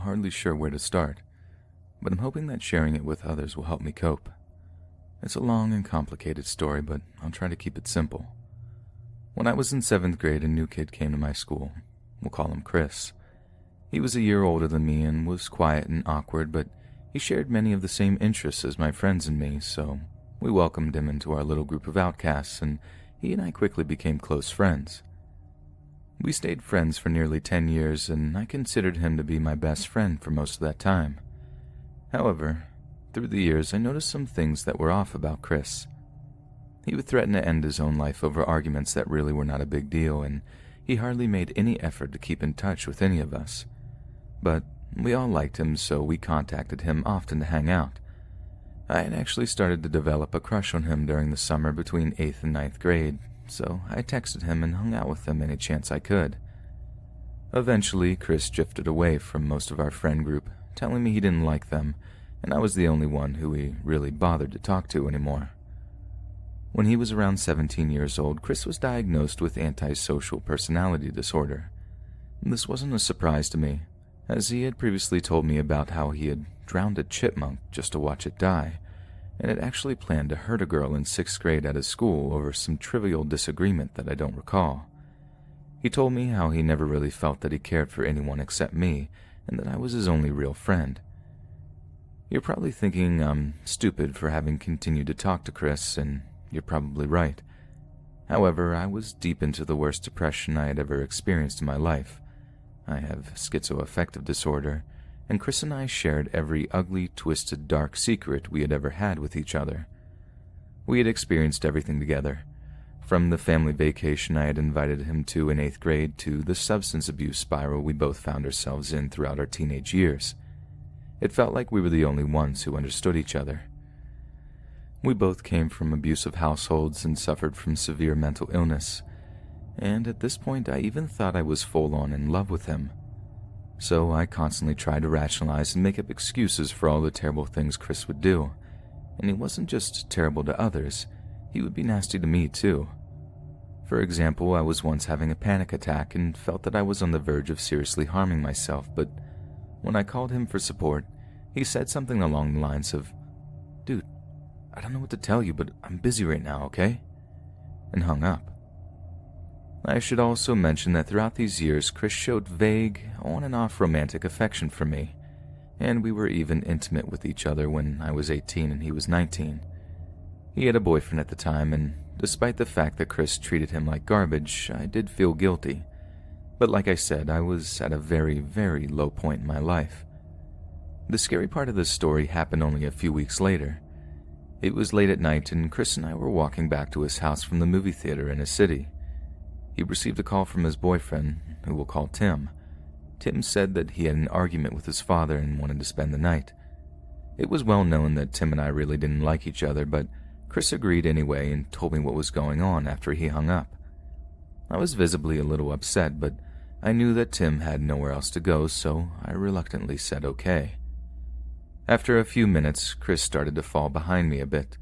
hardly sure where to start, but I'm hoping that sharing it with others will help me cope. It's a long and complicated story, but I'll try to keep it simple. When I was in 7th grade, a new kid came to my school. We'll call him Chris. He was a year older than me and was quiet and awkward, but he shared many of the same interests as my friends and me, so we welcomed him into our little group of outcasts, and he and I quickly became close friends. We stayed friends for nearly 10 years, and I considered him to be my best friend for most of that time. However, through the years, I noticed some things that were off about Chris. He would threaten to end his own life over arguments that really were not a big deal, and he hardly made any effort to keep in touch with any of us. But we all liked him, so we contacted him often to hang out. I had actually started to develop a crush on him during the summer between 8th and 9th grade, so I texted him and hung out with him any chance I could. Eventually, Chris drifted away from most of our friend group, telling me he didn't like them, and I was the only one who he really bothered to talk to anymore. When he was around 17 years old, Chris was diagnosed with antisocial personality disorder. This wasn't a surprise to me, as he had previously told me about how he had drowned a chipmunk just to watch it die, and had actually planned to hurt a girl in 6th grade at his school over some trivial disagreement that I don't recall. He told me how he never really felt that he cared for anyone except me, and that I was his only real friend. You're probably thinking I'm stupid for having continued to talk to Chris, and you're probably right. However, I was deep into the worst depression I had ever experienced in my life. I have schizoaffective disorder, and Chris and I shared every ugly, twisted, dark secret we had ever had with each other. We had experienced everything together, from the family vacation I had invited him to in 8th grade to the substance abuse spiral we both found ourselves in throughout our teenage years. It felt like we were the only ones who understood each other. We both came from abusive households and suffered from severe mental illness, and at this point I even thought I was full-on in love with him. So I constantly tried to rationalize and make up excuses for all the terrible things Chris would do. And he wasn't just terrible to others, he would be nasty to me too. For example, I was once having a panic attack and felt that I was on the verge of seriously harming myself, but when I called him for support, he said something along the lines of, "Dude, I don't know what to tell you, but I'm busy right now, okay?" and hung up. I should also mention that throughout these years, Chris showed vague, on and off romantic affection for me, and we were even intimate with each other when I was 18 and he was 19. He had a boyfriend at the time, and despite the fact that Chris treated him like garbage, I did feel guilty. But like I said, I was at a very, very low point in my life. The scary part of this story happened only a few weeks later. It was late at night, and Chris and I were walking back to his house from the movie theater in his city. He received a call from his boyfriend, who we'll call Tim. Tim said that he had an argument with his father and wanted to spend the night. It was well known that Tim and I really didn't like each other, but Chris agreed anyway and told me what was going on after he hung up. I was visibly a little upset, but I knew that Tim had nowhere else to go, so I reluctantly said okay. After a few minutes, Chris started to fall behind me a bit.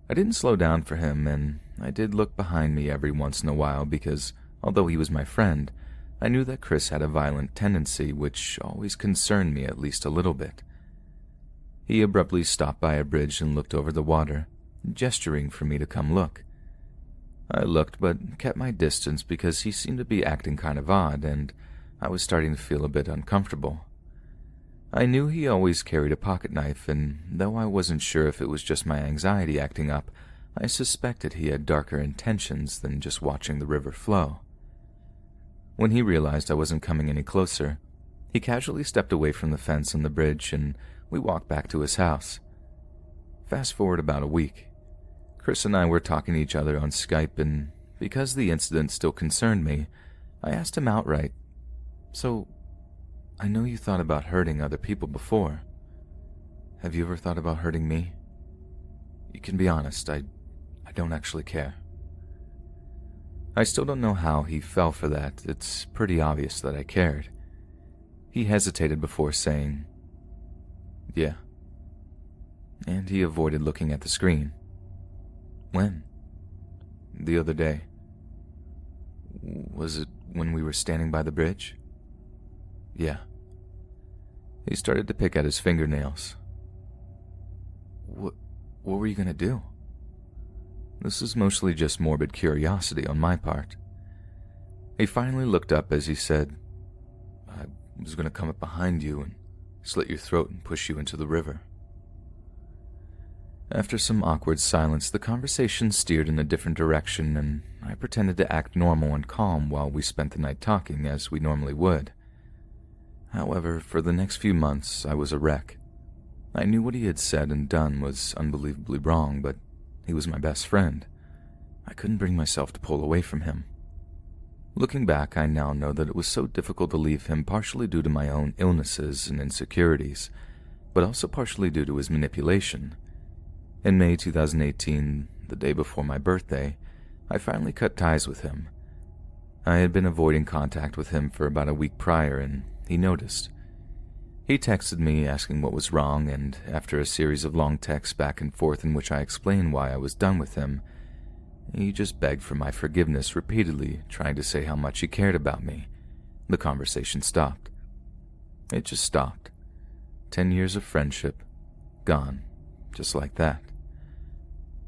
I didn't slow down for him, and I did look behind me every once in a while because, although he was my friend, I knew that Chris had a violent tendency which always concerned me at least a little bit. He abruptly stopped by a bridge and looked over the water, gesturing for me to come look. I looked but kept my distance because he seemed to be acting kind of odd, and I was starting to feel a bit uncomfortable. I knew he always carried a pocket knife, and though I wasn't sure if it was just my anxiety acting up, I suspected he had darker intentions than just watching the river flow. When he realized I wasn't coming any closer, he casually stepped away from the fence on the bridge, and we walked back to his house. Fast forward about a week. Chris and I were talking to each other on Skype, and because the incident still concerned me, I asked him outright, "So, I know you thought about hurting other people before. Have you ever thought about hurting me? You can be honest, I don't actually care." I still don't know how he fell for that. It's pretty obvious that I cared. He hesitated before saying, "Yeah." And he avoided looking at the screen. "When?" "The other day." "Was it when we were standing by the bridge?" "Yeah." He started to pick at his fingernails. What were you going to do? This was mostly just morbid curiosity on my part. He finally looked up as he said, I was going to come up behind you and slit your throat and push you into the river. After some awkward silence, the conversation steered in a different direction, and I pretended to act normal and calm while we spent the night talking as we normally would. However, for the next few months, I was a wreck. I knew what he had said and done was unbelievably wrong, but he was my best friend. I couldn't bring myself to pull away from him. Looking back, I now know that it was so difficult to leave him partially due to my own illnesses and insecurities, but also partially due to his manipulation. In May 2018, the day before my birthday, I finally cut ties with him. I had been avoiding contact with him for about a week prior, and he noticed. He texted me asking what was wrong, and after a series of long texts back and forth in which I explained why I was done with him, he just begged for my forgiveness repeatedly, trying to say how much he cared about me. The conversation stopped. It just stopped. 10 years of friendship, gone, just like that.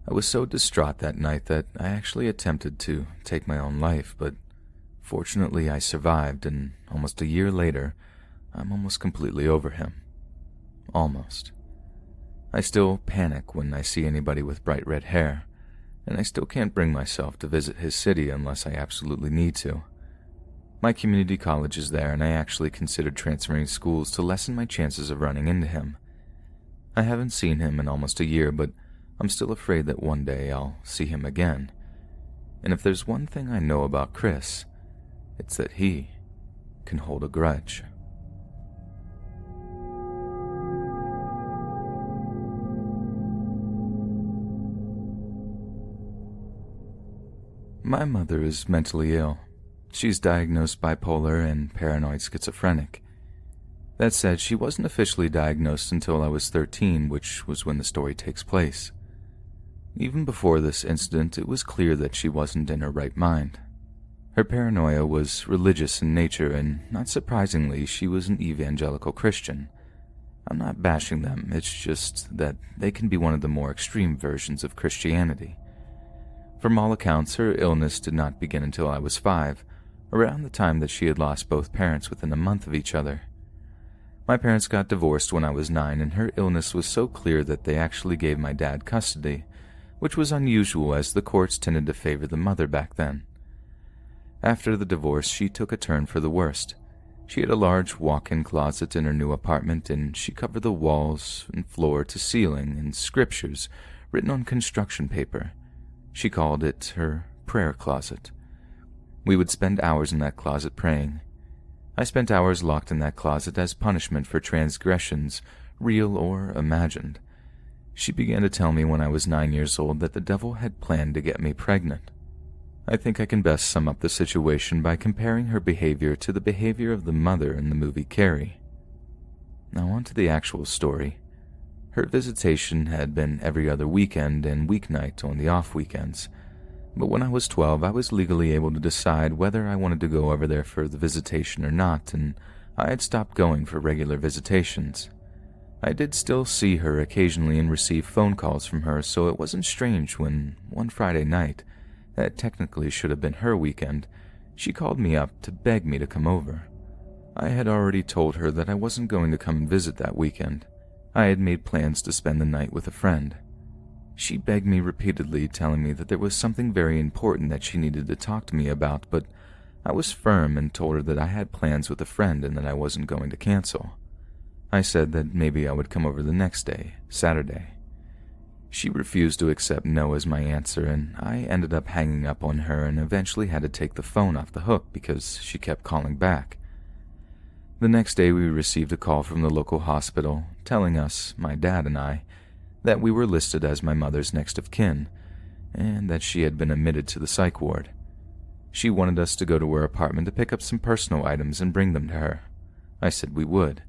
I was so distraught that night that I actually attempted to take my own life, but fortunately I survived, and almost a year later, I'm almost completely over him. Almost. I still panic when I see anybody with bright red hair, and I still can't bring myself to visit his city unless I absolutely need to. My community college is there, and I actually considered transferring schools to lessen my chances of running into him. I haven't seen him in almost a year, but I'm still afraid that one day I'll see him again. And if there's one thing I know about Chris, it's that he can hold a grudge. My mother is mentally ill. She's diagnosed bipolar and paranoid schizophrenic. That said, she wasn't officially diagnosed until I was 13, which was when the story takes place. Even before this incident, it was clear that she wasn't in her right mind. Her paranoia was religious in nature, and not surprisingly, she was an evangelical Christian. I'm not bashing them, it's just that they can be one of the more extreme versions of Christianity. From all accounts, her illness did not begin until I was 5, around the time that she had lost both parents within a month of each other. My parents got divorced when I was 9, and her illness was so clear that they actually gave my dad custody, which was unusual as the courts tended to favor the mother back then. After the divorce, she took a turn for the worst. She had a large walk-in closet in her new apartment, and she covered the walls and floor to ceiling in scriptures written on construction paper. She called it her prayer closet. We would spend hours in that closet praying. I spent hours locked in that closet as punishment for transgressions, real or imagined. She began to tell me when I was 9 years old that the devil had planned to get me pregnant. I think I can best sum up the situation by comparing her behavior to the behavior of the mother in the movie Carrie. Now on to the actual story. Her visitation had been every other weekend and weeknight on the off weekends, but when I was 12, I was legally able to decide whether I wanted to go over there for the visitation or not, and I had stopped going for regular visitations. I did still see her occasionally and receive phone calls from her, so it wasn't strange when, one Friday night, that technically should have been her weekend, she called me up to beg me to come over. I had already told her that I wasn't going to come and visit that weekend. I had made plans to spend the night with a friend. She begged me repeatedly, telling me that there was something very important that she needed to talk to me about, but I was firm and told her that I had plans with a friend and that I wasn't going to cancel. I said that maybe I would come over the next day, Saturday. She refused to accept no as my answer, and I ended up hanging up on her and eventually had to take the phone off the hook because she kept calling back. The next day we received a call from the local hospital telling us, my dad and I, that we were listed as my mother's next of kin, and that she had been admitted to the psych ward. She wanted us to go to her apartment to pick up some personal items and bring them to her. I said we would.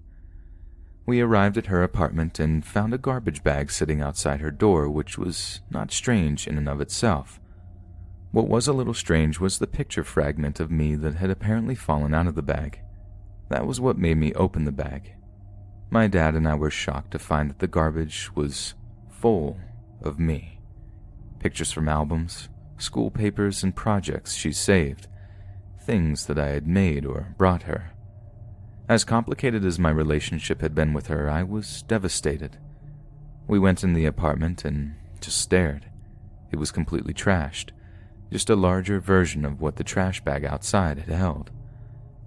We arrived at her apartment and found a garbage bag sitting outside her door, which was not strange in and of itself. What was a little strange was the picture fragment of me that had apparently fallen out of the bag. That was what made me open the bag. My dad and I were shocked to find that the garbage was full of me. Pictures from albums, school papers, and projects she saved. Things that I had made or brought her. As complicated as my relationship had been with her, I was devastated. We went in the apartment and just stared. It was completely trashed, just a larger version of what the trash bag outside had held.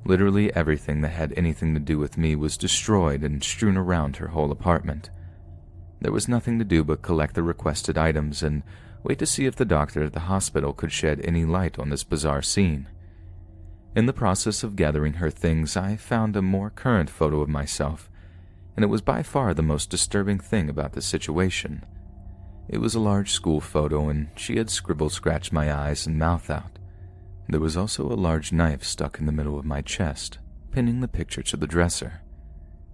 Literally everything that had anything to do with me was destroyed and strewn around her whole apartment. There was nothing to do but collect the requested items and wait to see if the doctor at the hospital could shed any light on this bizarre scene. In the process of gathering her things, I found a more current photo of myself, and it was by far the most disturbing thing about the situation. It was a large school photo, and she had scratched my eyes and mouth out. There was also a large knife stuck in the middle of my chest, pinning the picture to the dresser.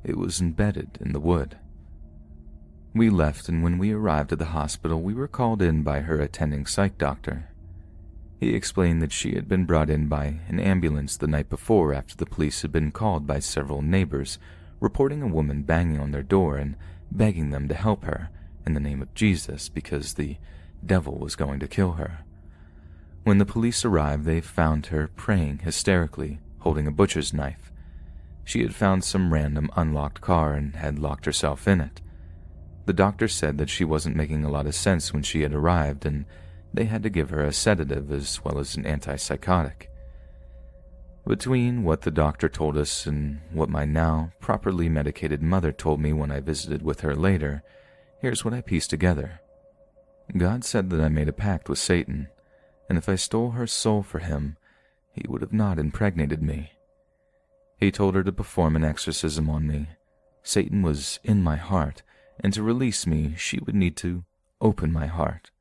It was embedded in the wood. We left, and when we arrived at the hospital, we were called in by her attending psych doctor. He explained that she had been brought in by an ambulance the night before after the police had been called by several neighbors, reporting a woman banging on their door and begging them to help her in the name of Jesus because the devil was going to kill her. When the police arrived, they found her praying hysterically, holding a butcher's knife. She had found some random unlocked car and had locked herself in it. The doctor said that she wasn't making a lot of sense when she had arrived, and they had to give her a sedative as well as an antipsychotic. Between what the doctor told us and what my now properly medicated mother told me when I visited with her later, here's what I pieced together. God said that I made a pact with Satan, and if I stole her soul for him, he would have not impregnated me. He told her to perform an exorcism on me. Satan was in my heart, and to release me, she would need to open my heart.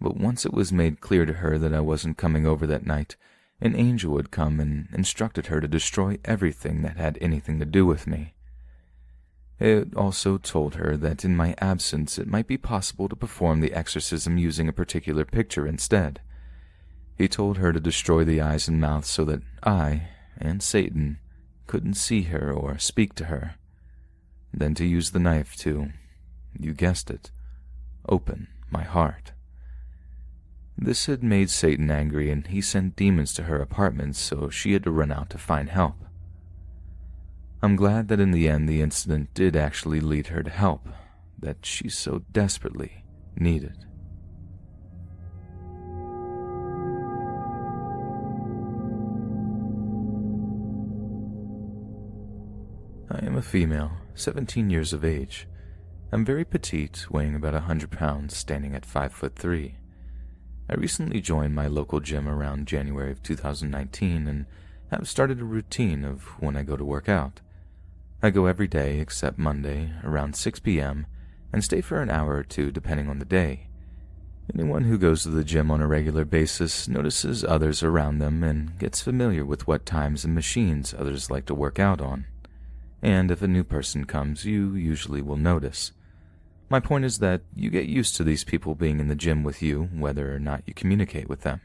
But once it was made clear to her that I wasn't coming over that night, an angel had come and instructed her to destroy everything that had anything to do with me. It also told her that in my absence it might be possible to perform the exorcism using a particular picture instead. He told her to destroy the eyes and mouth so that I, and Satan, couldn't see her or speak to her. Then to use the knife to, you guessed it, open my heart. This had made Satan angry, and he sent demons to her apartment, so she had to run out to find help. I'm glad that in the end the incident did actually lead her to help that she so desperately needed. I am a female, 17 years of age. I'm very petite, weighing about 100 pounds, standing at 5'3". I recently joined my local gym around January of 2019 and have started a routine of when I go to work out. I go every day except Monday around 6 p.m. and stay for an hour or two depending on the day. Anyone who goes to the gym on a regular basis notices others around them and gets familiar with what times and machines others like to work out on. And if a new person comes, you usually will notice. My point is that you get used to these people being in the gym with you, whether or not you communicate with them.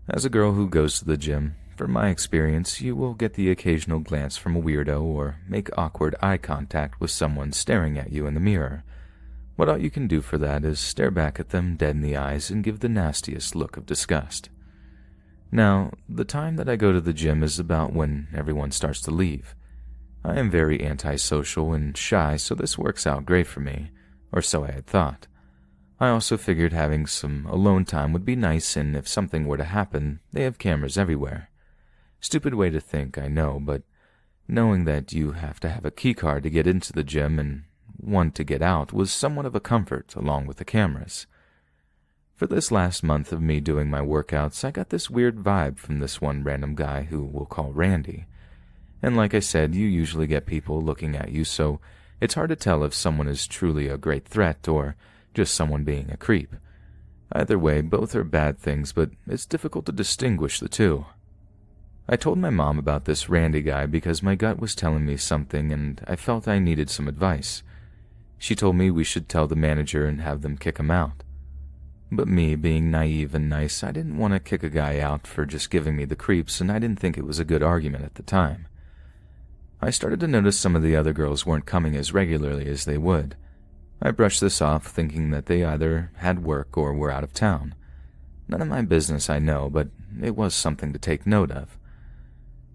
As a girl who goes to the gym, from my experience, you will get the occasional glance from a weirdo or make awkward eye contact with someone staring at you in the mirror. But all you can do for that is stare back at them dead in the eyes and give the nastiest look of disgust. Now, the time that I go to the gym is about when everyone starts to leave. I am very antisocial and shy, so this works out great for me, or so I had thought. I also figured having some alone time would be nice, and if something were to happen, they have cameras everywhere. Stupid way to think, I know, but knowing that you have to have a keycard to get into the gym and one to get out was somewhat of a comfort, along with the cameras. For this last month of me doing my workouts, I got this weird vibe from this one random guy who we'll call Randy. And like I said, you usually get people looking at you, so it's hard to tell if someone is truly a great threat or just someone being a creep. Either way, both are bad things, but it's difficult to distinguish the two. I told my mom about this Randy guy because my gut was telling me something and I felt I needed some advice. She told me we should tell the manager and have them kick him out. But me, being naive and nice, I didn't want to kick a guy out for just giving me the creeps, and I didn't think it was a good argument at the time. I started to notice some of the other girls weren't coming as regularly as they would. I brushed this off, thinking that they either had work or were out of town. None of my business, I know, but it was something to take note of.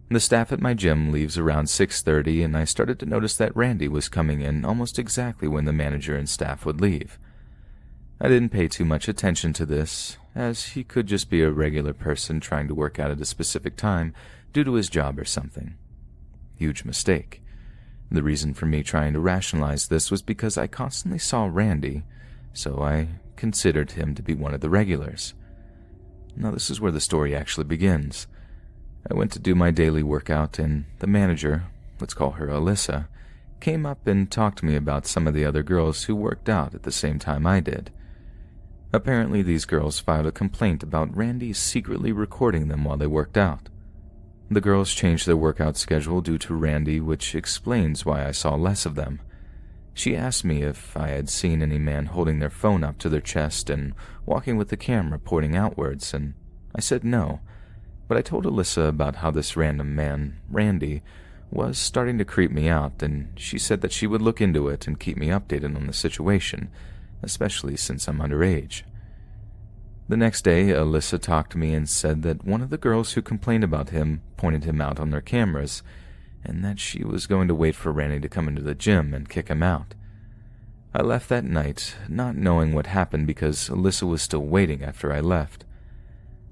The staff at my gym leaves around 6:30, and I started to notice that Randy was coming in almost exactly when the manager and staff would leave. I didn't pay too much attention to this, as he could just be a regular person trying to work out at a specific time due to his job or something. Huge mistake. The reason for me trying to rationalize this was because I constantly saw Randy, so I considered him to be one of the regulars. Now this is where the story actually begins. I went to do my daily workout, and the manager, let's call her Alyssa, came up and talked to me about some of the other girls who worked out at the same time I did. Apparently these girls filed a complaint about Randy secretly recording them while they worked out. The girls changed their workout schedule due to Randy, which explains why I saw less of them. She asked me if I had seen any man holding their phone up to their chest and walking with the camera pointing outwards, and I said no, but I told Alyssa about how this random man, Randy, was starting to creep me out, and she said that she would look into it and keep me updated on the situation, especially since I'm underage. The next day, Alyssa talked to me and said that one of the girls who complained about him pointed him out on their cameras, and that she was going to wait for Randy to come into the gym and kick him out. I left that night, not knowing what happened because Alyssa was still waiting after I left.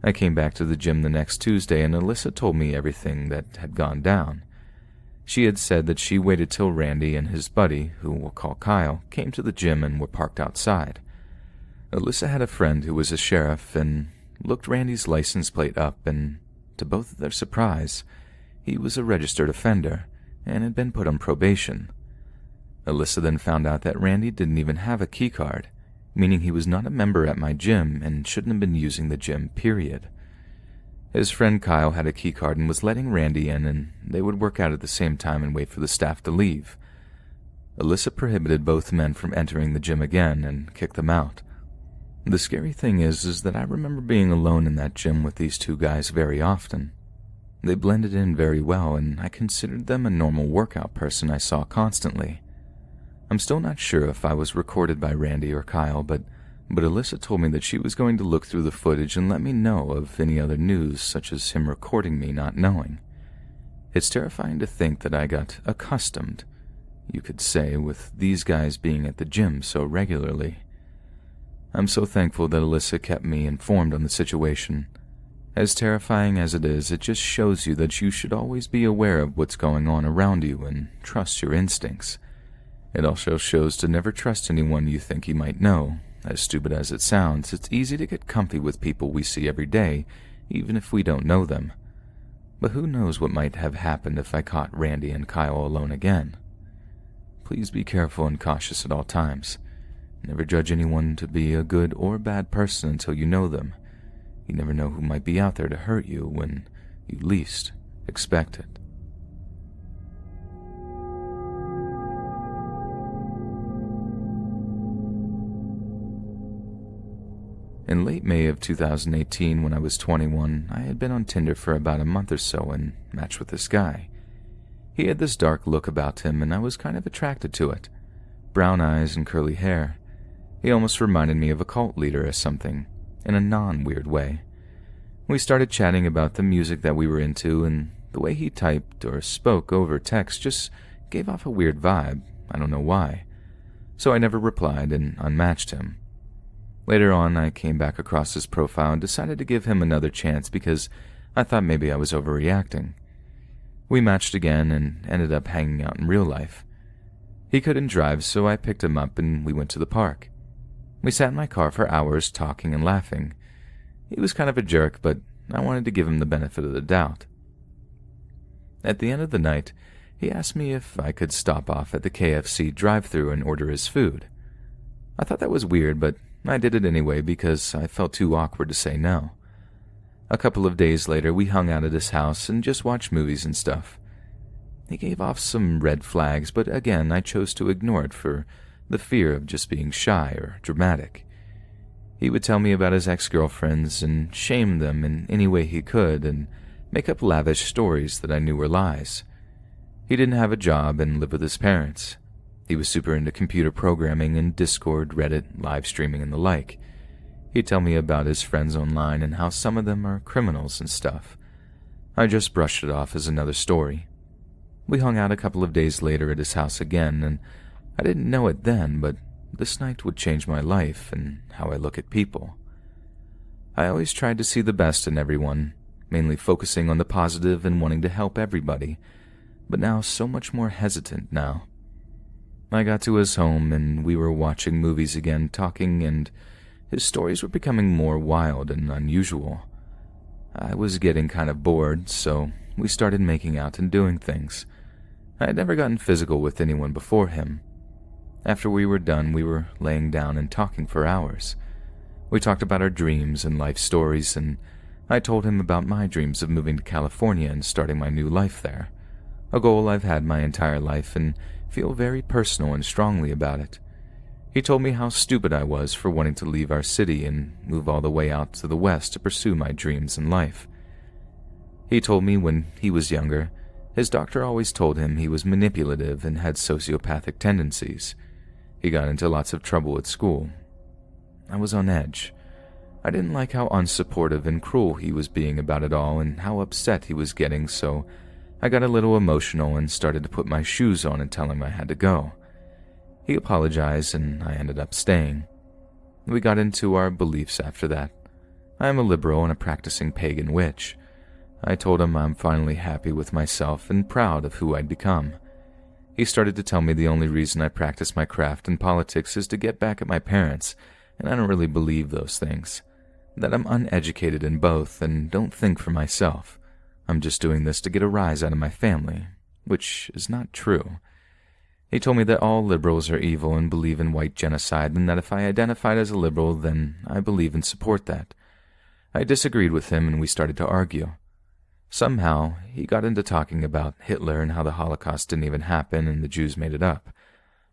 I came back to the gym the next Tuesday, and Alyssa told me everything that had gone down. She had said that she waited till Randy and his buddy, who we'll call Kyle, came to the gym and were parked outside. Alyssa had a friend who was a sheriff and looked Randy's license plate up, and to both of their surprise, he was a registered offender and had been put on probation. Alyssa then found out that Randy didn't even have a key card, meaning he was not a member at my gym and shouldn't have been using the gym, period. His friend Kyle had a key card and was letting Randy in, and they would work out at the same time and wait for the staff to leave. Alyssa prohibited both men from entering the gym again and kicked them out. The scary thing is that I remember being alone in that gym with these two guys very often. They blended in very well, and I considered them a normal workout person I saw constantly. I'm still not sure if I was recorded by Randy or Kyle, but Alyssa told me that she was going to look through the footage and let me know of any other news, such as him recording me not knowing. It's terrifying to think that I got accustomed, you could say, with these guys being at the gym so regularly. I'm so thankful that Alyssa kept me informed on the situation. As terrifying as it is, it just shows you that you should always be aware of what's going on around you and trust your instincts. It also shows to never trust anyone you think you might know. As stupid as it sounds, it's easy to get comfy with people we see every day, even if we don't know them. But who knows what might have happened if I caught Randy and Kyle alone again. Please be careful and cautious at all times. Never judge anyone to be a good or bad person until you know them. You never know who might be out there to hurt you when you least expect it. In late May of 2018, when I was 21, I had been on Tinder for about a month or so and matched with this guy. He had this dark look about him, and I was kind of attracted to it. Brown eyes and curly hair. He almost reminded me of a cult leader or something, in a non-weird way. We started chatting about the music that we were into, and the way he typed or spoke over text just gave off a weird vibe. I don't know why. So I never replied and unmatched him. Later on, I came back across his profile and decided to give him another chance because I thought maybe I was overreacting. We matched again and ended up hanging out in real life. He couldn't drive, so I picked him up and we went to the park. We sat in my car for hours talking and laughing. He was kind of a jerk, but I wanted to give him the benefit of the doubt. At the end of the night, he asked me if I could stop off at the KFC drive-thru and order his food. I thought that was weird, but I did it anyway because I felt too awkward to say no. A couple of days later, we hung out at his house and just watched movies and stuff. He gave off some red flags, but again, I chose to ignore it for the fear of just being shy or dramatic. He would tell me about his ex-girlfriends and shame them in any way he could and make up lavish stories that I knew were lies. He didn't have a job and lived with his parents. He was super into computer programming and Discord, Reddit, live streaming, and the like. He'd tell me about his friends online and how some of them are criminals and stuff. I just brushed it off as another story. We hung out a couple of days later at his house again, and I didn't know it then, but this night would change my life and how I look at people. I always tried to see the best in everyone, mainly focusing on the positive and wanting to help everybody, but now so much more hesitant now. I got to his home and we were watching movies again, talking, and his stories were becoming more wild and unusual. I was getting kind of bored, so we started making out and doing things. I had never gotten physical with anyone before him. After we were done, we were laying down and talking for hours. We talked about our dreams and life stories, and I told him about my dreams of moving to California and starting my new life there, a goal I've had my entire life and feel very personal and strongly about it. He told me how stupid I was for wanting to leave our city and move all the way out to the west to pursue my dreams in life. He told me when he was younger, his doctor always told him he was manipulative and had sociopathic tendencies. He got into lots of trouble at school. I was on edge. I didn't like how unsupportive and cruel he was being about it all and how upset he was getting, so I got a little emotional and started to put my shoes on and tell him I had to go. He apologized and I ended up staying. We got into our beliefs after that. I am a liberal and a practicing pagan witch. I told him I'm finally happy with myself and proud of who I'd become. He started to tell me the only reason I practice my craft in politics is to get back at my parents, and I don't really believe those things. That I'm uneducated in both and don't think for myself. I'm just doing this to get a rise out of my family, which is not true. He told me that all liberals are evil and believe in white genocide, and that if I identified as a liberal, then I believe and support that. I disagreed with him and we started to argue. Somehow, he got into talking about Hitler and how the Holocaust didn't even happen and the Jews made it up.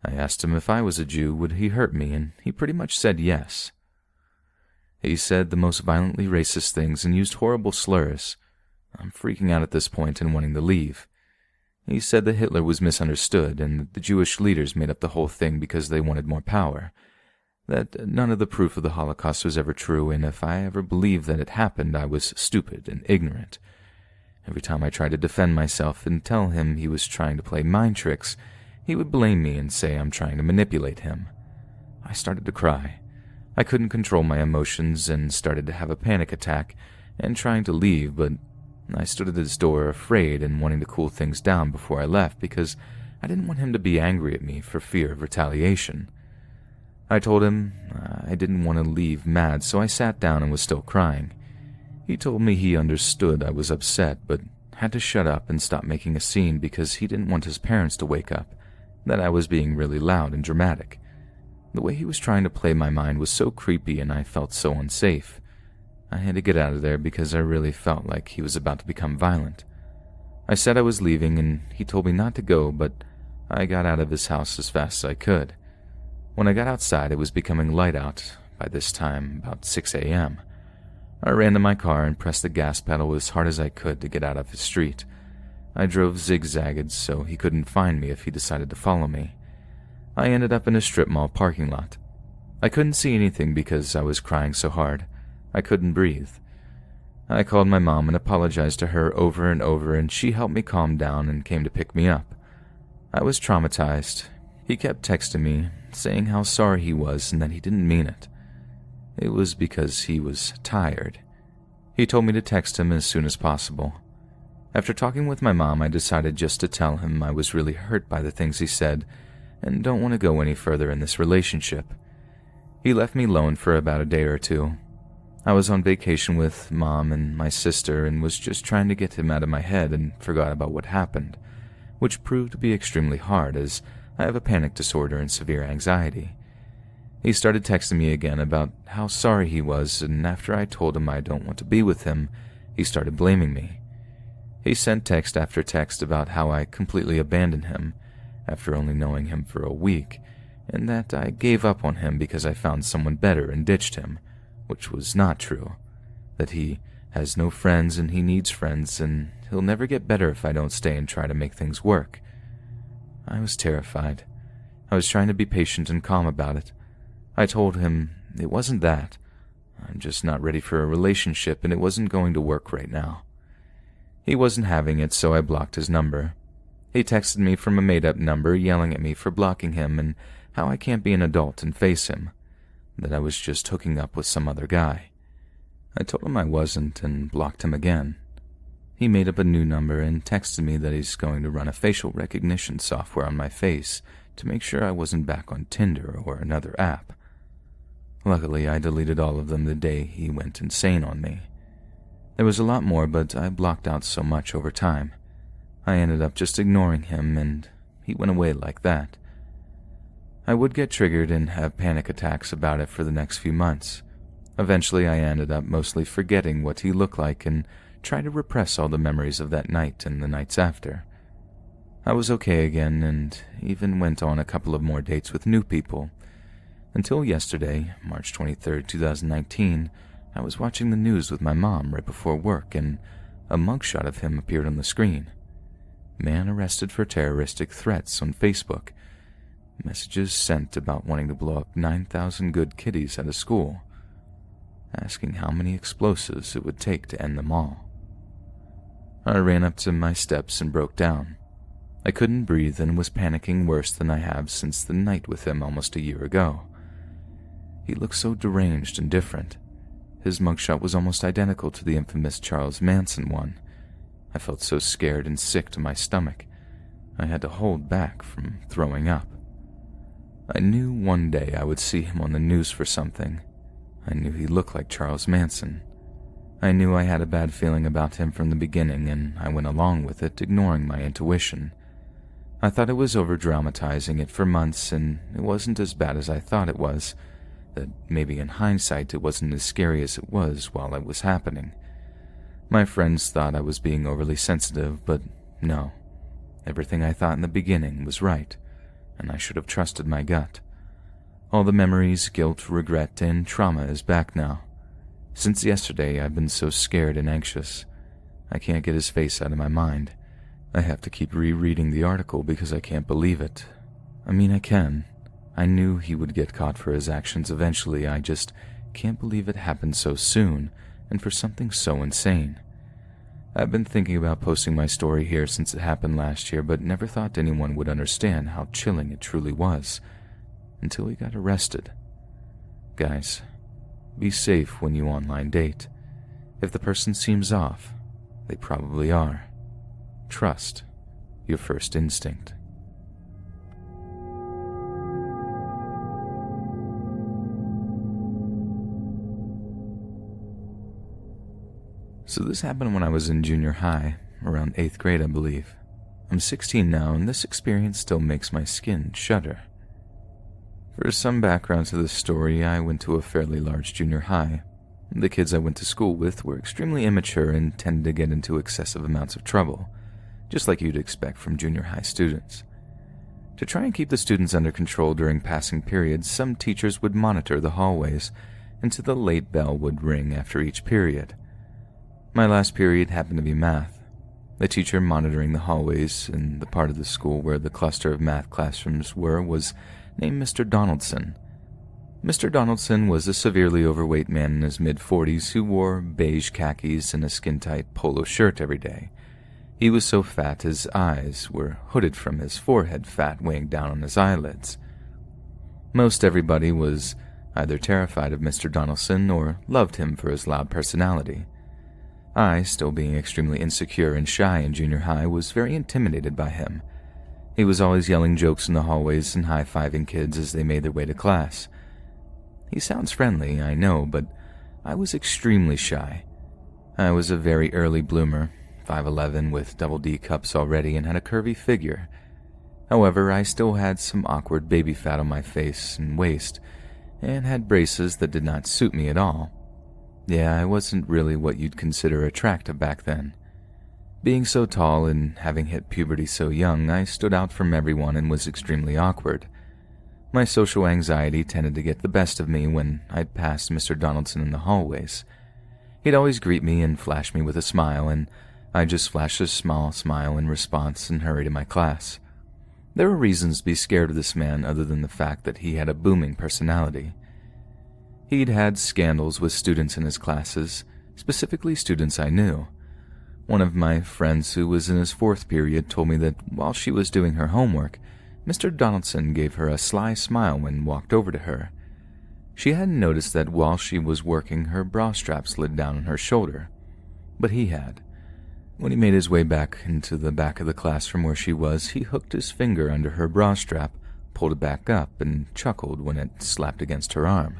I asked him if I was a Jew, would he hurt me, and he pretty much said yes. He said the most violently racist things and used horrible slurs. I'm freaking out at this point and wanting to leave. He said that Hitler was misunderstood and that the Jewish leaders made up the whole thing because they wanted more power. That none of the proof of the Holocaust was ever true, and if I ever believed that it happened, I was stupid and ignorant. Every time I tried to defend myself and tell him he was trying to play mind tricks, he would blame me and say I'm trying to manipulate him. I started to cry. I couldn't control my emotions and started to have a panic attack and trying to leave, but I stood at his door afraid and wanting to cool things down before I left because I didn't want him to be angry at me for fear of retaliation. I told him I didn't want to leave mad, so I sat down and was still crying. He told me he understood I was upset, but had to shut up and stop making a scene because he didn't want his parents to wake up, that I was being really loud and dramatic. The way he was trying to play my mind was so creepy and I felt so unsafe. I had to get out of there because I really felt like he was about to become violent. I said I was leaving and he told me not to go, but I got out of his house as fast as I could. When I got outside, it was becoming light out, by this time about 6 a.m. I ran to my car and pressed the gas pedal as hard as I could to get out of his street. I drove zigzagged so he couldn't find me if he decided to follow me. I ended up in a strip mall parking lot. I couldn't see anything because I was crying so hard. I couldn't breathe. I called my mom and apologized to her over and over, and she helped me calm down and came to pick me up. I was traumatized. He kept texting me, saying how sorry he was and that he didn't mean it. It was because he was tired. He told me to text him as soon as possible. After talking with my mom, I decided just to tell him I was really hurt by the things he said and don't want to go any further in this relationship. He left me alone for about a day or two. I was on vacation with Mom and my sister and was just trying to get him out of my head and forgot about what happened, which proved to be extremely hard as I have a panic disorder and severe anxiety. He started texting me again about how sorry he was, and after I told him I don't want to be with him, he started blaming me. He sent text after text about how I completely abandoned him after only knowing him for a week, and that I gave up on him because I found someone better and ditched him, which was not true. That he has no friends and he needs friends, and he'll never get better if I don't stay and try to make things work. I was terrified. I was trying to be patient and calm about it. I told him it wasn't that. I'm just not ready for a relationship and it wasn't going to work right now. He wasn't having it, so I blocked his number. He texted me from a made-up number yelling at me for blocking him and how I can't be an adult and face him, that I was just hooking up with some other guy. I told him I wasn't and blocked him again. He made up a new number and texted me that he's going to run a facial recognition software on my face to make sure I wasn't back on Tinder or another app. Luckily, I deleted all of them the day he went insane on me. There was a lot more, but I blocked out so much over time. I ended up just ignoring him, and he went away like that. I would get triggered and have panic attacks about it for the next few months. Eventually, I ended up mostly forgetting what he looked like and try to repress all the memories of that night and the nights after. I was okay again and even went on a couple of more dates with new people. Until yesterday, March 23rd, 2019, I was watching the news with my mom right before work and a mugshot of him appeared on the screen. Man arrested for terroristic threats on Facebook. Messages sent about wanting to blow up 9,000 good kiddies at a school. Asking how many explosives it would take to end them all. I ran up to my steps and broke down. I couldn't breathe and was panicking worse than I have since the night with him almost a year ago. He looked so deranged and different. His mugshot was almost identical to the infamous Charles Manson one. I felt so scared and sick to my stomach. I had to hold back from throwing up. I knew one day I would see him on the news for something. I knew he looked like Charles Manson. I knew I had a bad feeling about him from the beginning, and I went along with it, ignoring my intuition. I thought it was over-dramatizing it for months, and it wasn't as bad as I thought it was, that maybe in hindsight it wasn't as scary as it was while it was happening. My friends thought I was being overly sensitive, but no. Everything I thought in the beginning was right, and I should have trusted my gut. All the memories, guilt, regret, and trauma is back now. Since yesterday, I've been so scared and anxious. I can't get his face out of my mind. I have to keep rereading the article because I can't believe it. I mean, I can. I knew he would get caught for his actions eventually. I just can't believe it happened so soon and for something so insane. I've been thinking about posting my story here since it happened last year, but never thought anyone would understand how chilling it truly was until he got arrested. Guys, be safe when you online date. If the person seems off, they probably are. Trust your first instinct. So this happened when I was in junior high, around 8th grade, I believe. I'm 16 now, and this experience still makes my skin shudder. For some background to this story, I went to a fairly large junior high. The kids I went to school with were extremely immature and tended to get into excessive amounts of trouble, just like you'd expect from junior high students. To try and keep the students under control during passing periods, some teachers would monitor the hallways until the late bell would ring after each period. My last period happened to be math. The teacher monitoring the hallways in the part of the school where the cluster of math classrooms were was named Mr. Donaldson. Mr. Donaldson was a severely overweight man in his mid-40s who wore beige khakis and a skin-tight polo shirt every day. He was so fat his eyes were hooded from his forehead fat weighing down on his eyelids. Most everybody was either terrified of Mr. Donaldson or loved him for his loud personality. I, still being extremely insecure and shy in junior high, was very intimidated by him. He was always yelling jokes in the hallways and high-fiving kids as they made their way to class. He sounds friendly, I know, but I was extremely shy. I was a very early bloomer, 5'11", with double D cups already, and had a curvy figure. However, I still had some awkward baby fat on my face and waist, and had braces that did not suit me at all. Yeah, I wasn't really what you'd consider attractive back then. Being so tall and having hit puberty so young, I stood out from everyone and was extremely awkward. My social anxiety tended to get the best of me when I'd passed Mr. Donaldson in the hallways. He'd always greet me and flash me with a smile, and I'd just flash a small smile in response and hurry to my class. There were reasons to be scared of this man other than the fact that he had a booming personality. He'd had scandals with students in his classes, specifically students I knew. One of my friends who was in his fourth period told me that while she was doing her homework, Mr. Donaldson gave her a sly smile when walked over to her. She hadn't noticed that while she was working, her bra strap slid down on her shoulder, but he had. When he made his way back into the back of the class from where she was, he hooked his finger under her bra strap, pulled it back up, and chuckled when it slapped against her arm.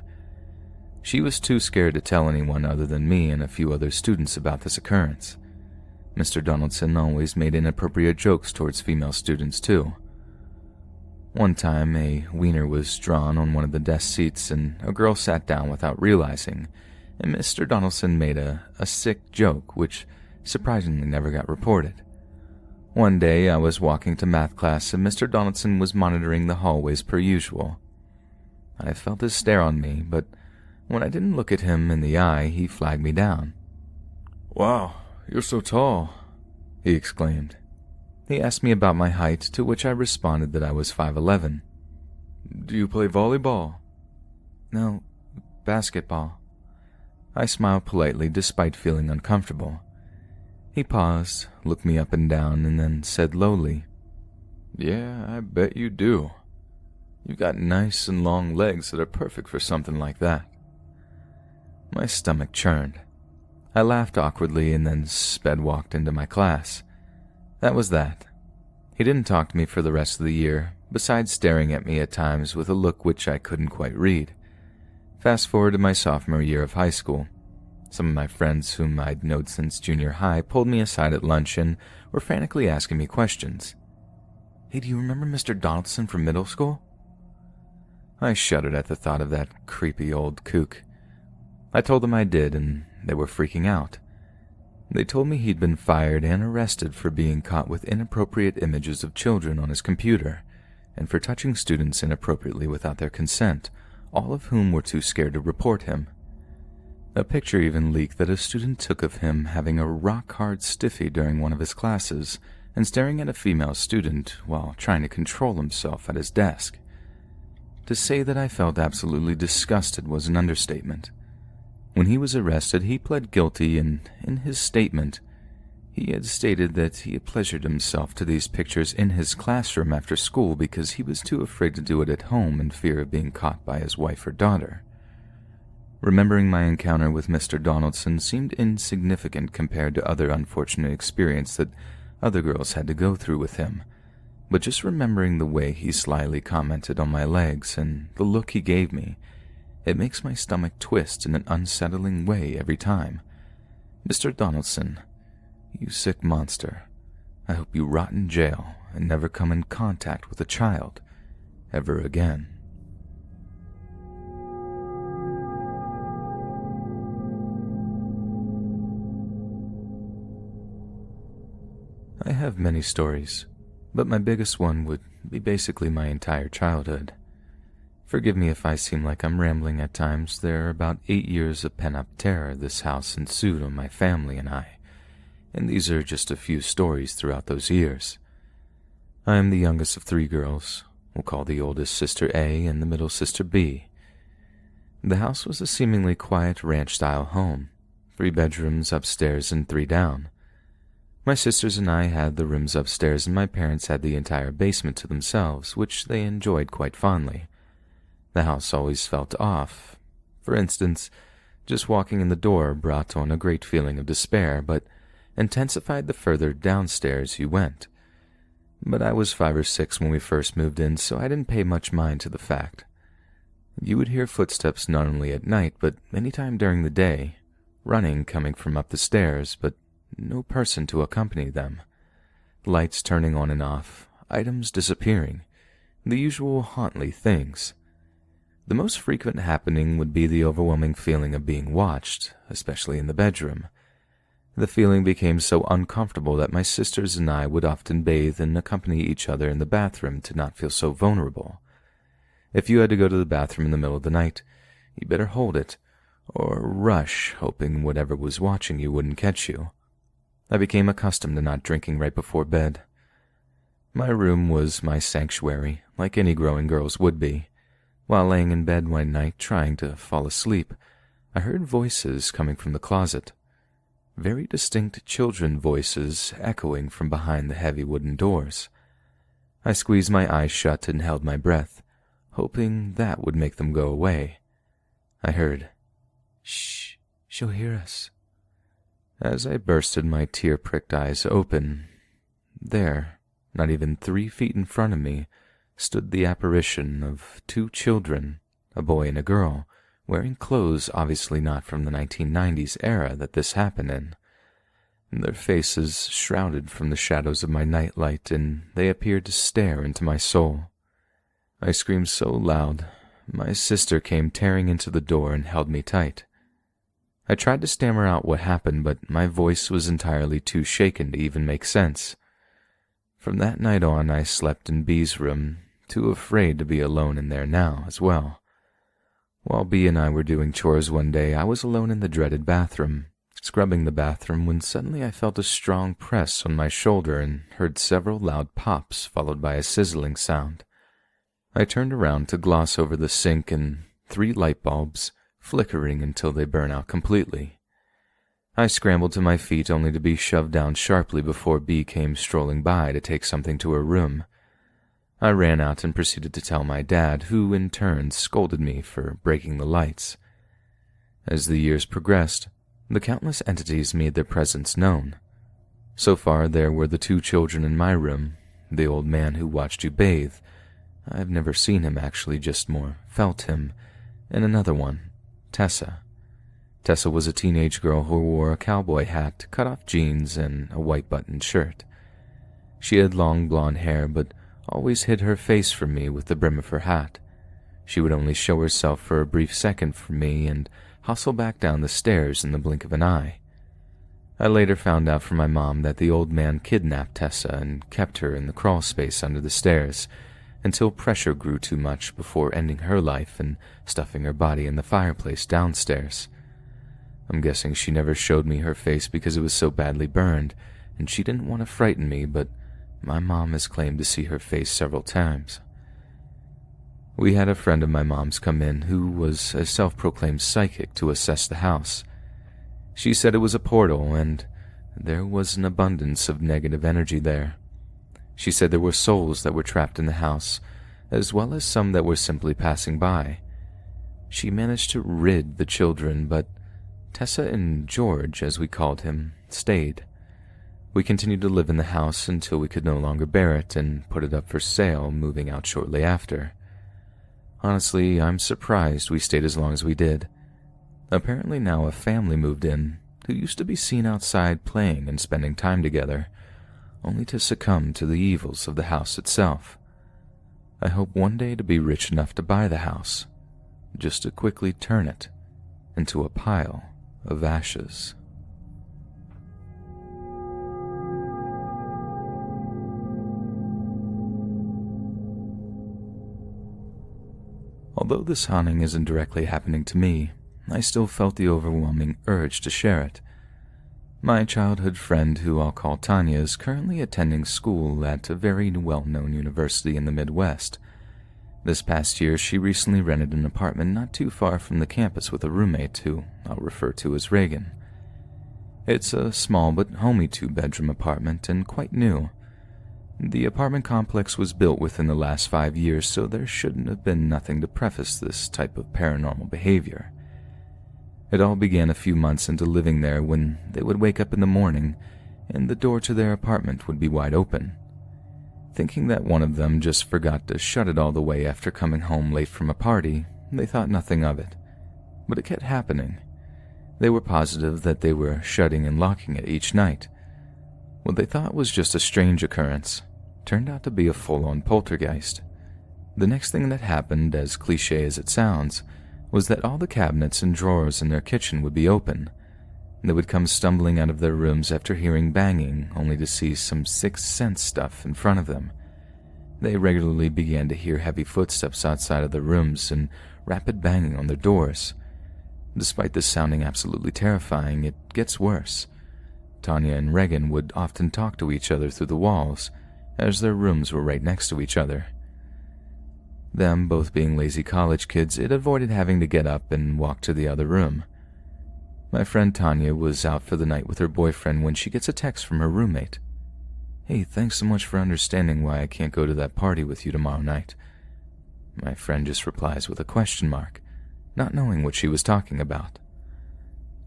She was too scared to tell anyone other than me and a few other students about this occurrence. Mr. Donaldson always made inappropriate jokes towards female students, too. One time, a wiener was drawn on one of the desk seats, and a girl sat down without realizing, and Mr. Donaldson made a sick joke, which surprisingly never got reported. One day, I was walking to math class, and Mr. Donaldson was monitoring the hallways per usual. I felt his stare on me, but when I didn't look at him in the eye, he flagged me down. "Wow, you're so tall," he exclaimed. He asked me about my height, to which I responded that I was 5'11". "Do you play volleyball?" "No, basketball." I smiled politely despite feeling uncomfortable. He paused, looked me up and down, and then said lowly, "Yeah, I bet you do. You've got nice and long legs that are perfect for something like that." My stomach churned. I laughed awkwardly and then sped-walked into my class. That was that. He didn't talk to me for the rest of the year, besides staring at me at times with a look which I couldn't quite read. Fast forward to my sophomore year of high school. Some of my friends whom I'd known since junior high pulled me aside at lunch and were frantically asking me questions. "Hey, do you remember Mr. Donaldson from middle school?" I shuddered at the thought of that creepy old kook. I told them I did, and they were freaking out. They told me he'd been fired and arrested for being caught with inappropriate images of children on his computer, and for touching students inappropriately without their consent, all of whom were too scared to report him. A picture even leaked that a student took of him having a rock-hard stiffy during one of his classes and staring at a female student while trying to control himself at his desk. To say that I felt absolutely disgusted was an understatement. When he was arrested, he pled guilty, and in his statement, he had stated that he had pleasured himself to these pictures in his classroom after school because he was too afraid to do it at home in fear of being caught by his wife or daughter. Remembering my encounter with Mr. Donaldson seemed insignificant compared to other unfortunate experiences that other girls had to go through with him, but just remembering the way he slyly commented on my legs and the look he gave me, it makes my stomach twist in an unsettling way every time. Mr. Donaldson, you sick monster, I hope you rot in jail and never come in contact with a child ever again. I have many stories, but my biggest one would be basically my entire childhood. Forgive me if I seem like I'm rambling at times. There are about 8 years of pent-up terror this house ensued on my family and I, and these are just a few stories throughout those years. I am the youngest of 3 girls. We'll call the oldest sister A and the middle sister B. The house was a seemingly quiet ranch-style home, 3 bedrooms upstairs and 3 down. My sisters and I had the rooms upstairs, and my parents had the entire basement to themselves, which they enjoyed quite fondly. The house always felt off. For instance, just walking in the door brought on a great feeling of despair, but intensified the further downstairs you went. But I was 5 or 6 when we first moved in, so I didn't pay much mind to the fact. You would hear footsteps not only at night, but any time during the day, running coming from up the stairs, but no person to accompany them. Lights turning on and off, items disappearing, the usual hauntly things. The most frequent happening would be the overwhelming feeling of being watched, especially in the bedroom. The feeling became so uncomfortable that my sisters and I would often bathe and accompany each other in the bathroom to not feel so vulnerable. If you had to go to the bathroom in the middle of the night, you better hold it, or rush, hoping whatever was watching you wouldn't catch you. I became accustomed to not drinking right before bed. My room was my sanctuary, like any growing girl's would be. While laying in bed one night trying to fall asleep, I heard voices coming from the closet. Very distinct children voices echoing from behind the heavy wooden doors. I squeezed my eyes shut and held my breath, hoping that would make them go away. I heard, "Shh, she'll hear us." As I bursted my tear-pricked eyes open, there, not even 3 feet in front of me, stood the apparition of 2 children, a boy and a girl, wearing clothes obviously not from the 1990s era that this happened in. Their faces shrouded from the shadows of my nightlight, and they appeared to stare into my soul. I screamed so loud, my sister came tearing into the door and held me tight. I tried to stammer out what happened, but my voice was entirely too shaken to even make sense. From that night on, I slept in B's room, too afraid to be alone in there now as well. While B and I were doing chores one day, I was alone in the dreaded bathroom, scrubbing the bathroom, when suddenly I felt a strong press on my shoulder and heard several loud pops followed by a sizzling sound. I turned around to gloss over the sink and 3 light bulbs, flickering until they burn out completely. I scrambled to my feet only to be shoved down sharply before B came strolling by to take something to her room. I ran out and proceeded to tell my dad, who in turn scolded me for breaking the lights. As the years progressed, the countless entities made their presence known. So far, there were the 2 children in my room, the old man who watched you bathe. I've never seen him actually, just more felt him, and another one, Tessa. Tessa was a teenage girl who wore a cowboy hat, cut-off jeans, and a white buttoned shirt. She had long blonde hair, but always hid her face from me with the brim of her hat. She would only show herself for a brief second from me and hustle back down the stairs in the blink of an eye. I later found out from my mom that the old man kidnapped Tessa and kept her in the crawl space under the stairs until pressure grew too much before ending her life and stuffing her body in the fireplace downstairs. I'm guessing she never showed me her face because it was so badly burned, and she didn't want to frighten me, but my mom has claimed to see her face several times. We had a friend of my mom's come in who was a self-proclaimed psychic to assess the house. She said it was a portal and there was an abundance of negative energy there. She said there were souls that were trapped in the house, as well as some that were simply passing by. She managed to rid the children, but Tessa and George, as we called him, stayed. We continued to live in the house until we could no longer bear it and put it up for sale, moving out shortly after. Honestly, I'm surprised we stayed as long as we did. Apparently now a family moved in who used to be seen outside playing and spending time together, only to succumb to the evils of the house itself. I hope one day to be rich enough to buy the house, just to quickly turn it into a pile of ashes. Although this haunting isn't directly happening to me, I still felt the overwhelming urge to share it. My childhood friend, who I'll call Tanya, is currently attending school at a very well-known university in the Midwest. This past year, she recently rented an apartment not too far from the campus with a roommate who I'll refer to as Reagan. It's a small but homey 2-bedroom apartment and quite new. The apartment complex was built within the last 5 years, so there shouldn't have been nothing to preface this type of paranormal behavior. It all began a few months into living there when they would wake up in the morning and the door to their apartment would be wide open. Thinking that one of them just forgot to shut it all the way after coming home late from a party, they thought nothing of it. But it kept happening. They were positive that they were shutting and locking it each night. What they thought was just a strange occurrence turned out to be a full-on poltergeist. The next thing that happened, as cliché as it sounds, was that all the cabinets and drawers in their kitchen would be open. They would come stumbling out of their rooms after hearing banging, only to see some sixth sense stuff in front of them. They regularly began to hear heavy footsteps outside of their rooms and rapid banging on their doors. Despite this sounding absolutely terrifying, it gets worse. Tanya and Regan would often talk to each other through the walls, as their rooms were right next to each other. Them both being lazy college kids, it avoided having to get up and walk to the other room. My friend Tanya was out for the night with her boyfriend when she gets a text from her roommate. "Hey, thanks so much for understanding why I can't go to that party with you tomorrow night." My friend just replies with a question mark, not knowing what she was talking about.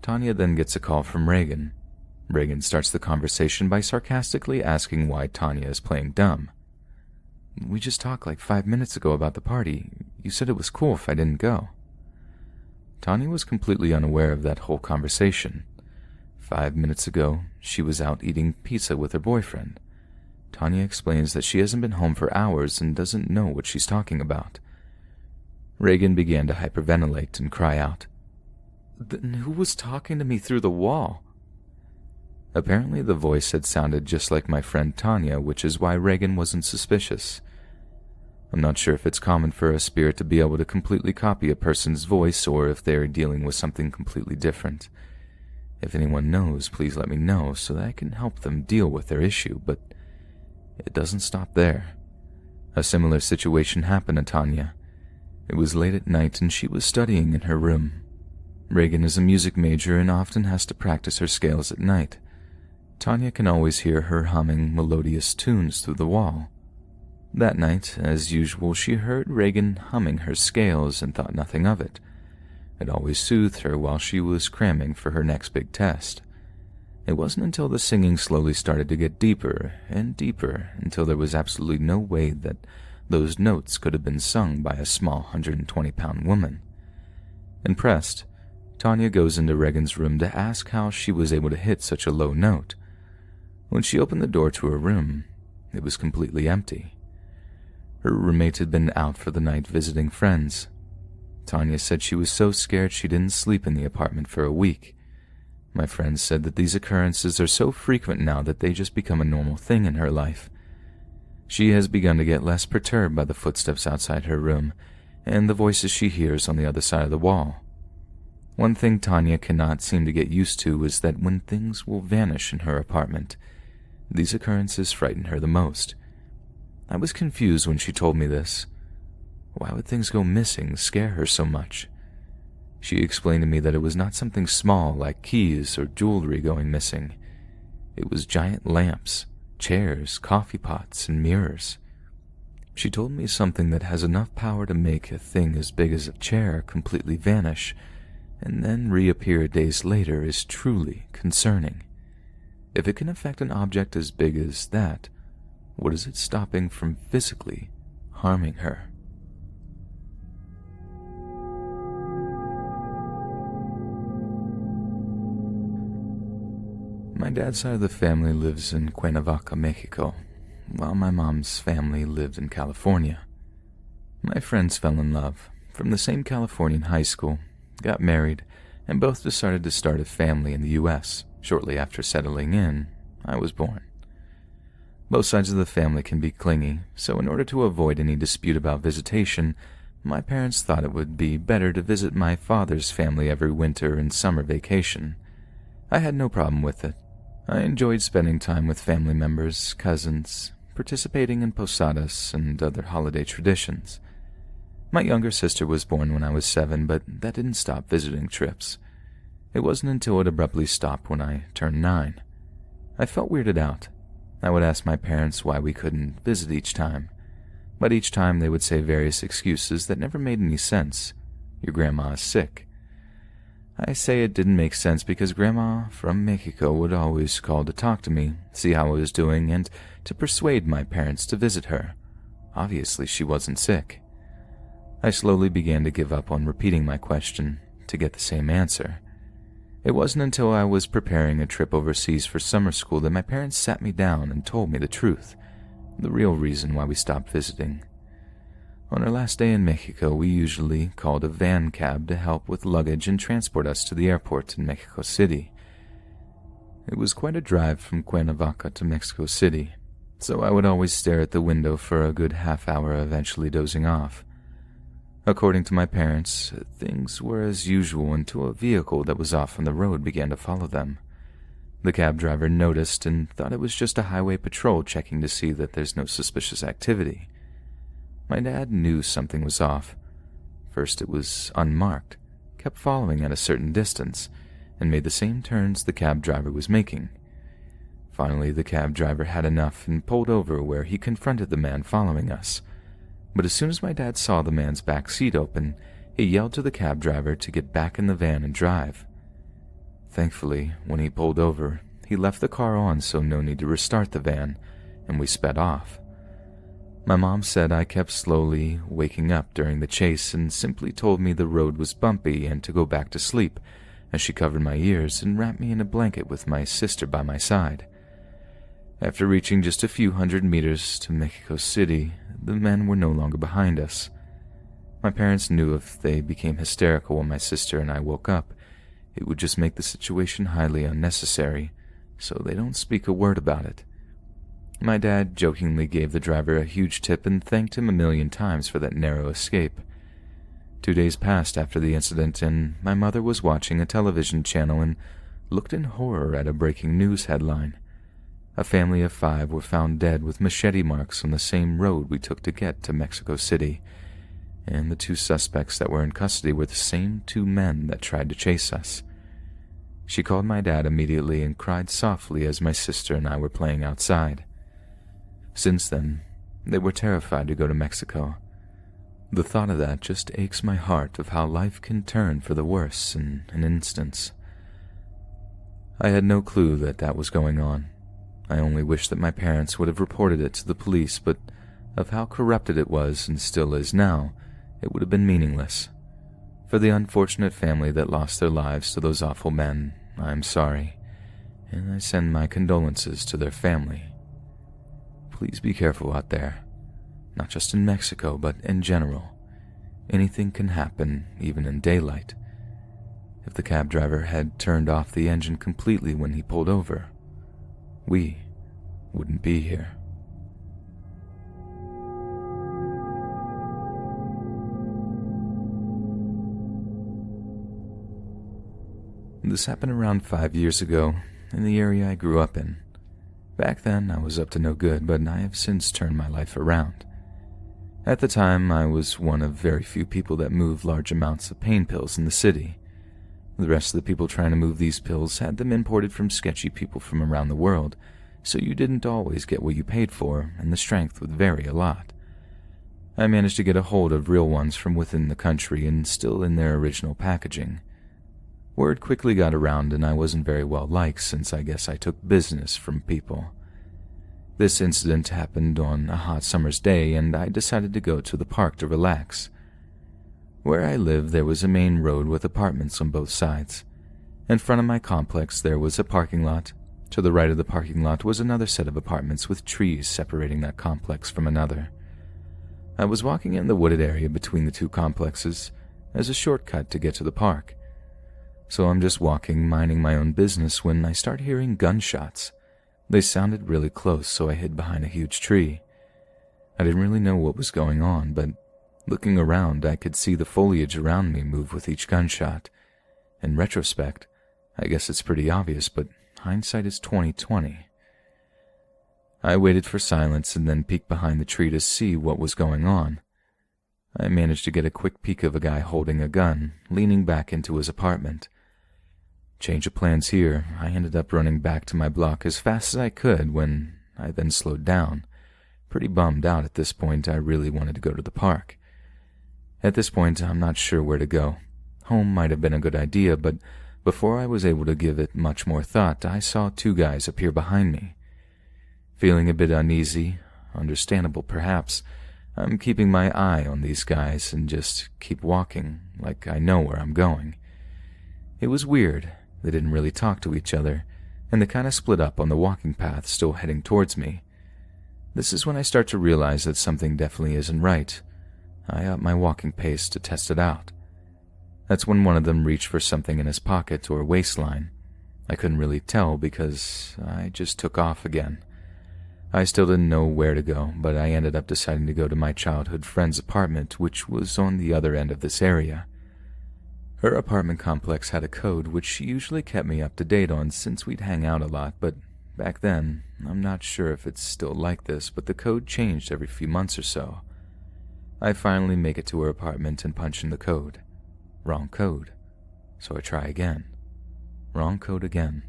Tanya then gets a call from Reagan. Reagan starts the conversation by sarcastically asking why Tanya is playing dumb. "We just talked like 5 minutes ago about the party. You said it was cool if I didn't go." Tanya was completely unaware of that whole conversation. 5 minutes ago, she was out eating pizza with her boyfriend. Tanya explains that she hasn't been home for hours and doesn't know what she's talking about. Reagan began to hyperventilate and cry out, "Then who was talking to me through the wall?" Apparently the voice had sounded just like my friend Tanya, which is why Reagan wasn't suspicious. I'm not sure if it's common for a spirit to be able to completely copy a person's voice or if they're dealing with something completely different. If anyone knows, please let me know so that I can help them deal with their issue, but it doesn't stop there. A similar situation happened to Tanya. It was late at night and she was studying in her room. Reagan is a music major and often has to practice her scales at night. Tanya can always hear her humming melodious tunes through the wall. That night, as usual, she heard Reagan humming her scales and thought nothing of it. It always soothed her while she was cramming for her next big test. It wasn't until the singing slowly started to get deeper and deeper until there was absolutely no way that those notes could have been sung by a small 120-pound woman. Impressed, Tanya goes into Reagan's room to ask how she was able to hit such a low note. When she opened the door to her room, it was completely empty. Her roommate had been out for the night visiting friends. Tanya said she was so scared she didn't sleep in the apartment for a week. My friends said that these occurrences are so frequent now that they just become a normal thing in her life. She has begun to get less perturbed by the footsteps outside her room and the voices she hears on the other side of the wall. One thing Tanya cannot seem to get used to is that when things will vanish in her apartment, these occurrences frighten her the most. I was confused when she told me this. Why would things go missing scare her so much? She explained to me that it was not something small like keys or jewelry going missing. It was giant lamps, chairs, coffee pots, and mirrors. She told me something that has enough power to make a thing as big as a chair completely vanish and then reappear days later is truly concerning. If it can affect an object as big as that, what is it stopping from physically harming her? My dad's side of the family lives in Cuernavaca, Mexico, while my mom's family lived in California. My friends fell in love from the same Californian high school, got married, and both decided to start a family in the U.S. Shortly after settling in, I was born. Both sides of the family can be clingy, so in order to avoid any dispute about visitation, my parents thought it would be better to visit my father's family every winter and summer vacation. I had no problem with it. I enjoyed spending time with family members, cousins, participating in posadas and other holiday traditions. My younger sister was born when I was 7, but that didn't stop visiting trips. It wasn't until it abruptly stopped when I turned 9. I felt weirded out. I would ask my parents why we couldn't visit each time, but each time they would say various excuses that never made any sense. Your grandma is sick. I say it didn't make sense because Grandma from Mexico would always call to talk to me, see how I was doing, and to persuade my parents to visit her. Obviously, she wasn't sick. I slowly began to give up on repeating my question to get the same answer. It wasn't until I was preparing a trip overseas for summer school that my parents sat me down and told me the truth, the real reason why we stopped visiting. On our last day in Mexico, we usually called a van cab to help with luggage and transport us to the airport in Mexico City. It was quite a drive from Cuernavaca to Mexico City, so I would always stare at the window for a good half hour, eventually dozing off. According to my parents, things were as usual until a vehicle that was off on the road began to follow them. The cab driver noticed and thought it was just a highway patrol checking to see that there's no suspicious activity. My dad knew something was off. First it was unmarked, kept following at a certain distance, and made the same turns the cab driver was making. Finally, the cab driver had enough and pulled over where he confronted the man following us. But as soon as my dad saw the man's back seat open, he yelled to the cab driver to get back in the van and drive. Thankfully, when he pulled over, he left the car on so no need to restart the van, and we sped off. My mom said I kept slowly waking up during the chase and simply told me the road was bumpy and to go back to sleep, as she covered my ears and wrapped me in a blanket with my sister by my side. After reaching just a few hundred meters to Mexico City, the men were no longer behind us. My parents knew if they became hysterical when my sister and I woke up, it would just make the situation highly unnecessary, so they don't speak a word about it. My dad jokingly gave the driver a huge tip and thanked him a million times for that narrow escape. 2 days passed after the incident, and my mother was watching a television channel and looked in horror at a breaking news headline. A family of 5 were found dead with machete marks on the same road we took to get to Mexico City, and the 2 suspects that were in custody were the same 2 men that tried to chase us. She called my dad immediately and cried softly as my sister and I were playing outside. Since then, they were terrified to go to Mexico. The thought of that just aches my heart of how life can turn for the worse in an instance. I had no clue that that was going on. I only wish that my parents would have reported it to the police, but of how corrupted it was and still is now, it would have been meaningless. For the unfortunate family that lost their lives to those awful men, I am sorry, and I send my condolences to their family. Please be careful out there, not just in Mexico, but in general. Anything can happen, even in daylight. If the cab driver had turned off the engine completely when he pulled over, we wouldn't be here. This happened around 5 years ago, in the area I grew up in. Back then, I was up to no good, but I have since turned my life around. At the time, I was one of very few people that moved large amounts of pain pills in the city. The rest of the people trying to move these pills had them imported from sketchy people from around the world, so you didn't always get what you paid for, and the strength would vary a lot. I managed to get a hold of real ones from within the country and still in their original packaging. Word quickly got around and I wasn't very well liked since I guess I took business from people. This incident happened on a hot summer's day and I decided to go to the park to relax. Where I lived there was a main road with apartments on both sides. In front of my complex there was a parking lot. To the right of the parking lot was another set of apartments with trees separating that complex from another. I was walking in the wooded area between the 2 complexes as a shortcut to get to the park. So I'm just walking, minding my own business, when I start hearing gunshots. They sounded really close, so I hid behind a huge tree. I didn't really know what was going on, but looking around, I could see the foliage around me move with each gunshot. In retrospect, I guess it's pretty obvious, but hindsight is 20/20. I waited for silence and then peeked behind the tree to see what was going on. I managed to get a quick peek of a guy holding a gun, leaning back into his apartment. Change of plans here, I ended up running back to my block as fast as I could when I then slowed down. Pretty bummed out at this point, I really wanted to go to the park. At this point, I'm not sure where to go. Home might have been a good idea, but before I was able to give it much more thought, I saw 2 guys appear behind me. Feeling a bit uneasy, understandable perhaps, I'm keeping my eye on these guys and just keep walking like I know where I'm going. It was weird. They didn't really talk to each other, and they kind of split up on the walking path still heading towards me. This is when I start to realize that something definitely isn't right. I up my walking pace to test it out. That's when one of them reached for something in his pocket or waistline. I couldn't really tell because I just took off again. I still didn't know where to go, but I ended up deciding to go to my childhood friend's apartment, which was on the other end of this area. Her apartment complex had a code which she usually kept me up to date on since we'd hang out a lot, but back then, I'm not sure if it's still like this, but the code changed every few months or so. I finally make it to her apartment and punch in the code. Wrong code. So I try again. Wrong code again.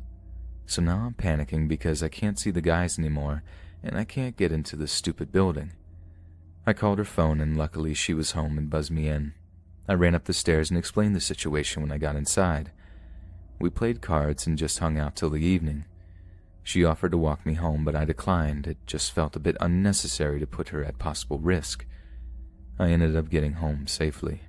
So now I'm panicking because I can't see the guys anymore, and I can't get into this stupid building. I called her phone, and luckily she was home and buzzed me in. I ran up the stairs and explained the situation when I got inside. We played cards and just hung out till the evening. She offered to walk me home, but I declined. It just felt a bit unnecessary to put her at possible risk. I ended up getting home safely.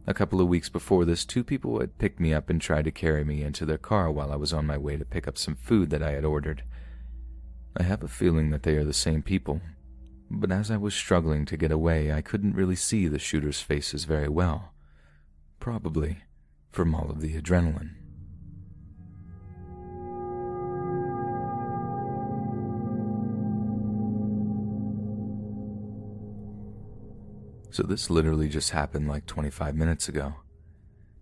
A couple of weeks before this, 2 people had picked me up and tried to carry me into their car while I was on my way to pick up some food that I had ordered. I have a feeling that they are the same people, but as I was struggling to get away, I couldn't really see the shooters' faces very well. Probably from all of the adrenaline. So this literally just happened like 25 minutes ago.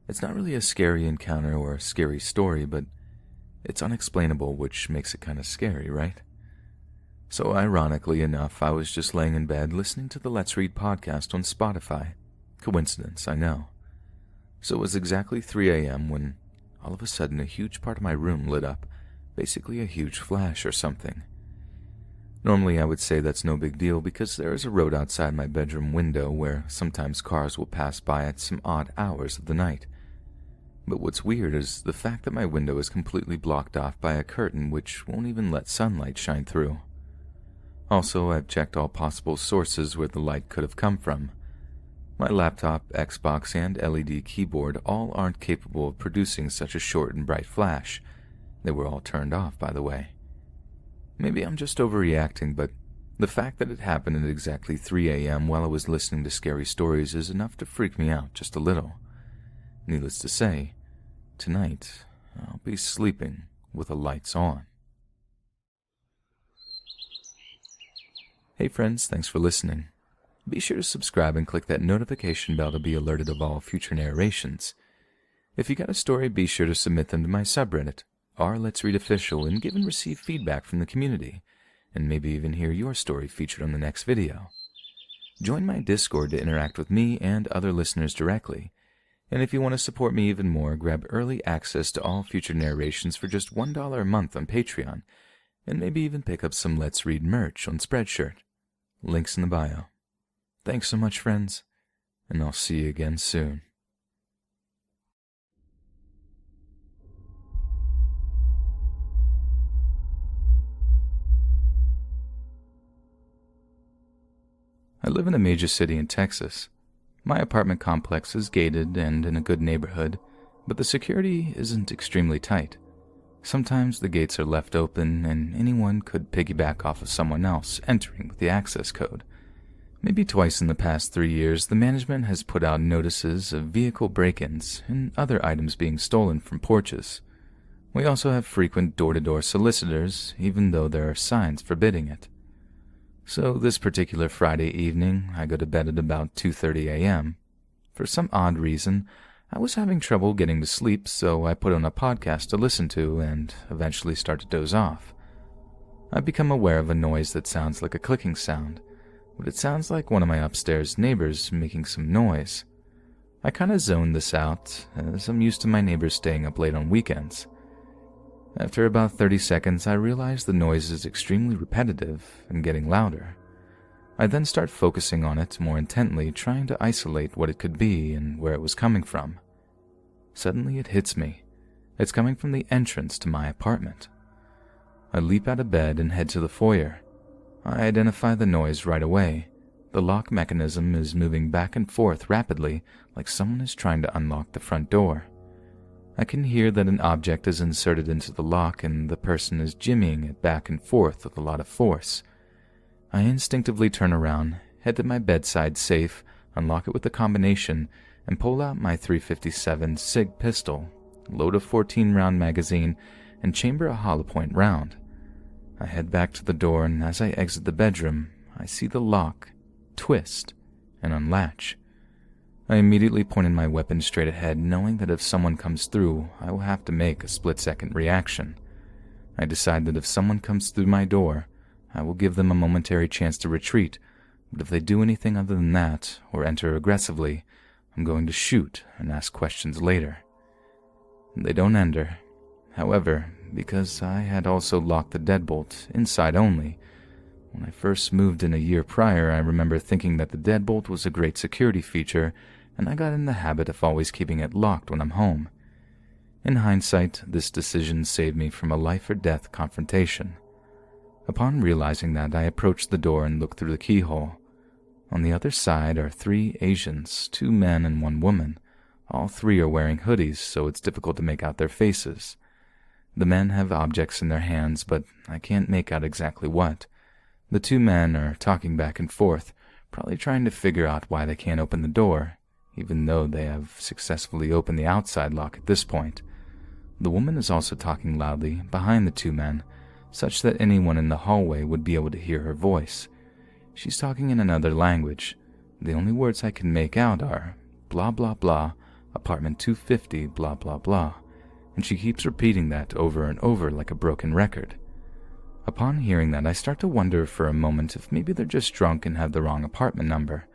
It's not really a scary encounter or a scary story, but it's unexplainable, which makes it kind of scary, right? So ironically enough, I was just laying in bed listening to the Let's Read podcast on Spotify. Coincidence, I know. So it was exactly 3 a.m. when all of a sudden a huge part of my room lit up, basically a huge flash or something. Normally I would say that's no big deal because there is a road outside my bedroom window where sometimes cars will pass by at some odd hours of the night. But what's weird is the fact that my window is completely blocked off by a curtain which won't even let sunlight shine through. Also, I've checked all possible sources where the light could have come from. My laptop, Xbox, and LED keyboard all aren't capable of producing such a short and bright flash. They were all turned off, by the way. Maybe I'm just overreacting, but the fact that it happened at exactly 3 a.m. while I was listening to scary stories is enough to freak me out just a little. Needless to say, tonight I'll be sleeping with the lights on. Hey friends, thanks for listening. Be sure to subscribe and click that notification bell to be alerted of all future narrations. If you got a story, be sure to submit them to my subreddit, Let's Read Official, and give and receive feedback from the community, and maybe even hear your story featured on the next video. Join my Discord to interact with me and other listeners directly, and if you want to support me even more, grab early access to all future narrations for just $1 a month on Patreon, and maybe even pick up some Let's Read merch on Spreadshirt. Links in the bio. Thanks so much, friends, and I'll see you again soon. I live in a major city in Texas. My apartment complex is gated and in a good neighborhood, but the security isn't extremely tight. Sometimes the gates are left open and anyone could piggyback off of someone else entering with the access code. Maybe twice in the past 3 years, the management has put out notices of vehicle break-ins and other items being stolen from porches. We also have frequent door-to-door solicitors, even though there are signs forbidding it. So this particular Friday evening, I go to bed at about 2:30 a.m. For some odd reason, I was having trouble getting to sleep, so I put on a podcast to listen to and eventually start to doze off. I become aware of a noise that sounds like a clicking sound, but it sounds like one of my upstairs neighbors making some noise. I kinda zoned this out, as I'm used to my neighbors staying up late on weekends. After about 30 seconds, I realize the noise is extremely repetitive and getting louder. I then start focusing on it more intently, trying to isolate what it could be and where it was coming from. Suddenly it hits me. It's coming from the entrance to my apartment. I leap out of bed and head to the foyer. I identify the noise right away. The lock mechanism is moving back and forth rapidly, like someone is trying to unlock the front door. I can hear that an object is inserted into the lock and the person is jimmying it back and forth with a lot of force. I instinctively turn around, head to my bedside safe, unlock it with a combination, and pull out my .357 SIG pistol, load a 14-round magazine, and chamber a hollow point round. I head back to the door, and as I exit the bedroom, I see the lock twist and unlatch. I immediately pointed my weapon straight ahead, knowing that if someone comes through, I will have to make a split-second reaction. I decide that if someone comes through my door, I will give them a momentary chance to retreat, but if they do anything other than that, or enter aggressively, I'm going to shoot and ask questions later. They don't enter. However, because I had also locked the deadbolt inside only, when I first moved in a year prior, I remember thinking that the deadbolt was a great security feature, and I got in the habit of always keeping it locked when I'm home. In hindsight, this decision saved me from a life-or-death confrontation. Upon realizing that, I approached the door and looked through the keyhole. On the other side are 3 Asians, 2 men and 1 woman. All 3 are wearing hoodies, so it's difficult to make out their faces. The men have objects in their hands, but I can't make out exactly what. The 2 men are talking back and forth, probably trying to figure out why they can't open the door, even though they have successfully opened the outside lock at this point. The woman is also talking loudly behind the 2 men, such that anyone in the hallway would be able to hear her voice. She's talking in another language. The only words I can make out are blah blah blah, apartment 250, blah blah blah, and she keeps repeating that over and over like a broken record. Upon hearing that, I start to wonder for a moment if maybe they're just drunk and have the wrong apartment number.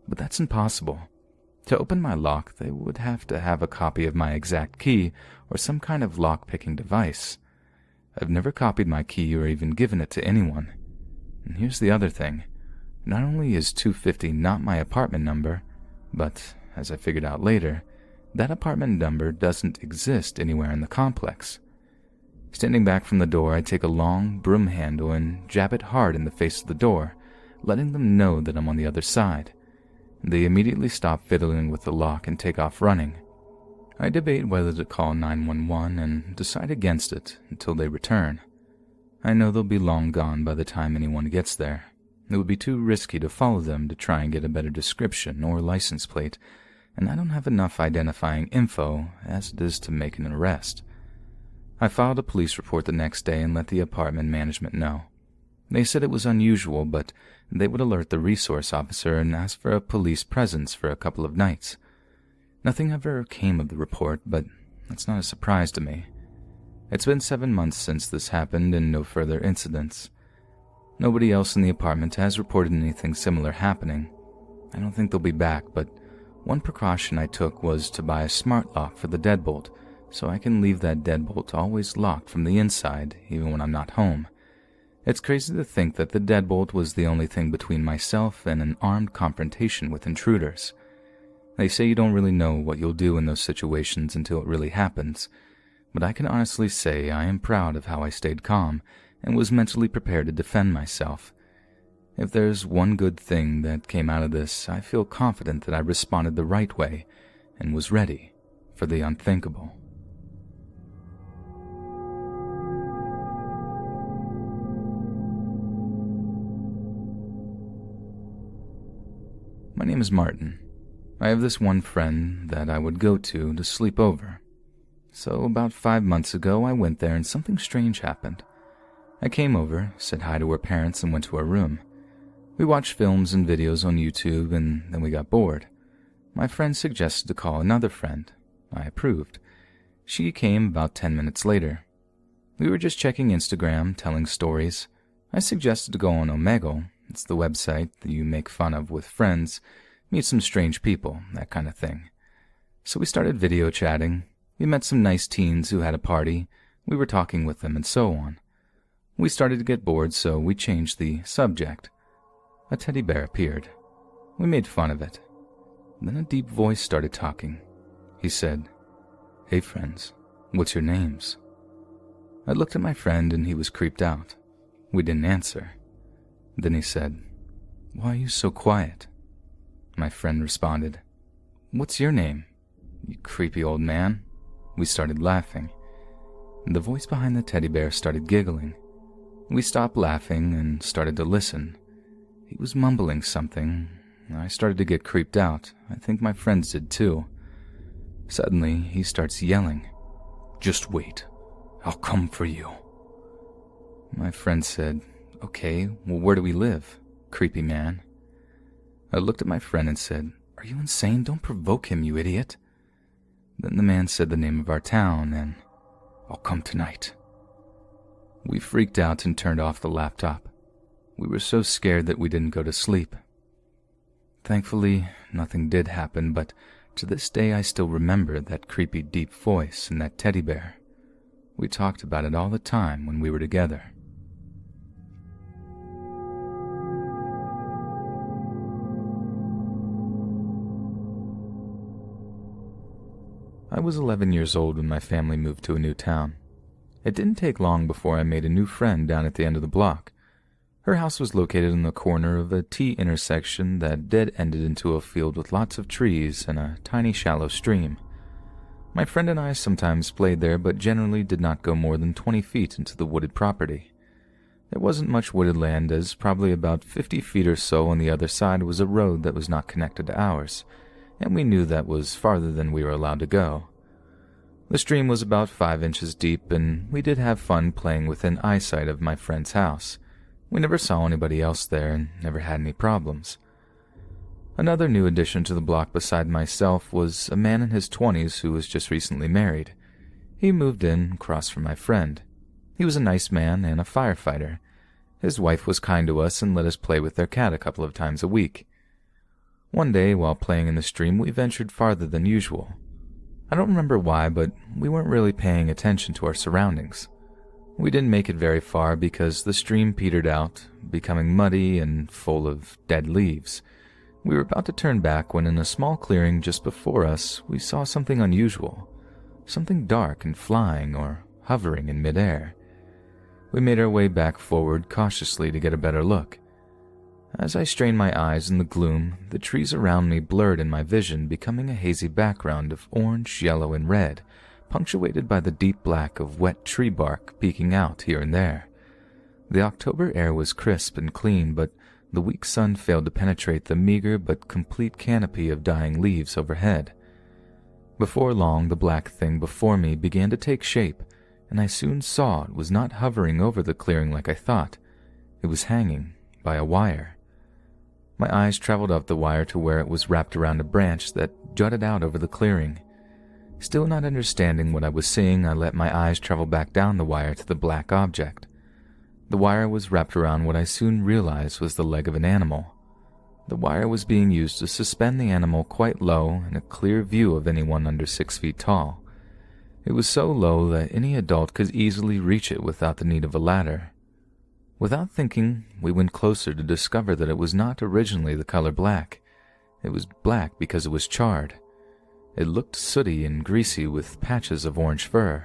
But that's impossible. To open my lock, they would have to have a copy of my exact key or some kind of lock-picking device. I've never copied my key or even given it to anyone. And here's the other thing. Not only is 250 not my apartment number, but, as I figured out later, that apartment number doesn't exist anywhere in the complex. Standing back from the door, I take a long broom handle and jab it hard in the face of the door, letting them know that I'm on the other side. They immediately stop fiddling with the lock and take off running. I debate whether to call 911 and decide against it until they return. I know they'll be long gone by the time anyone gets there. It would be too risky to follow them to try and get a better description or license plate, and I don't have enough identifying info as it is to make an arrest. I filed a police report the next day and let the apartment management know. They said it was unusual, but they would alert the resource officer and ask for a police presence for a couple of nights. Nothing ever came of the report, but that's not a surprise to me. It's been 7 months since this happened and no further incidents. Nobody else in the apartment has reported anything similar happening. I don't think they'll be back, but one precaution I took was to buy a smart lock for the deadbolt, so I can leave that deadbolt always locked from the inside, even when I'm not home. It's crazy to think that the deadbolt was the only thing between myself and an armed confrontation with intruders. They say you don't really know what you'll do in those situations until it really happens, but I can honestly say I am proud of how I stayed calm and was mentally prepared to defend myself. If there's one good thing that came out of this, I feel confident that I responded the right way and was ready for the unthinkable. My name is Martin. I have this one friend that I would go to sleep over. So about 5 months ago, I went there and something strange happened. I came over, said hi to her parents, and went to her room. We watched films and videos on YouTube, and then we got bored. My friend suggested to call another friend. I approved. She came about 10 minutes later. We were just checking Instagram, telling stories. I suggested to go on Omegle. It's the website that you make fun of with friends, meet some strange people, that kind of thing. So we started video chatting. We met some nice teens who had a party. We were talking with them and so on. We started to get bored, so we changed the subject. A teddy bear appeared. We made fun of it. Then a deep voice started talking. He said, "Hey friends, what's your names?" I looked at my friend and he was creeped out. We didn't answer. Then he said, "Why are you so quiet?" My friend responded, "What's your name, you creepy old man?" We started laughing. The voice behind the teddy bear started giggling. We stopped laughing and started to listen. He was mumbling something. I started to get creeped out. I think my friends did too. Suddenly, he starts yelling, "Just wait. I'll come for you." My friend said, "Okay, well, where do we live, creepy man?" I looked at my friend and said, Are you insane? Don't provoke him, you idiot." Then the man said the name of our town and, "I'll come tonight." We freaked out and turned off the laptop. We were so scared that we didn't go to sleep. Thankfully, nothing did happen, but to this day I still remember that creepy deep voice and that teddy bear. We talked about it all the time when we were together. I was 11 years old when my family moved to a new town. It didn't take long before I made a new friend down at the end of the block. Her house was located in the corner of a T intersection that dead-ended into a field with lots of trees and a tiny shallow stream. My friend and I sometimes played there, but generally did not go more than 20 feet into the wooded property. There wasn't much wooded land, as probably about 50 feet or so on the other side was a road that was not connected to ours, and we knew that was farther than we were allowed to go. The stream was about 5 inches deep, and we did have fun playing within eyesight of my friend's house. We never saw anybody else there and never had any problems. Another new addition to the block beside myself was a man in his 20s who was just recently married. He moved in across from my friend. He was a nice man and a firefighter. His wife was kind to us and let us play with their cat a couple of times a week. One day, while playing in the stream, we ventured farther than usual. I don't remember why, but we weren't really paying attention to our surroundings. We didn't make it very far because the stream petered out, becoming muddy and full of dead leaves. We were about to turn back when in a small clearing just before us, we saw something unusual, something dark and flying or hovering in midair. We made our way back forward cautiously to get a better look. As I strained my eyes in the gloom, the trees around me blurred in my vision, becoming a hazy background of orange, yellow, and red, punctuated by the deep black of wet tree bark peeking out here and there. The October air was crisp and clean, but the weak sun failed to penetrate the meager but complete canopy of dying leaves overhead. Before long, the black thing before me began to take shape, and I soon saw it was not hovering over the clearing like I thought. It was hanging by a wire. My eyes traveled up the wire to where it was wrapped around a branch that jutted out over the clearing. Still not understanding what I was seeing, I let my eyes travel back down the wire to the black object. The wire was wrapped around what I soon realized was the leg of an animal. The wire was being used to suspend the animal quite low in a clear view of anyone under 6 feet tall. It was so low that any adult could easily reach it without the need of a ladder. Without thinking, we went closer to discover that it was not originally the color black. It was black because it was charred. It looked sooty and greasy with patches of orange fur.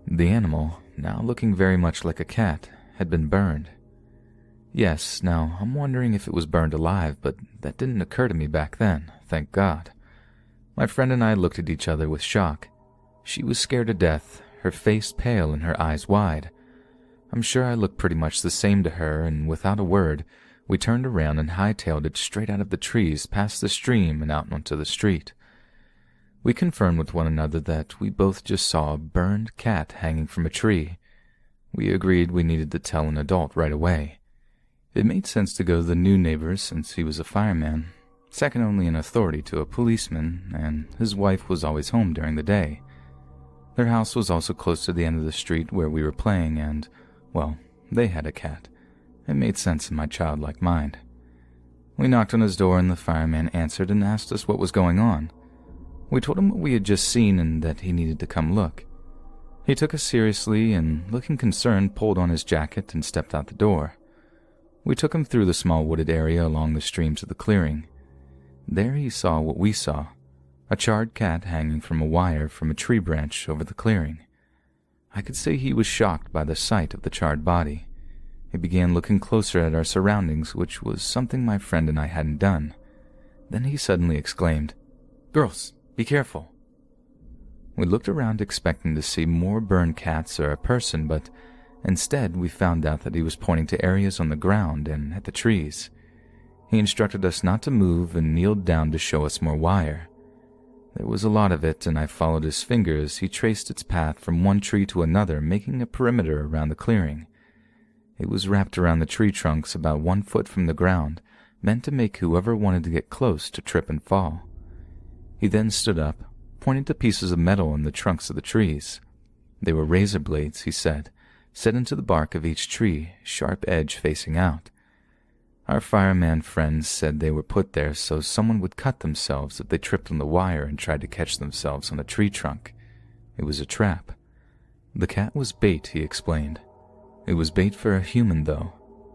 The animal, now looking very much like a cat, had been burned. Yes, now I'm wondering if it was burned alive, but that didn't occur to me back then, thank God. My friend and I looked at each other with shock. She was scared to death, her face pale and her eyes wide. I'm sure I looked pretty much the same to her, and without a word, we turned around and hightailed it straight out of the trees, past the stream and out onto the street. We confirmed with one another that we both just saw a burned cat hanging from a tree. We agreed we needed to tell an adult right away. It made sense to go to the new neighbor since he was a fireman, second only in authority to a policeman, and his wife was always home during the day. Their house was also close to the end of the street where we were playing, and well, they had a cat. It made sense in my childlike mind. We knocked on his door and the fireman answered and asked us what was going on. We told him what we had just seen and that he needed to come look. He took us seriously and, looking concerned, pulled on his jacket and stepped out the door. We took him through the small wooded area along the stream to the clearing. There he saw what we saw, a charred cat hanging from a wire from a tree branch over the clearing. I could say he was shocked by the sight of the charred body. He began looking closer at our surroundings, which was something my friend and I hadn't done. Then he suddenly exclaimed, "Girls, be careful." We looked around expecting to see more burned cats or a person, but instead we found out that he was pointing to areas on the ground and at the trees. He instructed us not to move and kneeled down to show us more wire. There was a lot of it, and I followed his finger as he traced its path from one tree to another, making a perimeter around the clearing. It was wrapped around the tree trunks about 1 foot from the ground, meant to make whoever wanted to get close to trip and fall. He then stood up, pointing to pieces of metal in the trunks of the trees. They were razor blades, he said, set into the bark of each tree, sharp edge facing out. Our fireman friends said they were put there so someone would cut themselves if they tripped on the wire and tried to catch themselves on a tree trunk. It was a trap. The cat was bait, he explained. It was bait for a human, though,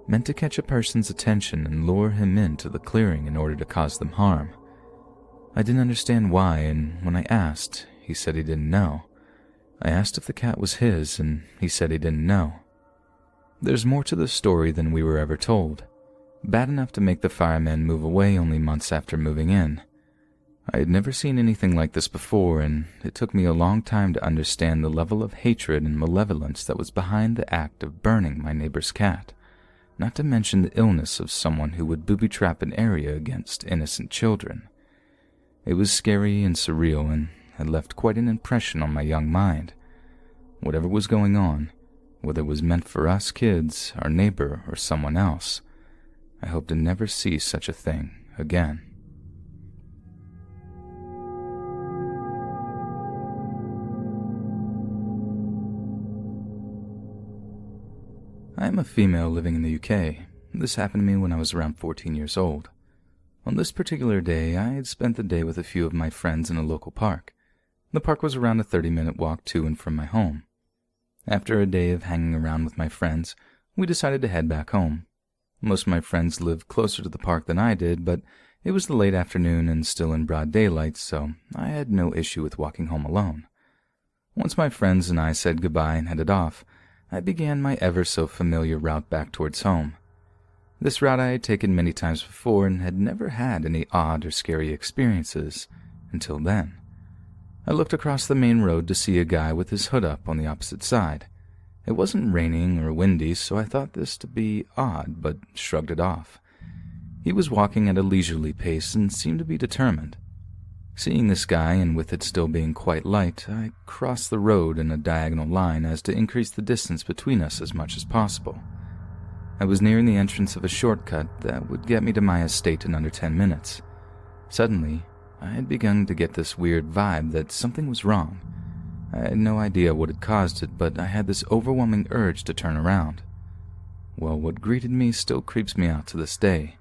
meant to catch a person's attention and lure him into the clearing in order to cause them harm. I didn't understand why, and when I asked, he said he didn't know. I asked if the cat was his, and he said he didn't know. There's more to the story than we were ever told. Bad enough to make the firemen move away only months after moving in. I had never seen anything like this before, and it took me a long time to understand the level of hatred and malevolence that was behind the act of burning my neighbor's cat, not to mention the illness of someone who would booby-trap an area against innocent children. It was scary and surreal, and had left quite an impression on my young mind. Whatever was going on, whether it was meant for us kids, our neighbor, or someone else, I hope to never see such a thing again. I am a female living in the UK. This happened to me when I was around 14 years old. On this particular day, I had spent the day with a few of my friends in a local park. The park was around a 30-minute walk to and from my home. After a day of hanging around with my friends, we decided to head back home. Most of my friends lived closer to the park than I did, but it was the late afternoon and still in broad daylight, so I had no issue with walking home alone. Once my friends and I said goodbye and headed off, I began my ever-so-familiar route back towards home. This route I had taken many times before and had never had any odd or scary experiences until then. I looked across the main road to see a guy with his hood up on the opposite side. It wasn't raining or windy, so I thought this to be odd, but shrugged it off. He was walking at a leisurely pace and seemed to be determined. Seeing this guy, and with it still being quite light, I crossed the road in a diagonal line as to increase the distance between us as much as possible. I was nearing the entrance of a shortcut that would get me to my estate in under 10 minutes. Suddenly, I had begun to get this weird vibe that something was wrong. I had no idea what had caused it, but I had this overwhelming urge to turn around. Well, what greeted me still creeps me out to this day.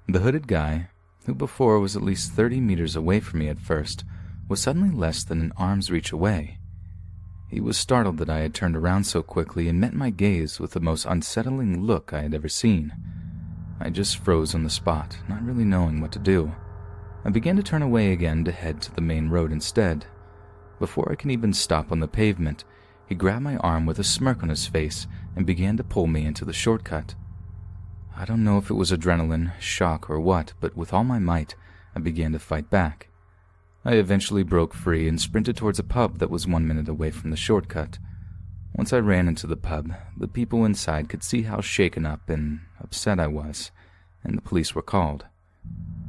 The hooded guy, who before was at least 30 meters away from me at first, was suddenly less than an arm's reach away. He was startled that I had turned around so quickly and met my gaze with the most unsettling look I had ever seen. I just froze on the spot, not really knowing what to do. I began to turn away again to head to the main road instead. Before I can even stop on the pavement, he grabbed my arm with a smirk on his face and began to pull me into the shortcut. I don't know if it was adrenaline, shock, or what, but with all my might, I began to fight back. I eventually broke free and sprinted towards a pub that was 1 minute away from the shortcut. Once I ran into the pub, the people inside could see how shaken up and upset I was, and the police were called.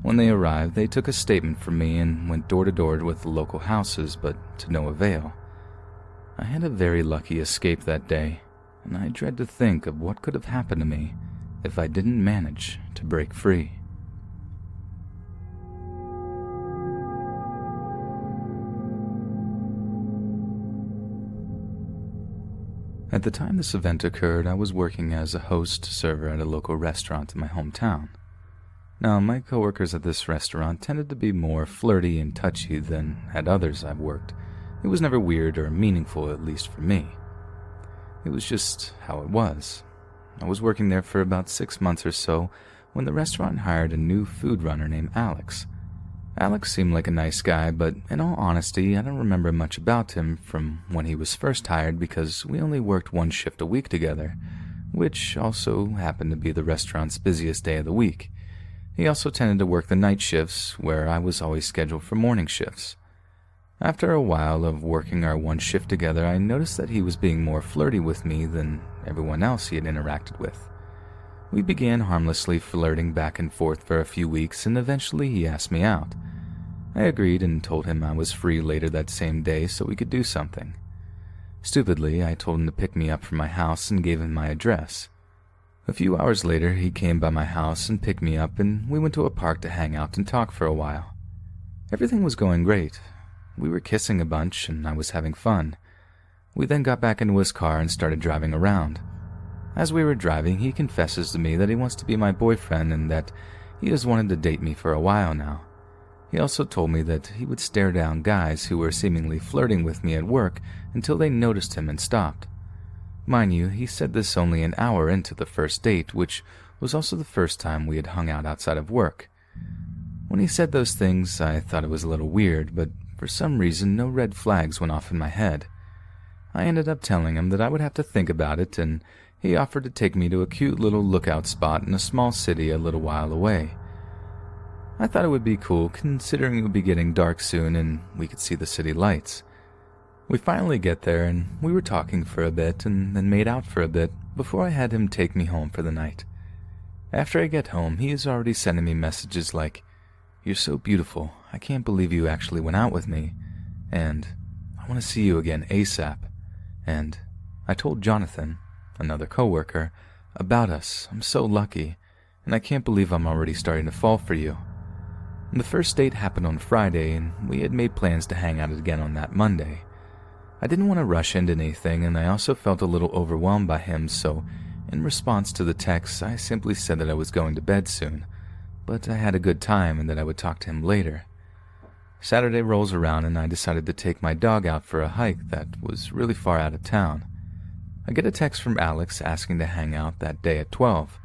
When they arrived, they took a statement from me and went door to door with the local houses, but to no avail. I had a very lucky escape that day, and I dread to think of what could have happened to me if I didn't manage to break free. At the time this event occurred, I was working as a host-server at a local restaurant in my hometown. Now, my coworkers at this restaurant tended to be more flirty and touchy than at others I've worked. It was never weird or meaningful, at least for me. It was just how it was. I was working there for about 6 months or so when the restaurant hired a new food runner named Alex. Alex seemed like a nice guy, but in all honesty, I don't remember much about him from when he was first hired because we only worked 1 shift a week together, which also happened to be the restaurant's busiest day of the week. He also tended to work the night shifts, where I was always scheduled for morning shifts. After a while of working our 1 shift together, I noticed that he was being more flirty with me than everyone else he had interacted with. We began harmlessly flirting back and forth for a few weeks, and eventually he asked me out. I agreed and told him I was free later that same day so we could do something. Stupidly, I told him to pick me up from my house and gave him my address. A few hours later, he came by my house and picked me up, and we went to a park to hang out and talk for a while. Everything was going great. We were kissing a bunch, and I was having fun. We then got back into his car and started driving around. As we were driving, he confesses to me that he wants to be my boyfriend and that he has wanted to date me for a while now. He also told me that he would stare down guys who were seemingly flirting with me at work until they noticed him and stopped. Mind you, he said this only an hour into the first date, which was also the first time we had hung out outside of work. When he said those things, I thought it was a little weird, but for some reason no red flags went off in my head. I ended up telling him that I would have to think about it, and he offered to take me to a cute little lookout spot in a small city a little while away. I thought it would be cool, considering it would be getting dark soon and we could see the city lights. We finally get there, and we were talking for a bit and then made out for a bit before I had him take me home for the night. After I get home, he is already sending me messages like, "You're so beautiful, I can't believe you actually went out with me," and "I want to see you again ASAP," and "I told Jonathan," another coworker, "about us. I'm so lucky, and I can't believe I'm already starting to fall for you." The first date happened on Friday, and we had made plans to hang out again on that Monday. I didn't want to rush into anything, and I also felt a little overwhelmed by him, so in response to the text, I simply said that I was going to bed soon, but I had a good time and that I would talk to him later. Saturday rolls around, and I decided to take my dog out for a hike that was really far out of town. I get a text from Alex asking to hang out that day at 12.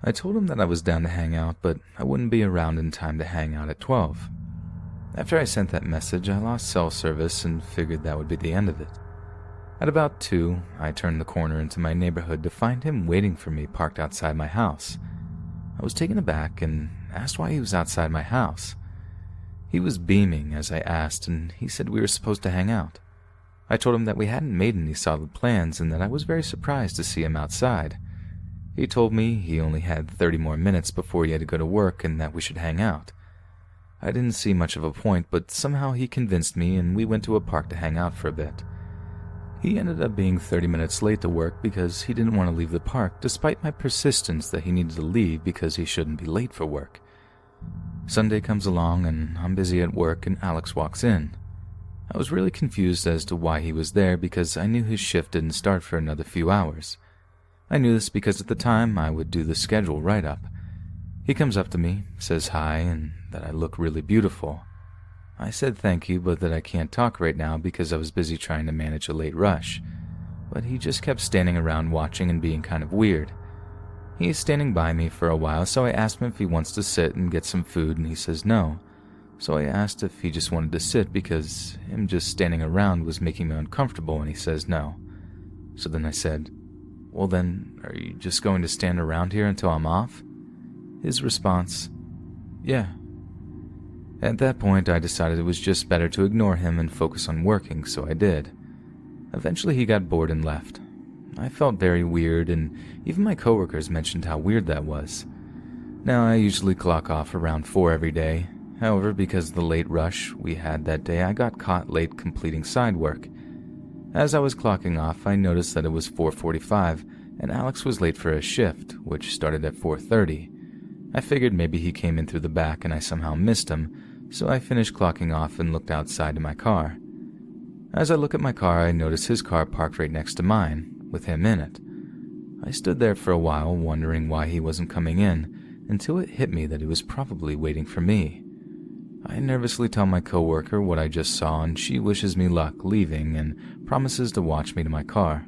I told him that I was down to hang out, but I wouldn't be around in time to hang out at 12. After I sent that message, I lost cell service and figured that would be the end of it. At about 2, I turned the corner into my neighborhood to find him waiting for me parked outside my house. I was taken aback and asked why he was outside my house. He was beaming as I asked, and he said we were supposed to hang out. I told him that we hadn't made any solid plans and that I was very surprised to see him outside. He told me he only had 30 more minutes before he had to go to work and that we should hang out. I didn't see much of a point, but somehow he convinced me and we went to a park to hang out for a bit. He ended up being 30 minutes late to work because he didn't want to leave the park, despite my persistence that he needed to leave because he shouldn't be late for work. Sunday comes along and I'm busy at work and Alex walks in. I was really confused as to why he was there because I knew his shift didn't start for another few hours. I knew this because at the time I would do the schedule write-up. He comes up to me, says hi, and that I look really beautiful. I said thank you, but that I can't talk right now because I was busy trying to manage a late rush. But he just kept standing around watching and being kind of weird. He is standing by me for a while, so I asked him if he wants to sit and get some food, and he says no. So I asked if he just wanted to sit because him just standing around was making me uncomfortable, and he says no. So then I said, "Well then, are you just going to stand around here until I'm off?" His response, "Yeah." At that point, I decided it was just better to ignore him and focus on working, so I did. Eventually, he got bored and left. I felt very weird, and even my coworkers mentioned how weird that was. Now, I usually clock off around 4 every day. However, because of the late rush we had that day, I got caught late completing side work. As I was clocking off, I noticed that it was 4:45, and Alex was late for his shift, which started at 4:30. I figured maybe he came in through the back and I somehow missed him, so I finished clocking off and looked outside to my car. As I look at my car, I notice his car parked right next to mine, with him in it. I stood there for a while, wondering why he wasn't coming in, until it hit me that he was probably waiting for me. I nervously tell my coworker what I just saw, and she wishes me luck leaving and promises to watch me to my car.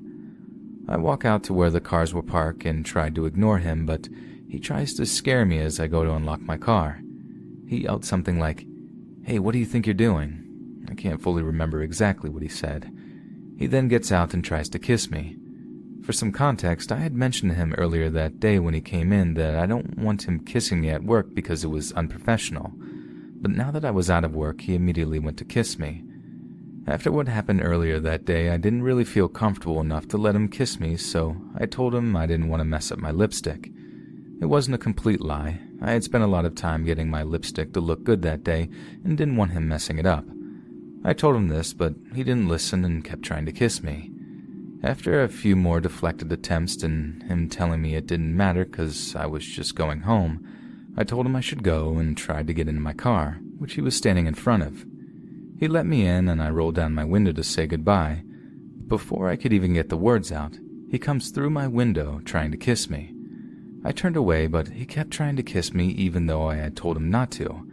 I walk out to where the cars were parked and tried to ignore him, but he tries to scare me as I go to unlock my car. He yelled something like, "Hey, what do you think you're doing?" I can't fully remember exactly what he said. He then gets out and tries to kiss me. For some context, I had mentioned to him earlier that day when he came in that I don't want him kissing me at work because it was unprofessional. But now that I was out of work, he immediately went to kiss me. After what happened earlier that day, I didn't really feel comfortable enough to let him kiss me, so I told him I didn't want to mess up my lipstick. It wasn't a complete lie. I had spent a lot of time getting my lipstick to look good that day and didn't want him messing it up. I told him this, but he didn't listen and kept trying to kiss me. After a few more deflected attempts and him telling me it didn't matter because I was just going home, I told him I should go and tried to get into my car, which he was standing in front of. He let me in and I rolled down my window to say goodbye. Before I could even get the words out, he comes through my window trying to kiss me. I turned away, but he kept trying to kiss me even though I had told him not to.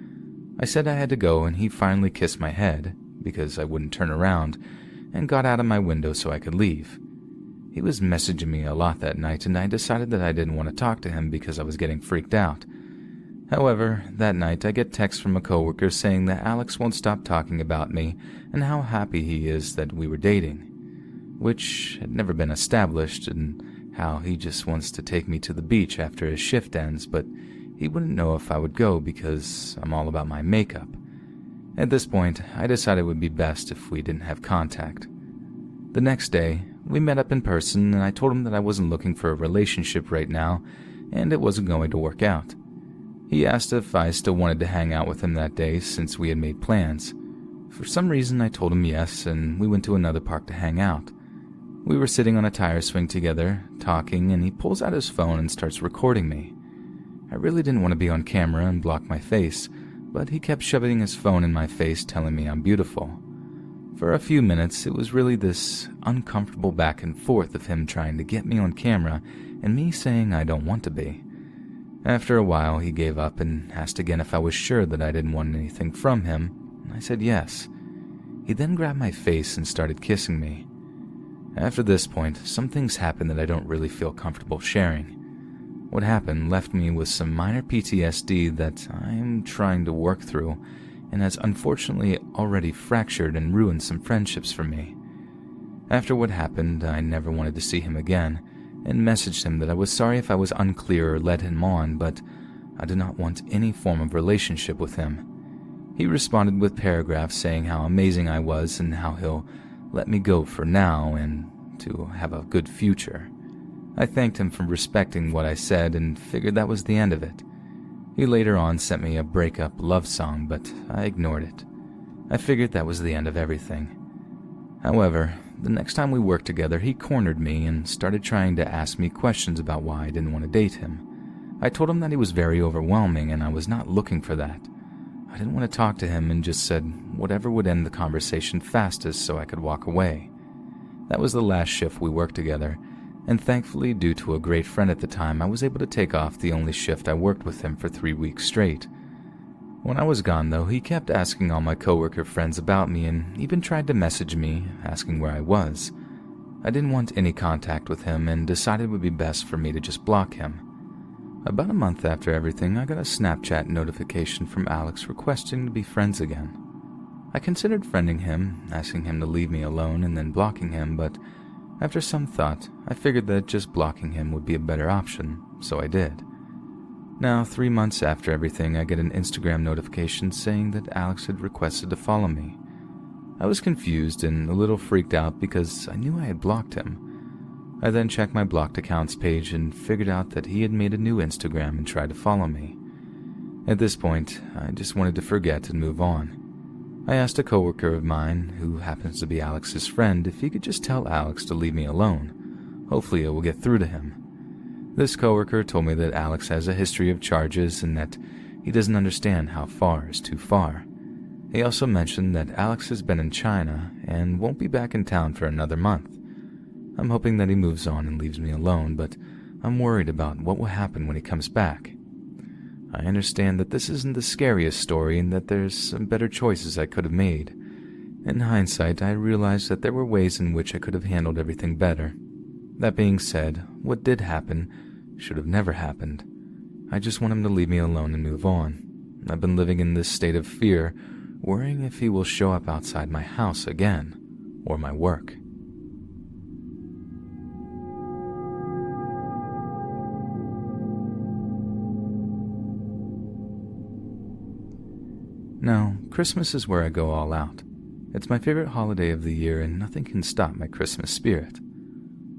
I said I had to go and he finally kissed my head, because I wouldn't turn around, and got out of my window so I could leave. He was messaging me a lot that night and I decided that I didn't want to talk to him because I was getting freaked out. However, that night I get texts from a coworker saying that Alex won't stop talking about me and how happy he is that we were dating, which had never been established, and how he just wants to take me to the beach after his shift ends, but he wouldn't know if I would go because I'm all about my makeup. At this point, I decided it would be best if we didn't have contact. The next day, we met up in person and I told him that I wasn't looking for a relationship right now and it wasn't going to work out. He asked if I still wanted to hang out with him that day since we had made plans. For some reason I told him yes, and we went to another park to hang out. We were sitting on a tire swing together, talking, and he pulls out his phone and starts recording me. I really didn't want to be on camera and block my face, but he kept shoving his phone in my face telling me I'm beautiful. For a few minutes it was really this uncomfortable back and forth of him trying to get me on camera and me saying I don't want to be. After a while, he gave up and asked again if I was sure that I didn't want anything from him, and I said yes. He then grabbed my face and started kissing me. After this point, some things happened that I don't really feel comfortable sharing. What happened left me with some minor PTSD that I am trying to work through, and has unfortunately already fractured and ruined some friendships for me. After what happened, I never wanted to see him again, and messaged him that I was sorry if I was unclear or led him on, but I did not want any form of relationship with him. He responded with paragraphs saying how amazing I was and how he'll let me go for now and to have a good future. I thanked him for respecting what I said and figured that was the end of it. He later on sent me a breakup love song, but I ignored it. I figured that was the end of everything. However, the next time we worked together, he cornered me and started trying to ask me questions about why I didn't want to date him. I told him that he was very overwhelming and I was not looking for that. I didn't want to talk to him and just said whatever would end the conversation fastest so I could walk away. That was the last shift we worked together, and thankfully, due to a great friend at the time, I was able to take off the only shift I worked with him for 3 weeks straight. When I was gone, though, he kept asking all my coworker friends about me and even tried to message me, asking where I was. I didn't want any contact with him and decided it would be best for me to just block him. About a month after everything, I got a Snapchat notification from Alex requesting to be friends again. I considered friending him, asking him to leave me alone and then blocking him, but after some thought, I figured that just blocking him would be a better option, so I did. Now, 3 months after everything, I get an Instagram notification saying that Alex had requested to follow me. I was confused and a little freaked out because I knew I had blocked him. I then checked my blocked accounts page and figured out that he had made a new Instagram and tried to follow me. At this point, I just wanted to forget and move on. I asked a coworker of mine, who happens to be Alex's friend, if he could just tell Alex to leave me alone. Hopefully it will get through to him. This coworker told me that Alex has a history of charges and that he doesn't understand how far is too far. He also mentioned that Alex has been in China and won't be back in town for another month. I'm hoping that he moves on and leaves me alone, but I'm worried about what will happen when he comes back. I understand that this isn't the scariest story and that there's some better choices I could have made. In hindsight, I realized that there were ways in which I could have handled everything better. That being said, what did happen should have never happened. I just want him to leave me alone and move on. I've been living in this state of fear, worrying if he will show up outside my house again, or my work. Now, Christmas is where I go all out. It's my favorite holiday of the year and nothing can stop my Christmas spirit.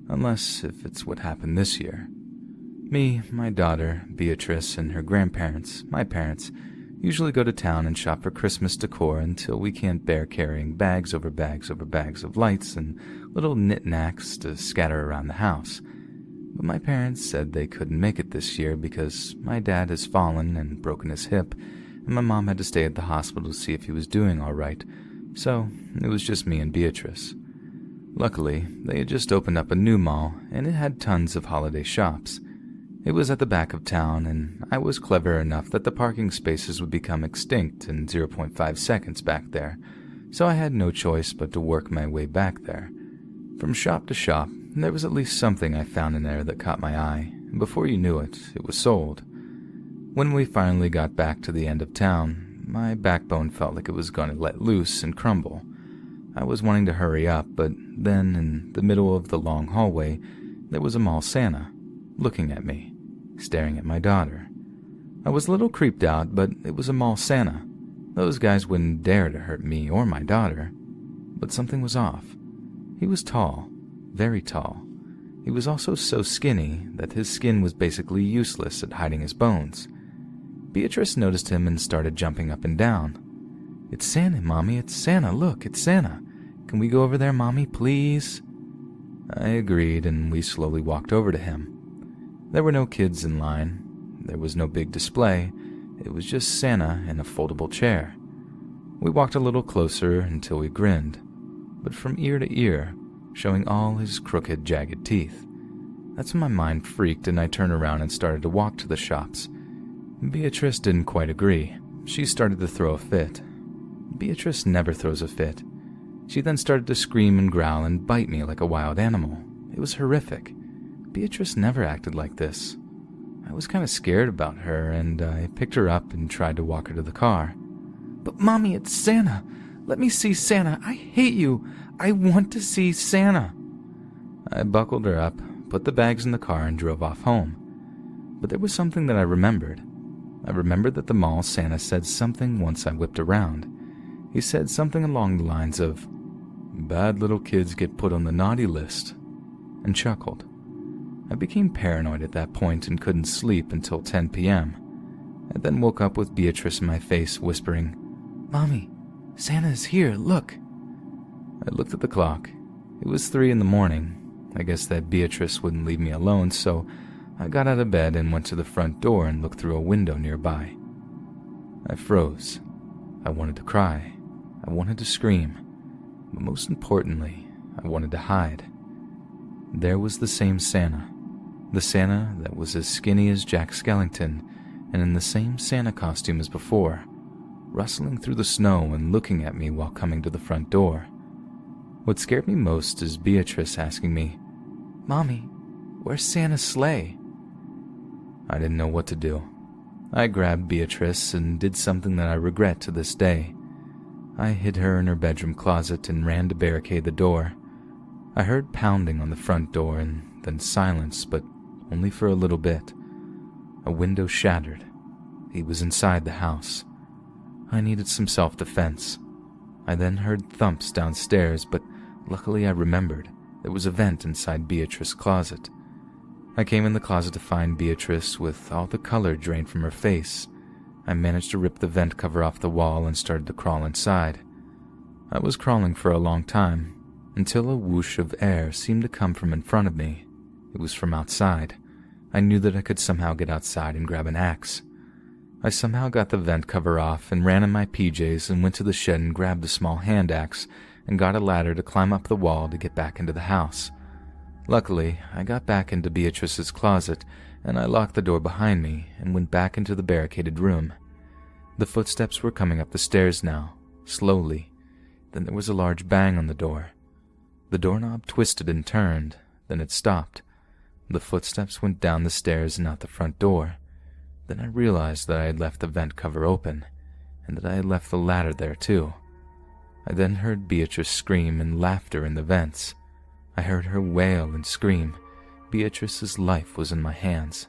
Unless if it's what happened this year. Me, my daughter, Beatrice, and her grandparents, my parents, usually go to town and shop for Christmas decor until we can't bear carrying bags over bags over bags of lights and little knickknacks to scatter around the house. But my parents said they couldn't make it this year because my dad has fallen and broken his hip, and my mom had to stay at the hospital to see if he was doing all right, so it was just me and Beatrice. Luckily, they had just opened up a new mall, and it had tons of holiday shops. It was at the back of town, and I was clever enough that the parking spaces would become extinct in 0.5 seconds back there, so I had no choice but to work my way back there. From shop to shop, there was at least something I found in there that caught my eye, and before you knew it, it was sold. When we finally got back to the end of town, my backbone felt like it was going to let loose and crumble. I was wanting to hurry up, but then, in the middle of the long hallway, there was a mall Santa, looking at me, staring at my daughter. I was a little creeped out, but it was a mall Santa. Those guys wouldn't dare to hurt me or my daughter. But something was off. He was tall, very tall. He was also so skinny that his skin was basically useless at hiding his bones. Beatrice noticed him and started jumping up and down. "It's Santa, Mommy, it's Santa, look, it's Santa. Can we go over there, Mommy, please?" I agreed, and we slowly walked over to him. There were no kids in line. There was no big display. It was just Santa in a foldable chair. We walked a little closer until we grinned, but from ear to ear, showing all his crooked, jagged teeth. That's when my mind freaked and I turned around and started to walk to the shops. Beatrice didn't quite agree. She started to throw a fit. Beatrice never throws a fit. She then started to scream and growl and bite me like a wild animal. It was horrific. Beatrice never acted like this. I was kind of scared about her, and I picked her up and tried to walk her to the car. "But Mommy, it's Santa. Let me see Santa. I hate you. I want to see Santa." I buckled her up, put the bags in the car, and drove off home. But there was something that I remembered. I remembered that the mall Santa said something once I whipped around. He said something along the lines of, "Bad little kids get put on the naughty list," and chuckled. I became paranoid at that point and couldn't sleep until 10 p.m. I then woke up with Beatrice in my face, whispering, "Mommy, Santa is here, look." I looked at the clock. It was 3 in the morning. I guess that Beatrice wouldn't leave me alone, so I got out of bed and went to the front door and looked through a window nearby. I froze. I wanted to cry. I wanted to scream. But most importantly, I wanted to hide. There was the same Santa. The Santa that was as skinny as Jack Skellington, and in the same Santa costume as before, rustling through the snow and looking at me while coming to the front door. What scared me most is Beatrice asking me, "Mommy, where's Santa's sleigh?" I didn't know what to do. I grabbed Beatrice and did something that I regret to this day. I hid her in her bedroom closet and ran to barricade the door. I heard pounding on the front door and then silence, but only for a little bit. A window shattered. He was inside the house. I needed some self-defense. I then heard thumps downstairs, but luckily I remembered there was a vent inside Beatrice's closet. I came in the closet to find Beatrice with all the color drained from her face. I managed to rip the vent cover off the wall and started to crawl inside. I was crawling for a long time, until a whoosh of air seemed to come from in front of me. It was from outside. I knew that I could somehow get outside and grab an axe. I somehow got the vent cover off and ran in my PJs and went to the shed and grabbed a small hand axe and got a ladder to climb up the wall to get back into the house. Luckily, I got back into Beatrice's closet and I locked the door behind me and went back into the barricaded room. The footsteps were coming up the stairs now, slowly. Then there was a large bang on the door. The doorknob twisted and turned, then it stopped. The footsteps went down the stairs and out the front door. Then I realized that I had left the vent cover open, and that I had left the ladder there too. I then heard Beatrice scream and laughter in the vents. I heard her wail and scream. Beatrice's life was in my hands.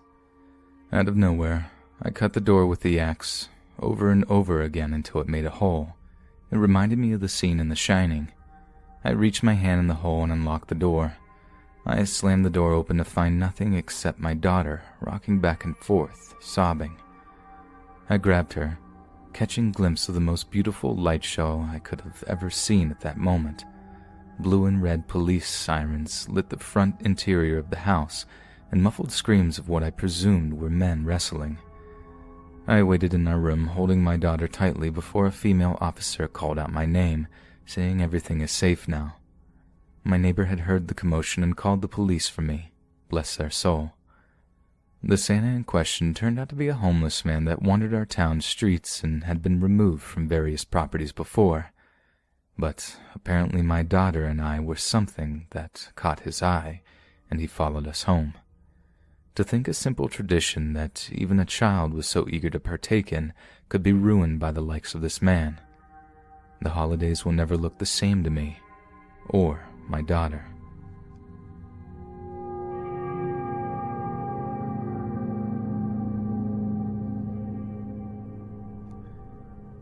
Out of nowhere, I cut the door with the axe, over and over again until it made a hole. It reminded me of the scene in The Shining. I reached my hand in the hole and unlocked the door. I slammed the door open to find nothing except my daughter rocking back and forth, sobbing. I grabbed her, catching a glimpse of the most beautiful light show I could have ever seen at that moment. Blue and red police sirens lit the front interior of the house, and muffled screams of what I presumed were men wrestling. I waited in our room, holding my daughter tightly before a female officer called out my name, saying everything is safe now. My neighbor had heard the commotion and called the police for me. Bless their soul. The Santa in question turned out to be a homeless man that wandered our town's streets and had been removed from various properties before. But apparently my daughter and I were something that caught his eye, and he followed us home. To think a simple tradition that even a child was so eager to partake in could be ruined by the likes of this man. The holidays will never look the same to me, or my daughter.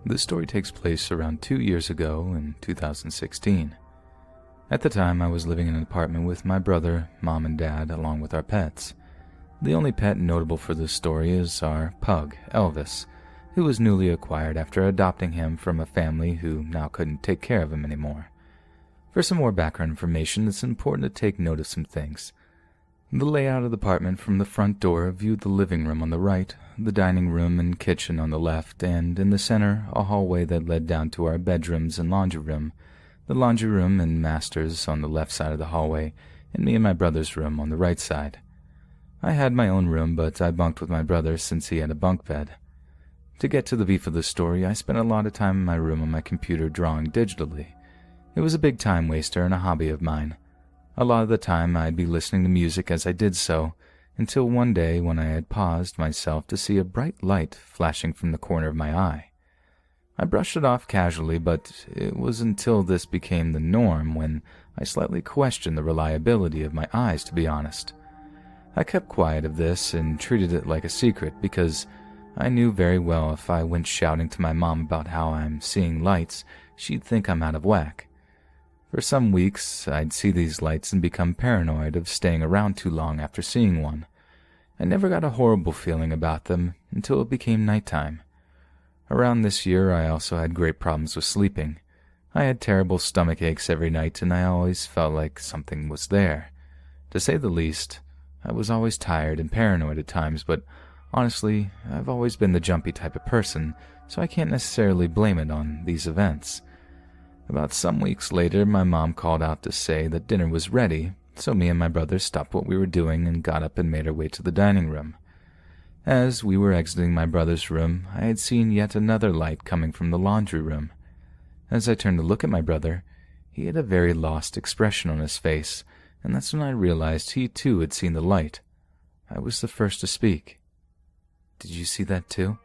This story takes place around 2 years ago in 2016. At the time, I was living in an apartment with my brother, mom, and dad, along with our pets. The only pet notable for this story is our pug, Elvis, who was newly acquired after adopting him from a family who now couldn't take care of him anymore. For some more background information, it's important to take note of some things. The layout of the apartment from the front door viewed the living room on the right, the dining room and kitchen on the left, and in the center, a hallway that led down to our bedrooms and laundry room. The laundry room and master's on the left side of the hallway, and me and my brother's room on the right side. I had my own room, but I bunked with my brother since he had a bunk bed. To get to the beef of the story, I spent a lot of time in my room on my computer drawing digitally. It was a big time waster and a hobby of mine. A lot of the time I'd be listening to music as I did so, until one day when I had paused myself to see a bright light flashing from the corner of my eye. I brushed it off casually, but it was until this became the norm when I slightly questioned the reliability of my eyes, to be honest. I kept quiet of this and treated it like a secret because I knew very well if I went shouting to my mom about how I'm seeing lights, she'd think I'm out of whack. For some weeks, I'd see these lights and become paranoid of staying around too long after seeing one. I never got a horrible feeling about them until it became nighttime. Around this year, I also had great problems with sleeping. I had terrible stomach aches every night, and I always felt like something was there. To say the least, I was always tired and paranoid at times, but honestly, I've always been the jumpy type of person, so I can't necessarily blame it on these events. About some weeks later, my mom called out to say that dinner was ready, so me and my brother stopped what we were doing and got up and made our way to the dining room. As we were exiting my brother's room, I had seen yet another light coming from the laundry room. As I turned to look at my brother, he had a very lost expression on his face, and that's when I realized he too had seen the light. I was the first to speak. "Did you see that too?"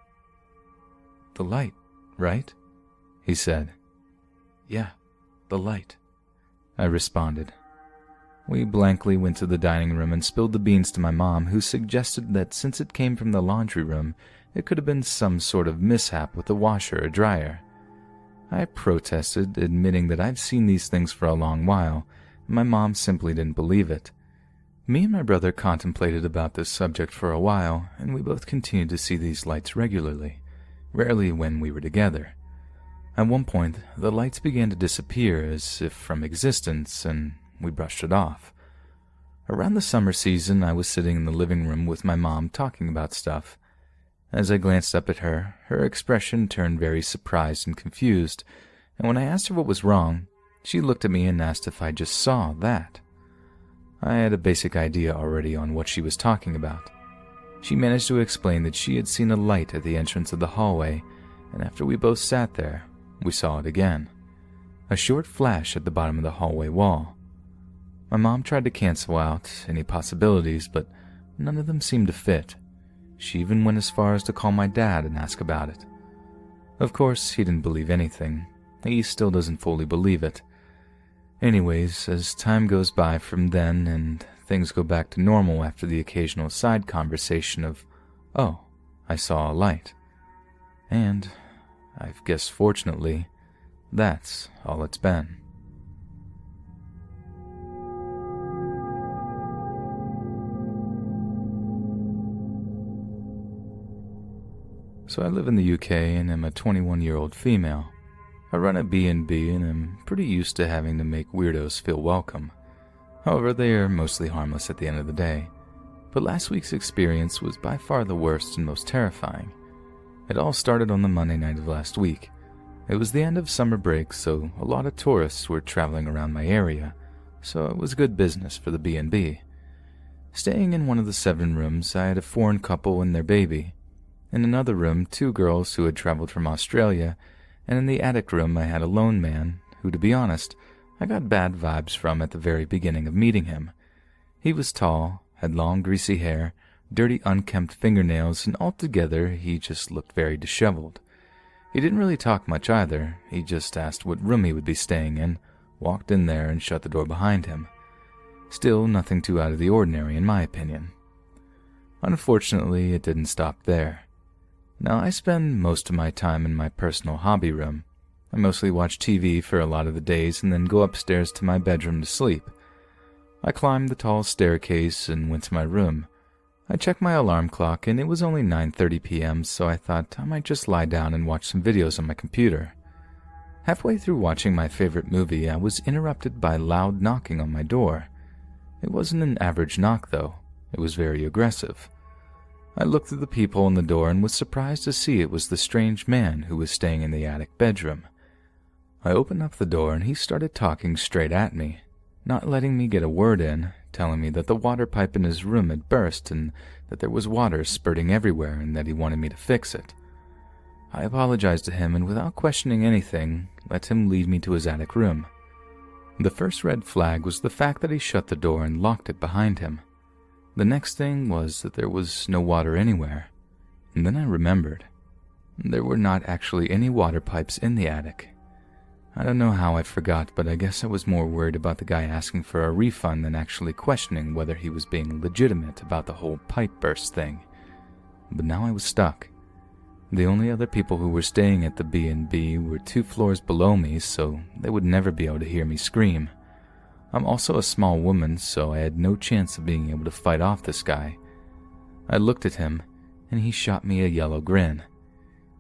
"The light, right?" he said. "Yeah, the light," I responded. We blankly went to the dining room and spilled the beans to my mom, who suggested that since it came from the laundry room, it could have been some sort of mishap with the washer or dryer. I protested, admitting that I've seen these things for a long while, and my mom simply didn't believe it. Me and my brother contemplated about this subject for a while, and we both continued to see these lights regularly, rarely when we were together. At one point, the lights began to disappear as if from existence, and we brushed it off. Around the summer season, I was sitting in the living room with my mom talking about stuff. As I glanced up at her, her expression turned very surprised and confused, and when I asked her what was wrong, she looked at me and asked if I just saw that. I had a basic idea already on what she was talking about. She managed to explain that she had seen a light at the entrance of the hallway, and after we both sat there, we saw it again. A short flash at the bottom of the hallway wall. My mom tried to cancel out any possibilities, but none of them seemed to fit. She even went as far as to call my dad and ask about it. Of course, he didn't believe anything. He still doesn't fully believe it. Anyways, as time goes by from then and things go back to normal after the occasional side conversation of, "Oh, I saw a light." And I guess fortunately, that's all it's been. So I live in the UK and am a 21-year-old female. I run a B&B and am pretty used to having to make weirdos feel welcome. However, they are mostly harmless at the end of the day. But last week's experience was by far the worst and most terrifying. It all started on the Monday night of last week. It was the end of summer break, so a lot of tourists were traveling around my area, so it was good business for the B&B. Staying in one of the 7 rooms, I had a foreign couple and their baby. In another room, 2 girls who had traveled from Australia, and in the attic room I had a lone man, who, to be honest, I got bad vibes from at the very beginning of meeting him. He was tall, had long greasy hair, dirty unkempt fingernails, and altogether he just looked very disheveled. He didn't really talk much either. He just asked what room he would be staying in, walked in there, and shut the door behind him. Still nothing too out of the ordinary, in my opinion. Unfortunately, it didn't stop there. Now, I spend most of my time in my personal hobby room. I mostly watch TV for a lot of the days and then go upstairs to my bedroom to sleep. I climbed the tall staircase and went to my room. I checked my alarm clock and it was only 9:30 p.m., so I thought I might just lie down and watch some videos on my computer. Halfway through watching my favorite movie, I was interrupted by loud knocking on my door. It wasn't an average knock, though. It was very aggressive. I looked through the peephole in the door and was surprised to see it was the strange man who was staying in the attic bedroom. I opened up the door and he started talking straight at me, not letting me get a word in, telling me that the water pipe in his room had burst and that there was water spurting everywhere and that he wanted me to fix it. I apologized to him and without questioning anything, let him lead me to his attic room. The first red flag was the fact that he shut the door and locked it behind him. The next thing was that there was no water anywhere. And then I remembered. There were not actually any water pipes in the attic. I don't know how I forgot, but I guess I was more worried about the guy asking for a refund than actually questioning whether he was being legitimate about the whole pipe burst thing. But now I was stuck. The only other people who were staying at the B&B were 2 floors below me, so they would never be able to hear me scream. I'm also a small woman, so I had no chance of being able to fight off this guy. I looked at him, and he shot me a yellow grin.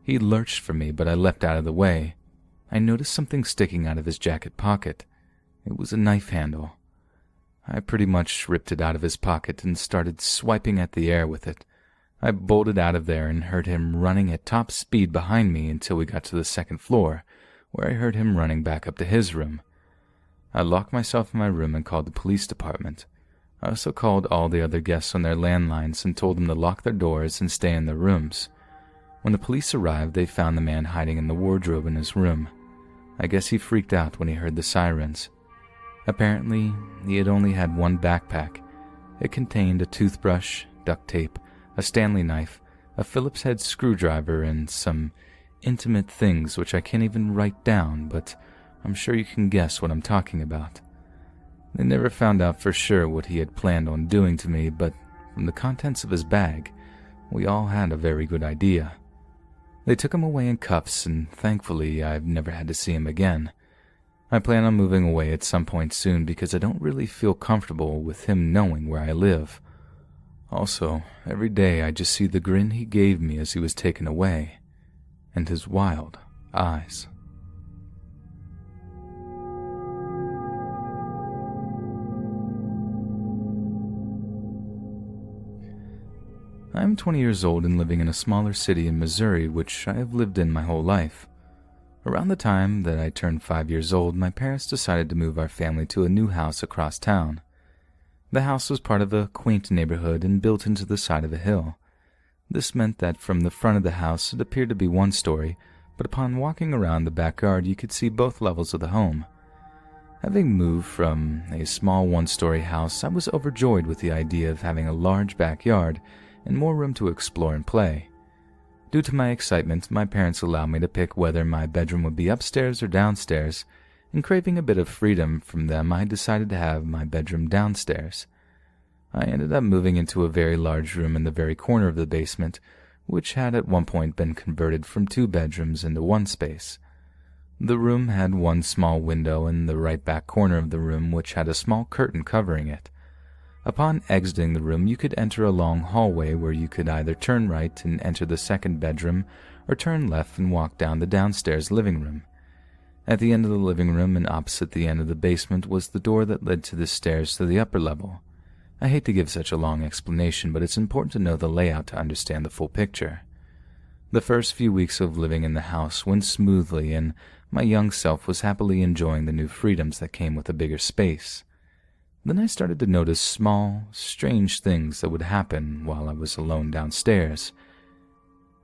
He lurched for me, but I leapt out of the way. I noticed something sticking out of his jacket pocket. It was a knife handle. I pretty much ripped it out of his pocket and started swiping at the air with it. I bolted out of there and heard him running at top speed behind me until we got to the 2nd floor, where I heard him running back up to his room. I locked myself in my room and called the police department. I also called all the other guests on their landlines and told them to lock their doors and stay in their rooms. When the police arrived, they found the man hiding in the wardrobe in his room. I guess he freaked out when he heard the sirens. Apparently, he had only had one backpack. It contained a toothbrush, duct tape, a Stanley knife, a Phillips head screwdriver, and some intimate things which I can't even write down, but I'm sure you can guess what I'm talking about. They never found out for sure what he had planned on doing to me, but from the contents of his bag, we all had a very good idea. They took him away in cuffs, and thankfully I've never had to see him again. I plan on moving away at some point soon because I don't really feel comfortable with him knowing where I live. Also, every day I just see the grin he gave me as he was taken away, and his wild eyes. I am 20 years old and living in a smaller city in Missouri, which I have lived in my whole life. Around the time that I turned 5 years old, my parents decided to move our family to a new house across town. The house was part of a quaint neighborhood and built into the side of a hill. This meant that from the front of the house it appeared to be one story, but upon walking around the backyard you could see both levels of the home. Having moved from a small one-story house, I was overjoyed with the idea of having a large backyard and more room to explore and play. Due to my excitement, my parents allowed me to pick whether my bedroom would be upstairs or downstairs, and craving a bit of freedom from them, I decided to have my bedroom downstairs. I ended up moving into a very large room in the very corner of the basement, which had at one point been converted from 2 bedrooms into one space. The room had one small window in the right back corner of the room, which had a small curtain covering it. Upon exiting the room, you could enter a long hallway where you could either turn right and enter the 2nd bedroom or turn left and walk down the downstairs living room. At the end of the living room and opposite the end of the basement was the door that led to the stairs to the upper level. I hate to give such a long explanation, but it's important to know the layout to understand the full picture. The first few weeks of living in the house went smoothly, and my young self was happily enjoying the new freedoms that came with a bigger space. Then I started to notice small, strange things that would happen while I was alone downstairs.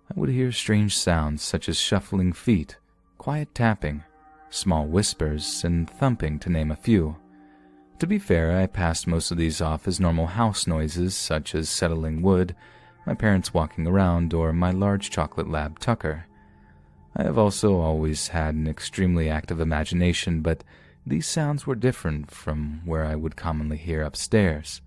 I would hear strange sounds such as shuffling feet, quiet tapping, small whispers, and thumping, to name a few. To be fair, I passed most of these off as normal house noises, such as settling wood, my parents walking around, or my large chocolate lab Tucker. I have also always had an extremely active imagination, but these sounds were different from where I would commonly hear upstairs.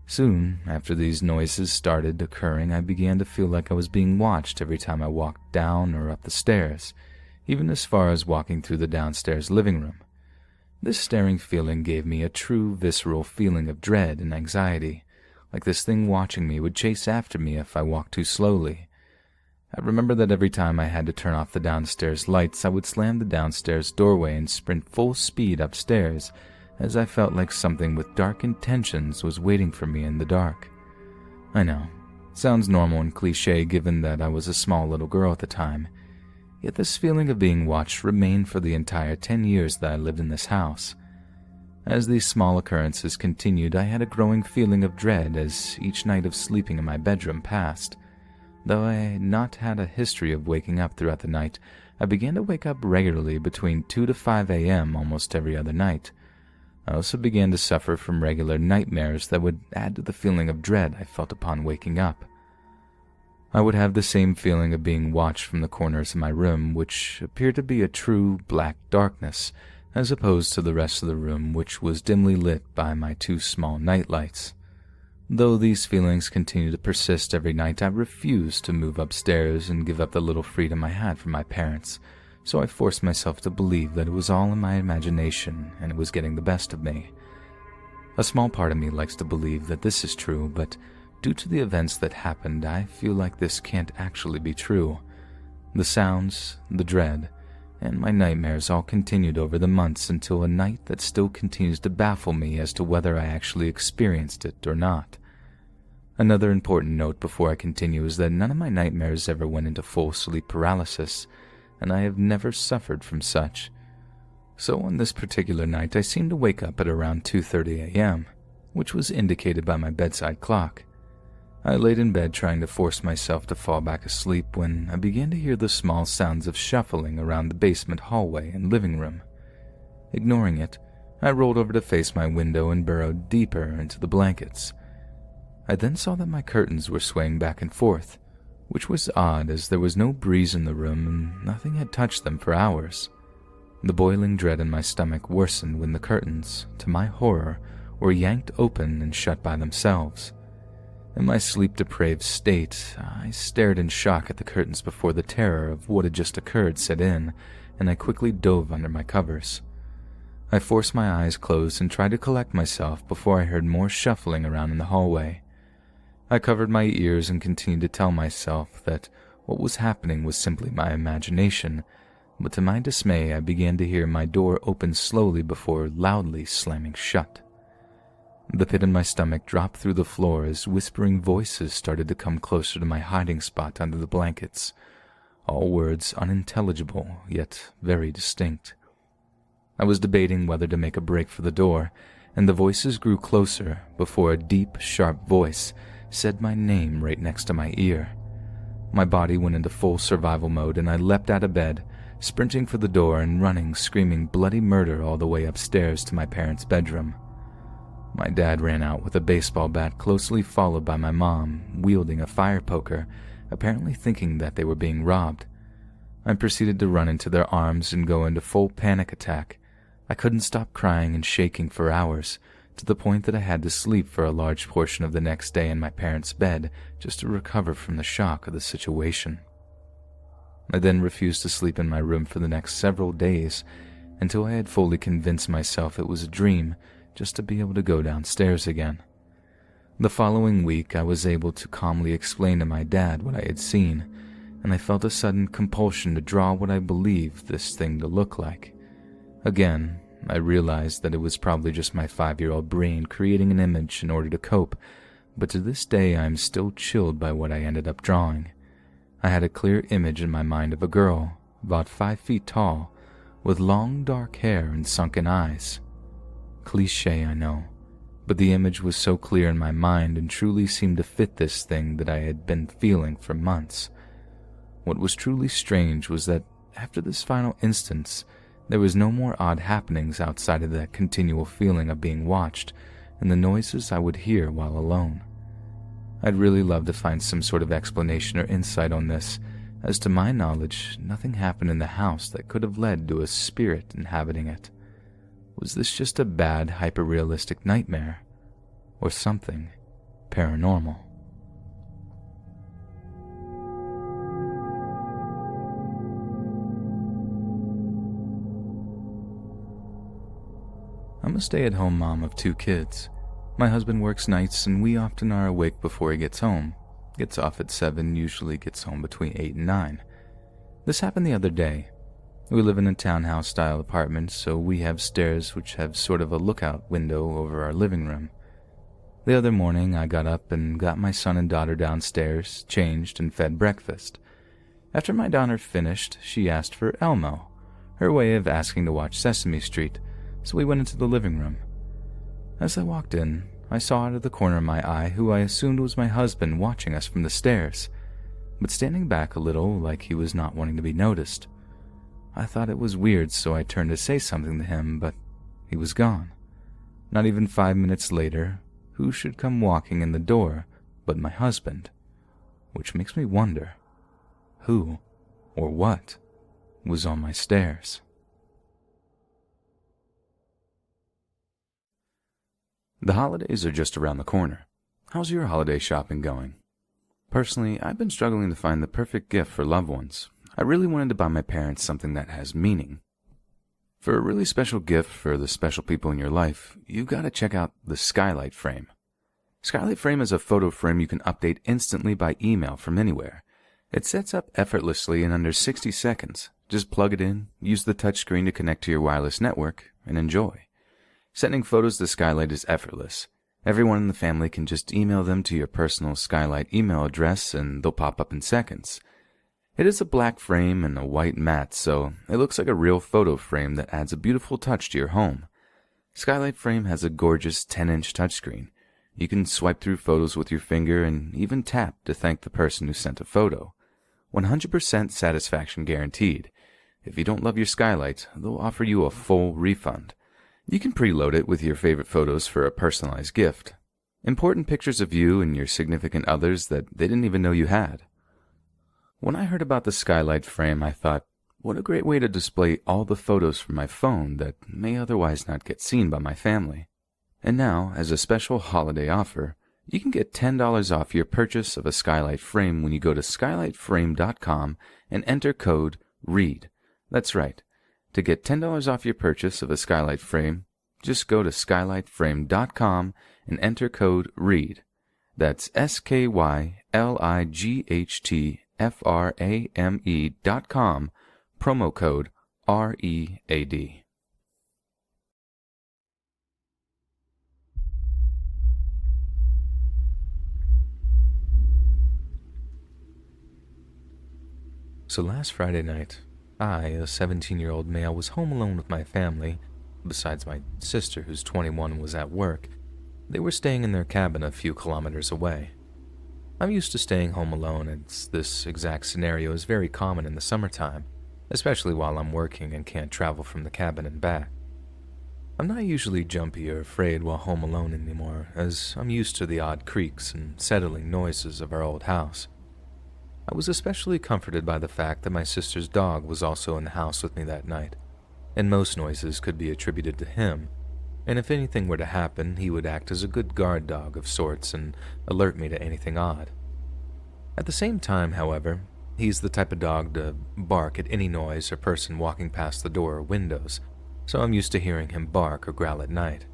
Soon after these noises started occurring, I began to feel like I was being watched every time I walked down or up the stairs, even as far as walking through the downstairs living room. This staring feeling gave me a true visceral feeling of dread and anxiety, like this thing watching me would chase after me if I walked too slowly. I remember that every time I had to turn off the downstairs lights, I would slam the downstairs doorway and sprint full speed upstairs, as I felt like something with dark intentions was waiting for me in the dark. I know, it sounds normal and cliché given that I was a small little girl at the time, yet this feeling of being watched remained for the entire 10 years that I lived in this house. As these small occurrences continued, I had a growing feeling of dread as each night of sleeping in my bedroom passed. Though I had not had a history of waking up throughout the night, I began to wake up regularly between 2 to 5 a.m. almost every other night. I also began to suffer from regular nightmares that would add to the feeling of dread I felt upon waking up. I would have the same feeling of being watched from the corners of my room, which appeared to be a true black darkness, as opposed to the rest of the room, which was dimly lit by my 2 small nightlights. Though these feelings continued to persist every night, I refused to move upstairs and give up the little freedom I had from my parents, so I forced myself to believe that it was all in my imagination and it was getting the best of me. A small part of me likes to believe that this is true, but due to the events that happened, I feel like this can't actually be true. The sounds, the dread, and my nightmares all continued over the months until a night that still continues to baffle me as to whether I actually experienced it or not. Another important note before I continue is that none of my nightmares ever went into full sleep paralysis, and I have never suffered from such. So on this particular night, I seemed to wake up at around 2:30 a.m., which was indicated by my bedside clock. I laid in bed trying to force myself to fall back asleep when I began to hear the small sounds of shuffling around the basement hallway and living room. Ignoring it, I rolled over to face my window and burrowed deeper into the blankets. I then saw that my curtains were swaying back and forth, which was odd as there was no breeze in the room and nothing had touched them for hours. The boiling dread in my stomach worsened when the curtains, to my horror, were yanked open and shut by themselves. In my sleep-deprived state, I stared in shock at the curtains before the terror of what had just occurred set in, and I quickly dove under my covers. I forced my eyes closed and tried to collect myself before I heard more shuffling around in the hallway. I covered my ears and continued to tell myself that what was happening was simply my imagination, but to my dismay I began to hear my door open slowly before loudly slamming shut. The pit in my stomach dropped through the floor as whispering voices started to come closer to my hiding spot under the blankets, all words unintelligible yet very distinct. I was debating whether to make a break for the door, and the voices grew closer before a deep, sharp voice said my name right next to my ear. My body went into full survival mode and I leapt out of bed, sprinting for the door and running, screaming bloody murder all the way upstairs to my parents' bedroom. My dad ran out with a baseball bat, closely followed by my mom, wielding a fire poker, apparently thinking that they were being robbed. I proceeded to run into their arms and go into full panic attack. I couldn't stop crying and shaking for hours, to the point that I had to sleep for a large portion of the next day in my parents' bed just to recover from the shock of the situation. I then refused to sleep in my room for the next several days, until I had fully convinced myself it was a dream, just to be able to go downstairs again. The following week, I was able to calmly explain to my dad what I had seen, and I felt a sudden compulsion to draw what I believed this thing to look like. Again, I realized that it was probably just my 5-year-old brain creating an image in order to cope, but to this day I am still chilled by what I ended up drawing. I had a clear image in my mind of a girl, about 5 feet tall, with long dark hair and sunken eyes. Cliché, I know, but the image was so clear in my mind and truly seemed to fit this thing that I had been feeling for months. What was truly strange was that after this final instance, there was no more odd happenings outside of that continual feeling of being watched and the noises I would hear while alone. I'd really love to find some sort of explanation or insight on this, as to my knowledge, nothing happened in the house that could have led to a spirit inhabiting it. Was this just a bad, hyper-realistic nightmare? Or something paranormal? I'm a stay-at-home mom of 2 kids. My husband works nights and we often are awake before he gets home. Gets off at 7, usually gets home between 8 and 9. This happened the other day. We live in a townhouse-style apartment, so we have stairs which have sort of a lookout window over our living room. The other morning, I got up and got my son and daughter downstairs, changed, and fed breakfast. After my daughter finished, she asked for Elmo, her way of asking to watch Sesame Street, so we went into the living room. As I walked in, I saw out of the corner of my eye who I assumed was my husband watching us from the stairs, but standing back a little like he was not wanting to be noticed. I thought it was weird, so I turned to say something to him, but he was gone. Not even 5 minutes later, who should come walking in the door but my husband? Which makes me wonder, who or what was on my stairs? The holidays are just around the corner. How's your holiday shopping going? Personally, I've been struggling to find the perfect gift for loved ones. I really wanted to buy my parents something that has meaning. For a really special gift for the special people in your life, you've got to check out the Skylight Frame. Skylight Frame is a photo frame you can update instantly by email from anywhere. It sets up effortlessly in under 60 seconds. Just plug it in, use the touchscreen to connect to your wireless network, and enjoy. Sending photos to Skylight is effortless. Everyone in the family can just email them to your personal Skylight email address and they'll pop up in seconds. It is a black frame and a white mat, so it looks like a real photo frame that adds a beautiful touch to your home. Skylight Frame has a gorgeous 10-inch touchscreen. You can swipe through photos with your finger and even tap to thank the person who sent a photo. 100% satisfaction guaranteed. If you don't love your Skylight, they'll offer you a full refund. You can preload it with your favorite photos for a personalized gift. Important pictures of you and your significant others that they didn't even know you had. When I heard about the Skylight Frame, I thought, what a great way to display all the photos from my phone that may otherwise not get seen by my family. And now, as a special holiday offer, you can get $10 off your purchase of a Skylight Frame when you go to skylightframe.com and enter code READ. That's right. To get $10 off your purchase of a Skylight Frame, just go to skylightframe.com and enter code READ. That's skylightframe.com, promo code READ. So last Friday night, I, a 17-year-old male, was home alone with my family. Besides my sister, who's 21, was at work. They were staying in their cabin a few kilometers away. I'm used to staying home alone, and this exact scenario is very common in the summertime, especially while I'm working and can't travel from the cabin and back. I'm not usually jumpy or afraid while home alone anymore, as I'm used to the odd creaks and settling noises of our old house. I was especially comforted by the fact that my sister's dog was also in the house with me that night, and most noises could be attributed to him, and if anything were to happen, he would act as a good guard dog of sorts and alert me to anything odd. At the same time, however, he's the type of dog to bark at any noise or person walking past the door or windows, so I'm used to hearing him bark or growl at night.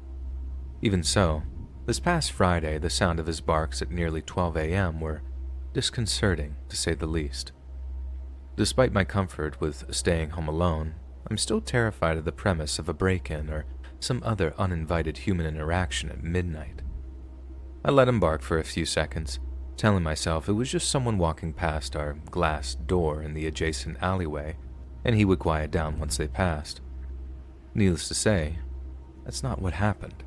Even so, this past Friday, the sound of his barks at nearly 12 a.m. were disconcerting, to say the least. Despite my comfort with staying home alone, I'm still terrified of the premise of a break-in or some other uninvited human interaction at midnight. I let him bark for a few seconds, telling myself it was just someone walking past our glass door in the adjacent alleyway, and he would quiet down once they passed. Needless to say, that's not what happened.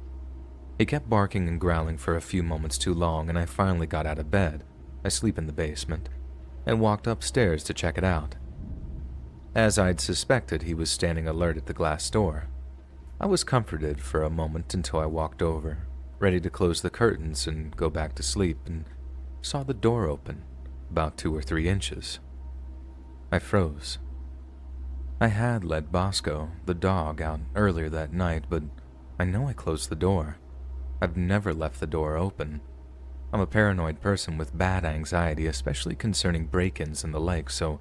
He kept barking and growling for a few moments too long, and I finally got out of bed, I sleep in the basement, and walked upstairs to check it out. As I'd suspected, he was standing alert at the glass door. I was comforted for a moment until I walked over, ready to close the curtains and go back to sleep, and saw the door open, about 2 or 3 inches. I froze. I had let Bosco, the dog, out earlier that night, but I know I closed the door. I've never left the door open. I'm a paranoid person with bad anxiety, especially concerning break-ins and the like, so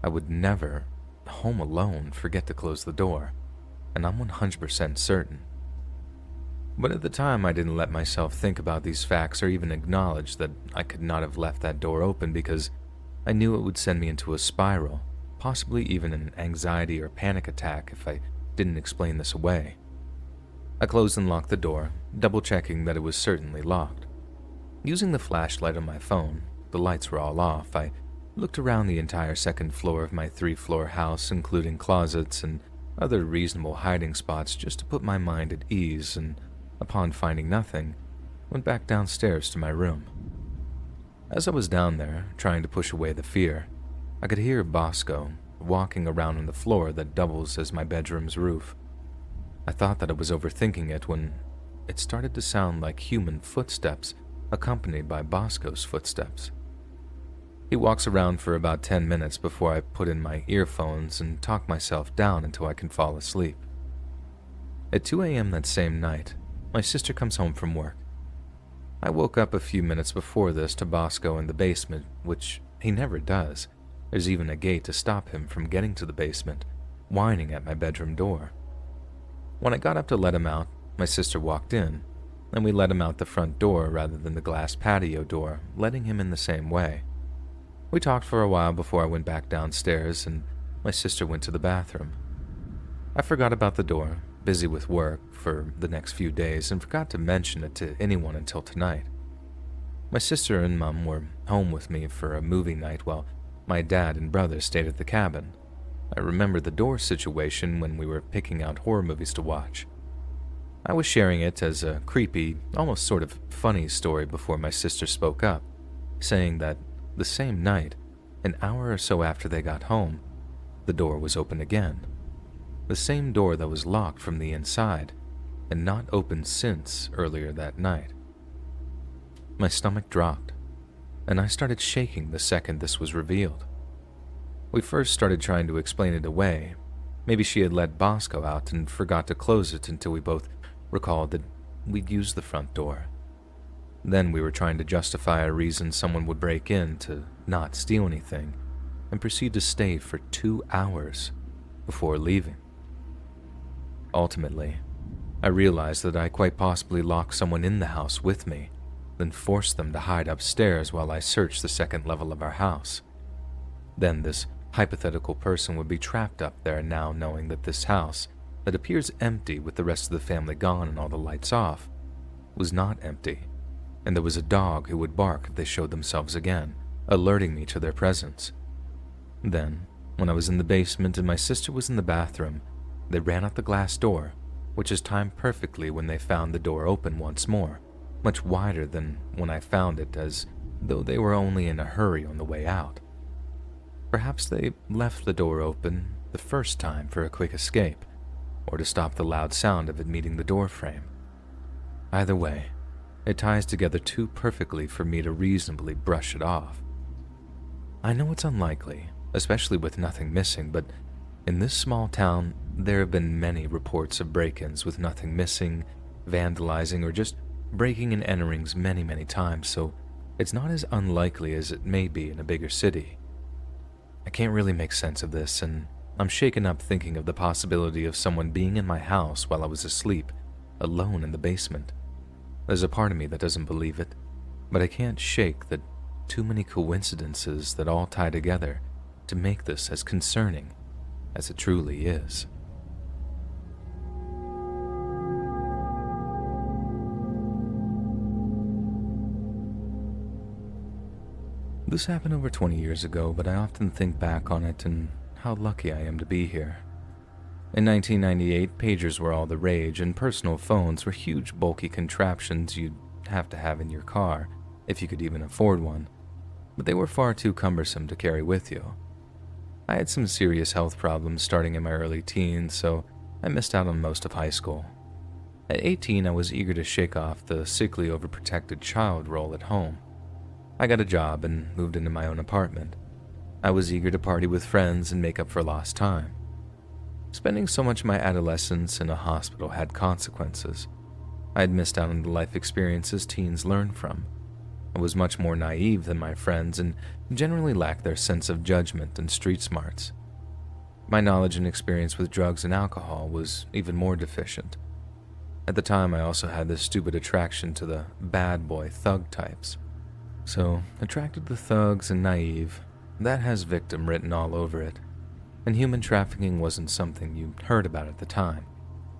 I would never, home alone, forget to close the door, and I'm 100% certain. But at the time, I didn't let myself think about these facts or even acknowledge that I could not have left that door open because I knew it would send me into a spiral, possibly even an anxiety or panic attack if I didn't explain this away. I closed and locked the door, double-checking that it was certainly locked. Using the flashlight on my phone, the lights were all off, I looked around the entire second floor of my 3-floor house, including closets and other reasonable hiding spots just to put my mind at ease, and upon finding nothing, went back downstairs to my room. As I was down there, trying to push away the fear, I could hear Bosco walking around on the floor that doubles as my bedroom's roof. I thought that I was overthinking it when it started to sound like human footsteps accompanied by Bosco's footsteps. He walks around for about 10 minutes before I put in my earphones and talk myself down until I can fall asleep. At 2 a.m. that same night, my sister comes home from work. I woke up a few minutes before this to Bosco in the basement, which he never does. There's even a gate to stop him from getting to the basement, whining at my bedroom door. When I got up to let him out, my sister walked in, and we let him out the front door rather than the glass patio door, letting him in the same way. We talked for a while before I went back downstairs, and my sister went to the bathroom. I forgot about the door, busy with work for the next few days, and forgot to mention it to anyone until tonight. My sister and Mum were home with me for a movie night while my dad and brother stayed at the cabin. I remember the door situation when we were picking out horror movies to watch. I was sharing it as a creepy, almost sort of funny story before my sister spoke up, saying that the same night, an hour or so after they got home, the door was open again. The same door that was locked from the inside, and not opened since earlier that night. My stomach dropped, and I started shaking the second this was revealed. We first started trying to explain it away. Maybe she had let Bosco out and forgot to close it until we both recalled that we'd used the front door. Then we were trying to justify a reason someone would break in to not steal anything, and proceed to stay for 2 hours before leaving. Ultimately, I realized that I quite possibly locked someone in the house with me, then forced them to hide upstairs while I searched the second level of our house. Then this hypothetical person would be trapped up there now, knowing that this house, that appears empty with the rest of the family gone and all the lights off, was not empty, and there was a dog who would bark if they showed themselves again, alerting me to their presence. Then, when I was in the basement and my sister was in the bathroom, they ran out the glass door, which is timed perfectly when they found the door open once more, much wider than when I found it, as though they were only in a hurry on the way out. Perhaps they left the door open the first time for a quick escape, or to stop the loud sound of it meeting the door frame. Either way, it ties together too perfectly for me to reasonably brush it off. I know it's unlikely, especially with nothing missing, but in this small town, there have been many reports of break-ins with nothing missing, vandalizing, or just breaking and enterings many times, so it's not as unlikely as it may be in a bigger city. I can't really make sense of this, and I'm shaken up thinking of the possibility of someone being in my house while I was asleep, alone in the basement. There's a part of me that doesn't believe it, but I can't shake that too many coincidences that all tie together to make this as concerning as it truly is. This happened over 20 years ago, but I often think back on it and how lucky I am to be here. In 1998, pagers were all the rage, and personal phones were huge, bulky contraptions you'd have to have in your car, if you could even afford one, but they were far too cumbersome to carry with you. I had some serious health problems starting in my early teens, so I missed out on most of high school. At 18, I was eager to shake off the sickly, overprotected child role at home. I got a job and moved into my own apartment. I was eager to party with friends and make up for lost time. Spending so much of my adolescence in a hospital had consequences. I had missed out on the life experiences teens learn from. I was much more naive than my friends and generally lacked their sense of judgment and street smarts. My knowledge and experience with drugs and alcohol was even more deficient. At the time, I also had this stupid attraction to the bad boy thug types. So, attracted to thugs and naive, that has victim written all over it. And human trafficking wasn't something you heard about at the time.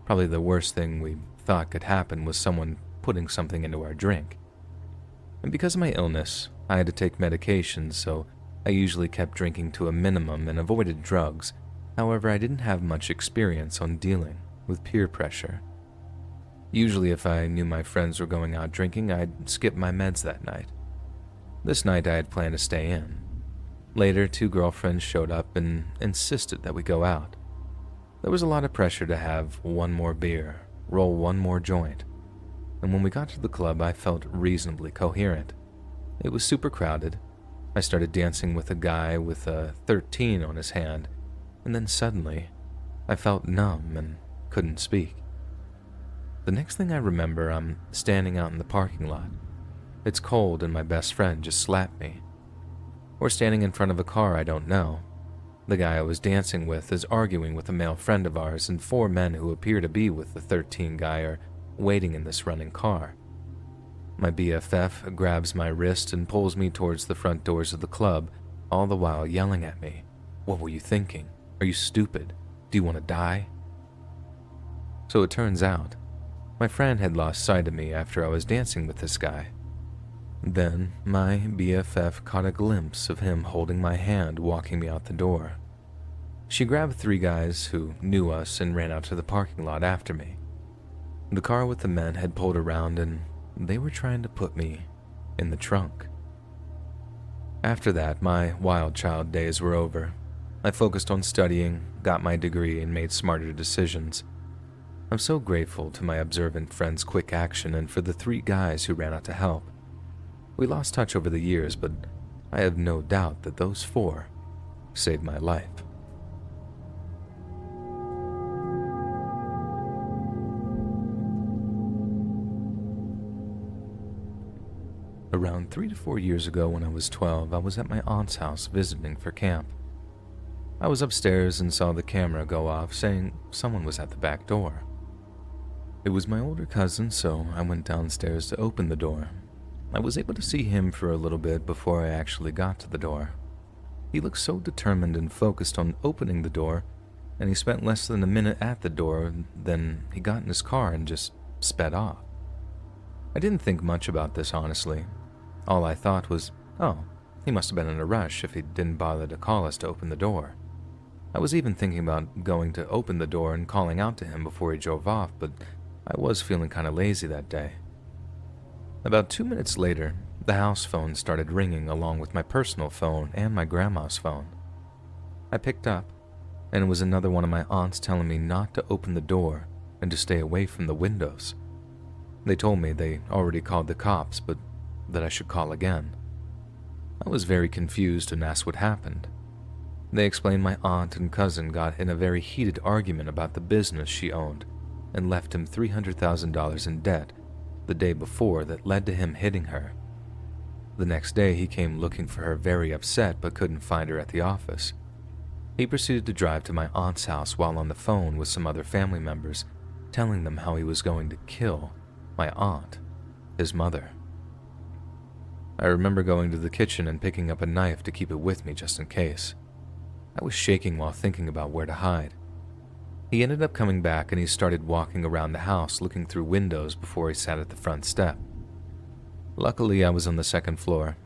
Probably the worst thing we thought could happen was someone putting something into our drink. And because of my illness, I had to take medications, so I usually kept drinking to a minimum and avoided drugs. However, I didn't have much experience on dealing with peer pressure. Usually, if I knew my friends were going out drinking, I'd skip my meds that night. This night I had planned to stay in. Later, 2 girlfriends showed up and insisted that we go out. There was a lot of pressure to have one more beer, roll one more joint, and when we got to the club I felt reasonably coherent. It was super crowded. I started dancing with a guy with a 13 on his hand, and then suddenly I felt numb and couldn't speak. The next thing I remember, I'm standing out in the parking lot. It's cold and my best friend just slapped me. We're standing in front of a car I don't know. The guy I was dancing with is arguing with a male friend of ours, and 4 men who appear to be with the 13 guy are waiting in this running car. My BFF grabs my wrist and pulls me towards the front doors of the club, all the while yelling at me, "What were you thinking? Are you stupid? Do you want to die?" So it turns out, my friend had lost sight of me after I was dancing with this guy. Then, my BFF caught a glimpse of him holding my hand walking me out the door. She grabbed 3 guys who knew us and ran out to the parking lot after me. The car with the men had pulled around and they were trying to put me in the trunk. After that, my wild child days were over. I focused on studying, got my degree, and made smarter decisions. I'm so grateful to my observant friend's quick action and for the 3 guys who ran out to help. We lost touch over the years, but I have no doubt that those 4 saved my life. Around 3 to 4 years ago when I was 12, I was at my aunt's house visiting for camp. I was upstairs and saw the camera go off saying someone was at the back door. It was my older cousin, so I went downstairs to open the door. I was able to see him for a little bit before I actually got to the door. He looked so determined and focused on opening the door, and he spent less than a minute at the door, then he got in his car and just sped off. I didn't think much about this, honestly. All I thought was, oh, he must have been in a rush if he didn't bother to call us to open the door. I was even thinking about going to open the door and calling out to him before he drove off, but I was feeling kind of lazy that day. About 2 minutes later, the house phone started ringing along with my personal phone and my grandma's phone. I picked up, and it was another one of my aunts telling me not to open the door and to stay away from the windows. They told me they already called the cops, but that I should call again. I was very confused and asked what happened. They explained my aunt and cousin got in a very heated argument about the business she owned and left him $300,000 in debt the day before that led to him hitting her. The next day he came looking for her very upset but couldn't find her at the office. He proceeded to drive to my aunt's house while on the phone with some other family members, telling them how he was going to kill my aunt, his mother. I remember going to the kitchen and picking up a knife to keep it with me just in case. I was shaking while thinking about where to hide. He ended up coming back and he started walking around the house looking through windows before he sat at the front step. Luckily, I was on the second floor.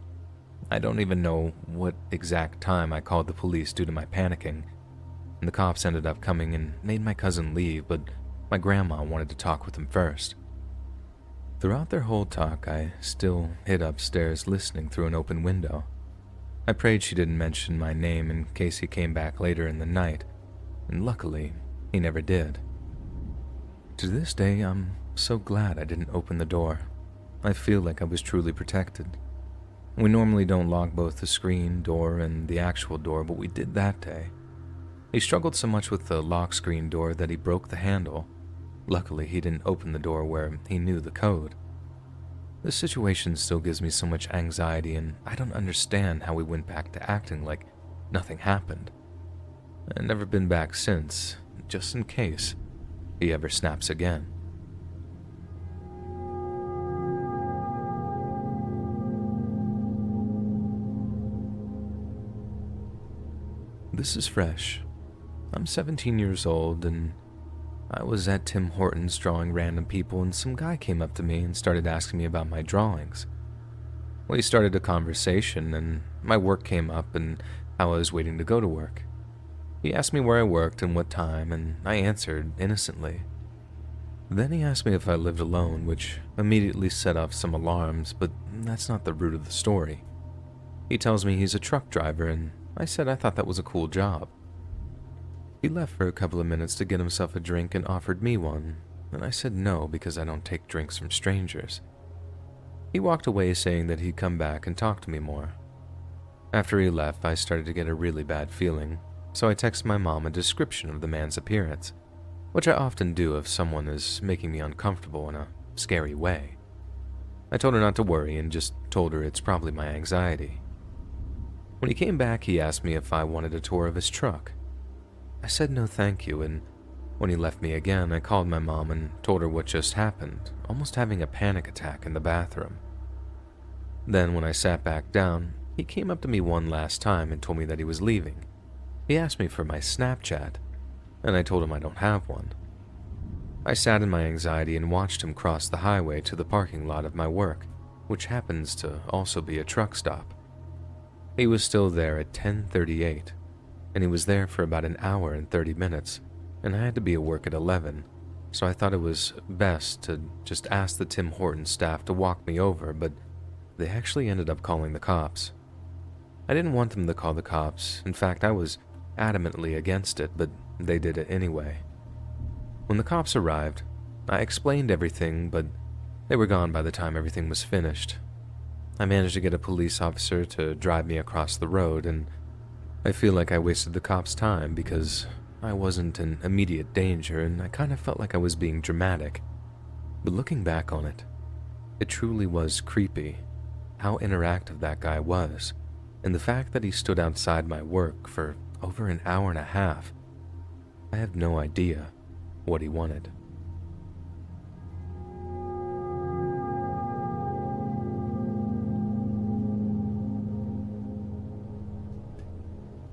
I don't even know what exact time I called the police due to my panicking, and the cops ended up coming and made my cousin leave, but my grandma wanted to talk with him first. Throughout their whole talk, I still hid upstairs listening through an open window. I prayed she didn't mention my name in case he came back later in the night, and luckily, he never did. To this day, I'm so glad I didn't open the door. I feel like I was truly protected. We normally don't lock both the screen door and the actual door, but we did that day. He struggled so much with the lock screen door that he broke the handle. Luckily, he didn't open the door where he knew the code. This situation still gives me so much anxiety, and I don't understand how we went back to acting like nothing happened. I've never been back since, just in case he ever snaps again. This is fresh. I'm 17 years old, and I was at Tim Hortons drawing random people, and some guy came up to me and started asking me about my drawings. We started a conversation, and my work came up and how I was waiting to go to work. He asked me where I worked and what time, and I answered innocently. Then he asked me if I lived alone, which immediately set off some alarms, but that's not the root of the story. He tells me he's a truck driver, and I said I thought that was a cool job. He left for a couple of minutes to get himself a drink and offered me one, and I said no because I don't take drinks from strangers. He walked away saying that he'd come back and talk to me more. After he left, I started to get a really bad feeling, so I texted my mom a description of the man's appearance, which I often do if someone is making me uncomfortable in a scary way. I told her not to worry and just told her it's probably my anxiety. When he came back, he asked me if I wanted a tour of his truck. I said no thank you, and when he left me again, I called my mom and told her what just happened, almost having a panic attack in the bathroom. Then when I sat back down, he came up to me one last time and told me that he was leaving. He asked me for my Snapchat, and I told him I don't have one. I sat in my anxiety and watched him cross the highway to the parking lot of my work, which happens to also be a truck stop. He was still there at 10:38, and he was there for about an hour and 30 minutes, and I had to be at work at 11, so I thought it was best to just ask the Tim Hortons staff to walk me over, but they actually ended up calling the cops. I didn't want them to call the cops. In fact, I was adamantly against it, but they did it anyway. When the cops arrived, I explained everything, but they were gone by the time everything was finished. I managed to get a police officer to drive me across the road, and I feel like I wasted the cops' time because I wasn't in immediate danger, and I kind of felt like I was being dramatic. But looking back on it, it truly was creepy how interactive that guy was, and the fact that he stood outside my work for over an hour and a half. I have no idea what he wanted.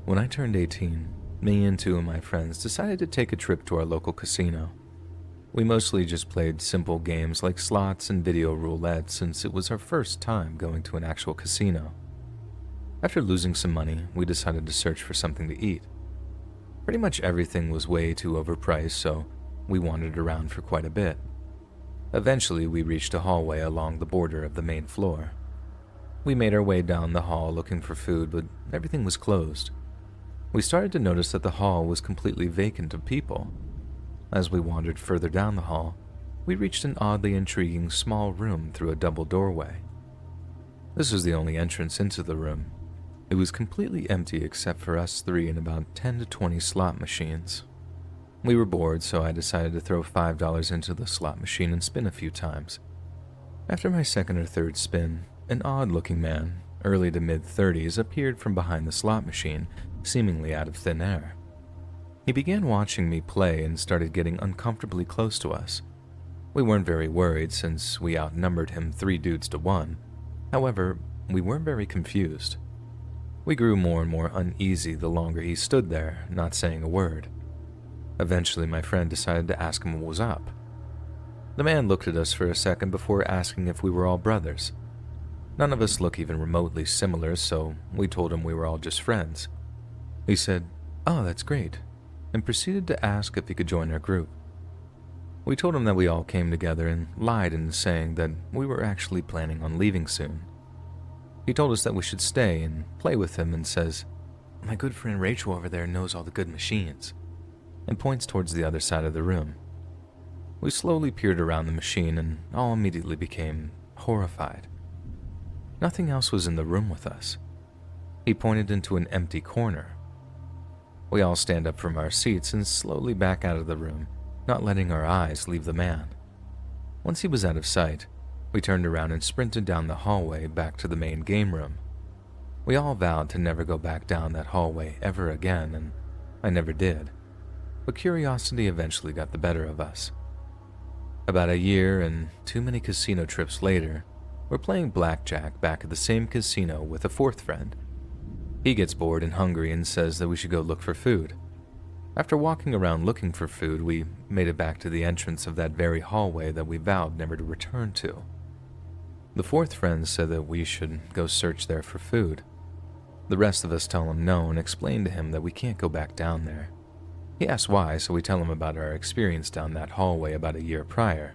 When I turned 18, me and two of my friends decided to take a trip to our local casino. We mostly just played simple games like slots and video roulette since it was our first time going to an actual casino. After losing some money, we decided to search for something to eat. Pretty much everything was way too overpriced, so we wandered around for quite a bit. Eventually, we reached a hallway along the border of the main floor. We made our way down the hall looking for food, but everything was closed. We started to notice that the hall was completely vacant of people. As we wandered further down the hall, we reached an oddly intriguing small room through a double doorway. This was the only entrance into the room. It was completely empty except for us three and about 10 to 20 slot machines. We were bored, so I decided to throw $5 into the slot machine and spin a few times. After my second or third spin, an odd-looking man, early to mid-30s, appeared from behind the slot machine, seemingly out of thin air. He began watching me play and started getting uncomfortably close to us. We weren't very worried since we outnumbered him 3 dudes to 1. However, we weren't very confused. We grew more and more uneasy the longer he stood there, not saying a word. Eventually, my friend decided to ask him what was up. The man looked at us for a second before asking if we were all brothers. None of us look even remotely similar, so we told him we were all just friends. He said, "Oh, that's great," and proceeded to ask if he could join our group. We told him that we all came together and lied in saying that we were actually planning on leaving soon. He told us that we should stay and play with him and says, "My good friend Rachel over there knows all the good machines," and points towards the other side of the room. We slowly peered around the machine and all immediately became horrified. Nothing else was in the room with us. He pointed into an empty corner. We all stand up from our seats and slowly back out of the room, not letting our eyes leave the man. Once he was out of sight, we turned around and sprinted down the hallway back to the main game room. We all vowed to never go back down that hallway ever again, and I never did. But curiosity eventually got the better of us. About a year and too many casino trips later, we're playing blackjack back at the same casino with a fourth friend. He gets bored and hungry and says that we should go look for food. After walking around looking for food, we made it back to the entrance of that very hallway that we vowed never to return to. The fourth friend said that we should go search there for food. The rest of us tell him no and explain to him that we can't go back down there. He asks why, so we tell him about our experience down that hallway about a year prior.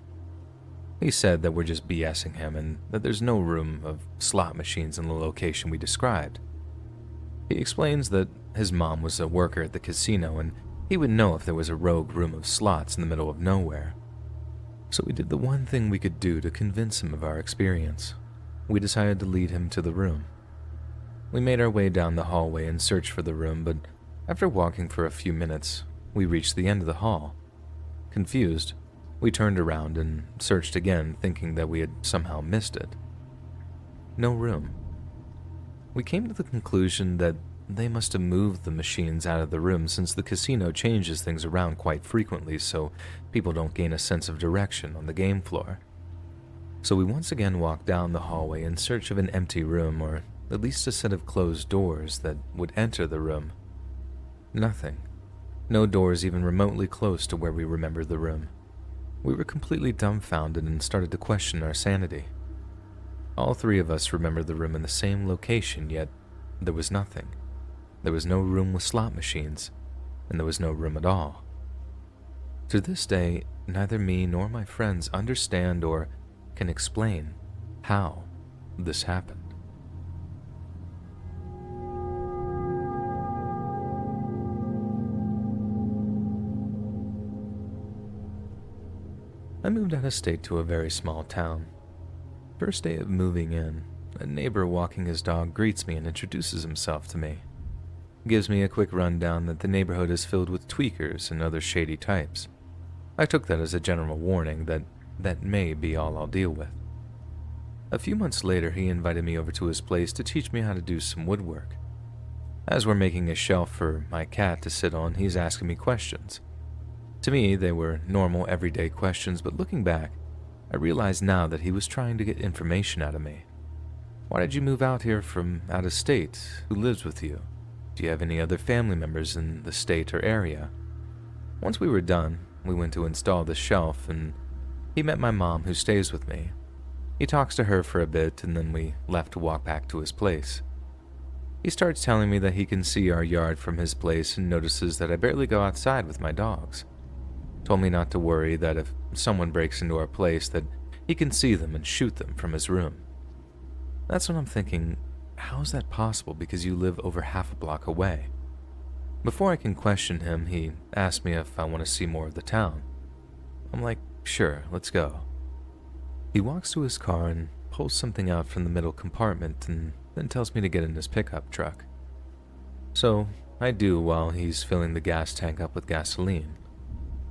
He said that we're just BSing him and that there's no room of slot machines in the location we described. He explains that his mom was a worker at the casino and he would know if there was a rogue room of slots in the middle of nowhere. So we did the one thing we could do to convince him of our experience. We decided to lead him to the room. We made our way down the hallway and searched for the room, but after walking for a few minutes, we reached the end of the hall. Confused, we turned around and searched again, thinking that we had somehow missed it. No room. We came to the conclusion that they must have moved the machines out of the room since the casino changes things around quite frequently so people don't gain a sense of direction on the game floor. So we once again walked down the hallway in search of an empty room or at least a set of closed doors that would enter the room. Nothing. No doors even remotely close to where we remembered the room. We were completely dumbfounded and started to question our sanity. All three of us remembered the room in the same location, yet there was nothing. There was no room with slot machines, and there was no room at all. To this day, neither me nor my friends understand or can explain how this happened. I moved out of state to a very small town. First day of moving in, a neighbor walking his dog greets me and introduces himself to me. He gives me a quick rundown that the neighborhood is filled with tweakers and other shady types. I took that as a general warning that that may be all I'll deal with. A few months later, he invited me over to his place to teach me how to do some woodwork. As we're making a shelf for my cat to sit on, he's asking me questions. To me, they were normal, everyday questions, but looking back, I realize now that he was trying to get information out of me. Why did you move out here from out of state? Who lives with you? Do you have any other family members in the state or area? Once we were done, we went to install the shelf, and he met my mom, who stays with me. He talks to her for a bit, and then we left to walk back to his place. He starts telling me that he can see our yard from his place and notices that I barely go outside with my dogs. Told me not to worry, that if someone breaks into our place that he can see them and shoot them from his room. That's when I'm thinking, how is that possible because you live over half a block away? Before I can question him, he asks me if I want to see more of the town. I'm like, sure, let's go. He walks to his car and pulls something out from the middle compartment and then tells me to get in his pickup truck. So I do while he's filling the gas tank up with gasoline.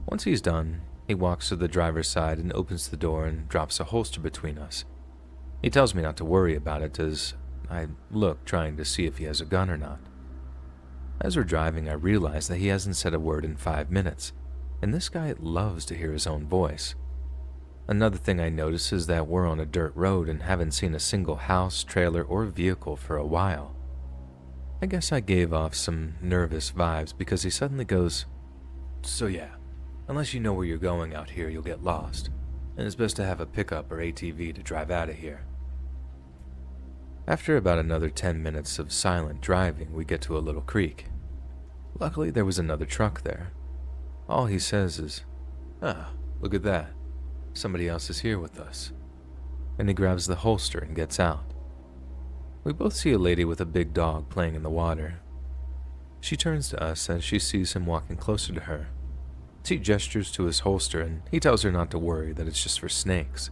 Once he's done, he walks to the driver's side and opens the door and drops a holster between us. He tells me not to worry about it as I look, trying to see if he has a gun or not. As we're driving, I realize that he hasn't said a word in 5 minutes, and this guy loves to hear his own voice. Another thing I notice is that we're on a dirt road and haven't seen a single house, trailer, or vehicle for a while. I guess I gave off some nervous vibes because he suddenly goes, "So yeah, unless you know where you're going out here, you'll get lost, and it's best to have a pickup or ATV to drive out of here." After about another 10 minutes of silent driving, we get to a little creek. Luckily, there was another truck there. All he says is, "Ah, look at that. Somebody else is here with us." And he grabs the holster and gets out. We both see a lady with a big dog playing in the water. She turns to us as she sees him walking closer to her. She gestures to his holster and he tells her not to worry, that it's just for snakes.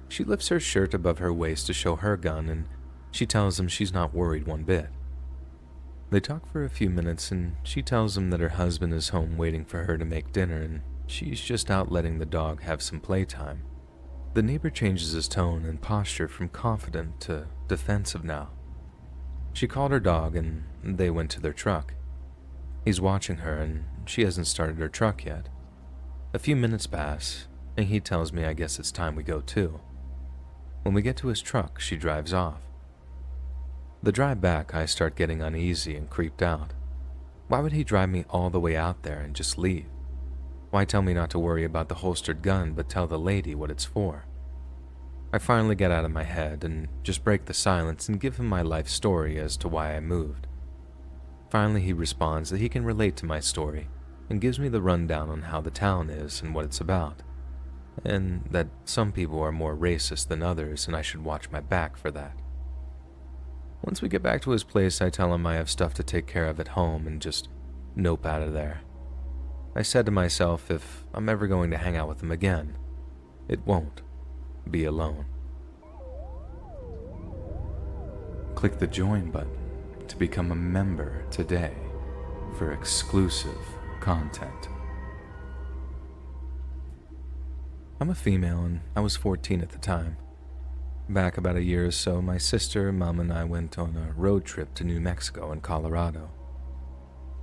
She lifts her shirt above her waist to show her gun and she tells him she's not worried one bit. They talk for a few minutes and she tells him that her husband is home waiting for her to make dinner and she's just out letting the dog have some playtime. The neighbor changes his tone and posture from confident to defensive now. She called her dog and they went to their truck. He's watching her and she hasn't started her truck yet. A few minutes pass and he tells me I guess it's time we go too. When we get to his truck, she drives off. The drive back, I start getting uneasy and creeped out. Why would he drive me all the way out there and just leave? Why tell me not to worry about the holstered gun but tell the lady what it's for? I finally get out of my head and just break the silence and give him my life story as to why I moved. Finally he responds that he can relate to my story and gives me the rundown on how the town is and what it's about, and that some people are more racist than others and I should watch my back for that. Once we get back to his place, I tell him I have stuff to take care of at home and just nope out of there. I said to myself, if I'm ever going to hang out with him again, it won't be alone. Click the join button to become a member today for exclusive content. I'm a female and I was 14 at the time. Back about a year or so, my sister, mom, and I went on a road trip to New Mexico and Colorado.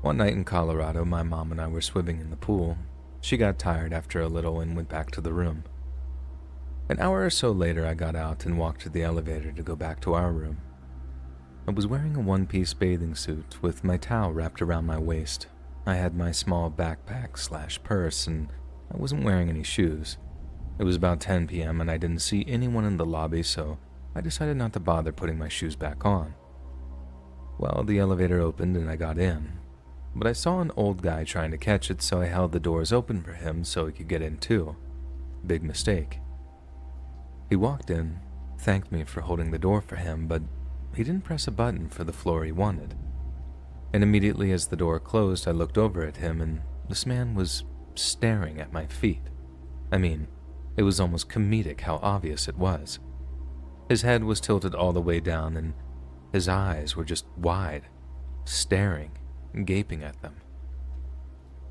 One night in Colorado, my mom and I were swimming in the pool. She got tired after a little and went back to the room. An hour or so later, I got out and walked to the elevator to go back to our room. I was wearing a one-piece bathing suit with my towel wrapped around my waist. I had my small backpack/purse and I wasn't wearing any shoes. It was about 10 p.m. and I didn't see anyone in the lobby, so I decided not to bother putting my shoes back on. Well, the elevator opened and I got in, but I saw an old guy trying to catch it, so I held the doors open for him so he could get in too. Big mistake. He walked in, thanked me for holding the door for him, but he didn't press a button for the floor he wanted. And immediately as the door closed, I looked over at him and this man was staring at my feet. I mean, it was almost comedic how obvious it was. His head was tilted all the way down and his eyes were just wide, staring, gaping at them.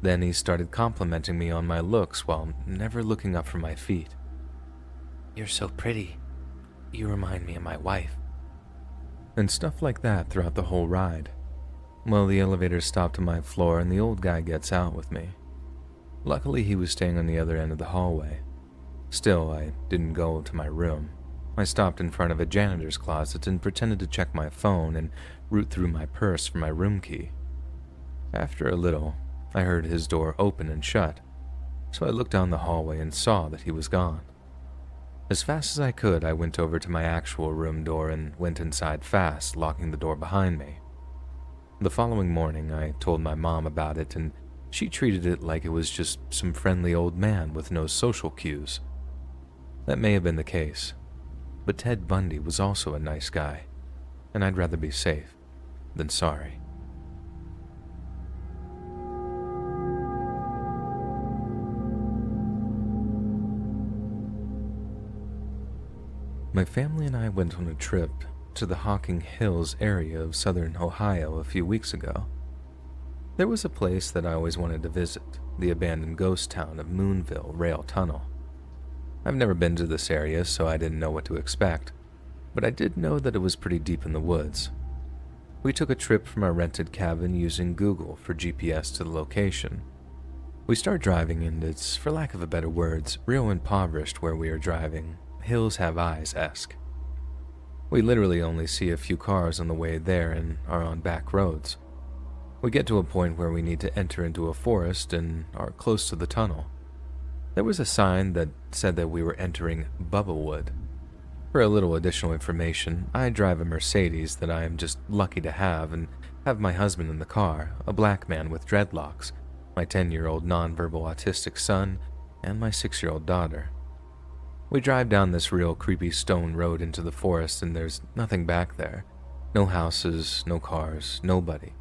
Then he started complimenting me on my looks while never looking up from my feet. "You're so pretty. You remind me of my wife." And stuff like that throughout the whole ride. Well, the elevator stopped on my floor and the old guy gets out with me. Luckily, he was staying on the other end of the hallway. Still, I didn't go to my room. I stopped in front of a janitor's closet and pretended to check my phone and root through my purse for my room key. After a little, I heard his door open and shut, so I looked down the hallway and saw that he was gone. As fast as I could, I went over to my actual room door and went inside fast, locking the door behind me. The following morning, I told my mom about it and she treated it like it was just some friendly old man with no social cues. That may have been the case, but Ted Bundy was also a nice guy, and I'd rather be safe than sorry. My family and I went on a trip to the Hocking Hills area of southern Ohio a few weeks ago. There was a place that I always wanted to visit, the abandoned ghost town of Moonville Rail Tunnel. I've never been to this area, so I didn't know what to expect, but I did know that it was pretty deep in the woods. We took a trip from our rented cabin using Google for GPS to the location. We start driving and it's, for lack of a better words, real impoverished where we are driving, hills have eyes-esque. We literally only see a few cars on the way there and are on back roads. We get to a point where we need to enter into a forest and are close to the tunnel. There was a sign that said that we were entering Bubblewood. For a little additional information, I drive a Mercedes that I am just lucky to have and have my husband in the car, a black man with dreadlocks, my 10-year-old nonverbal autistic son, and my 6-year-old daughter. We drive down this real creepy stone road into the forest and there's nothing back there. No houses, no cars, nobody.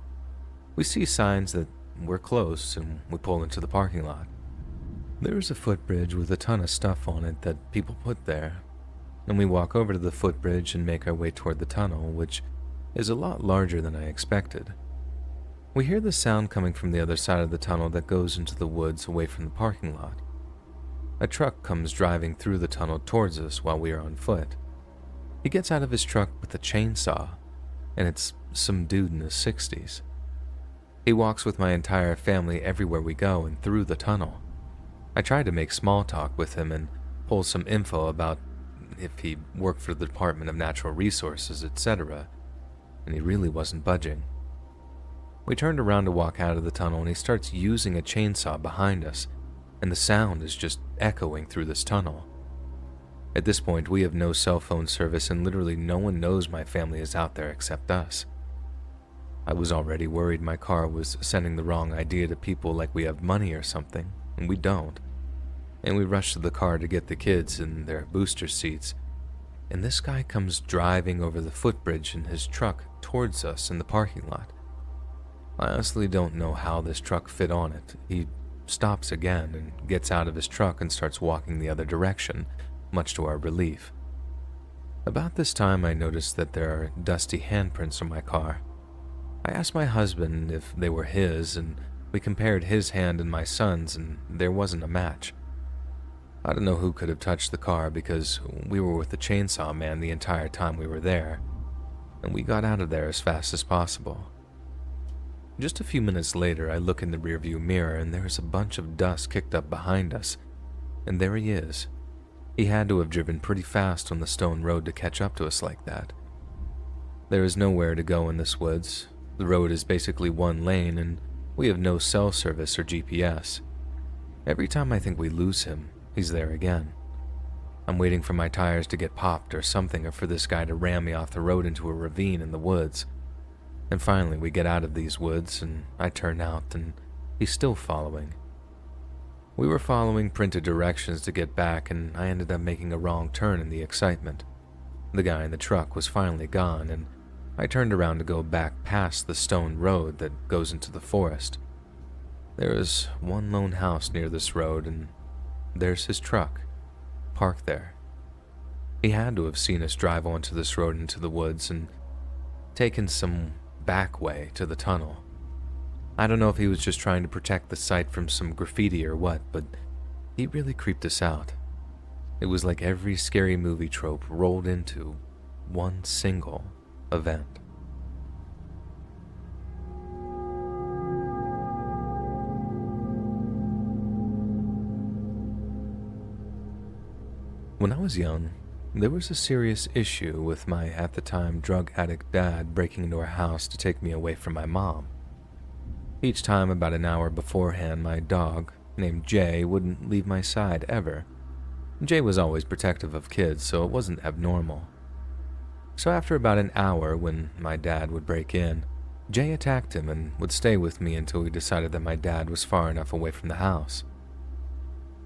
We see signs that we're close and we pull into the parking lot. There's a footbridge with a ton of stuff on it that people put there. And we walk over to the footbridge and make our way toward the tunnel, which is a lot larger than I expected. We hear the sound coming from the other side of the tunnel that goes into the woods away from the parking lot. A truck comes driving through the tunnel towards us while we are on foot. He gets out of his truck with a chainsaw, and it's some dude in his 60s. He walks with my entire family everywhere we go and through the tunnel. I tried to make small talk with him and pull some info about if he worked for the Department of Natural Resources, etc., and he really wasn't budging. We turned around to walk out of the tunnel and he starts using a chainsaw behind us, and the sound is just echoing through this tunnel. At this point, we have no cell phone service and literally no one knows my family is out there except us. I was already worried my car was sending the wrong idea to people like we have money or something, and we don't. And we rush to the car to get the kids in their booster seats, and this guy comes driving over the footbridge in his truck towards us in the parking lot. I honestly don't know how this truck fit on it. He stops again and gets out of his truck and starts walking the other direction, much to our relief. About this time, I noticed that there are dusty handprints on my car. I asked my husband if they were his, and we compared his hand and my son's, and there wasn't a match. I don't know who could have touched the car because we were with the chainsaw man the entire time we were there, and we got out of there as fast as possible. Just a few minutes later, I look in the rearview mirror and there is a bunch of dust kicked up behind us, and there he is. He had to have driven pretty fast on the stone road to catch up to us like that. There is nowhere to go in this woods. The road is basically one lane and we have no cell service or GPS. Every time I think we lose him, he's there again. I'm waiting for my tires to get popped or something, or for this guy to ram me off the road into a ravine in the woods. And finally we get out of these woods and I turn out and he's still following. We were following printed directions to get back and I ended up making a wrong turn in the excitement. The guy in the truck was finally gone and I turned around to go back past the stone road that goes into the forest. There is one lone house near this road and there's his truck, parked there. He had to have seen us drive onto this road into the woods and taken some back way to the tunnel. I don't know if he was just trying to protect the site from some graffiti or what, but he really creeped us out. It was like every scary movie trope rolled into one single event. When I was young, there was a serious issue with my at the time drug addict dad breaking into our house to take me away from my mom. Each time about an hour beforehand, my dog, named Jay, wouldn't leave my side ever. Jay was always protective of kids, so it wasn't abnormal. So after about an hour, when my dad would break in, Jay attacked him and would stay with me until we decided that my dad was far enough away from the house.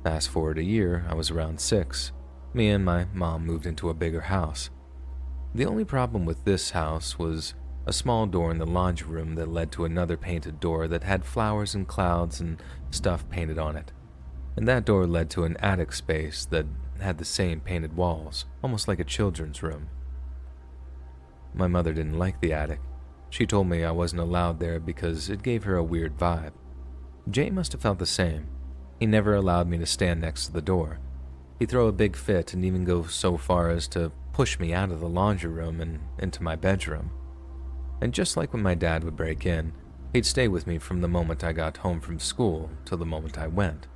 Fast forward a year, I was around 6. Me and my mom moved into a bigger house. The only problem with this house was a small door in the laundry room that led to another painted door that had flowers and clouds and stuff painted on it. And that door led to an attic space that had the same painted walls, almost like a children's room. My mother didn't like the attic. She told me I wasn't allowed there because it gave her a weird vibe. Jay must have felt the same. He never allowed me to stand next to the door. He'd throw a big fit and even go so far as to push me out of the laundry room and into my bedroom. And just like when my dad would break in, he'd stay with me from the moment I got home from school till the moment I went.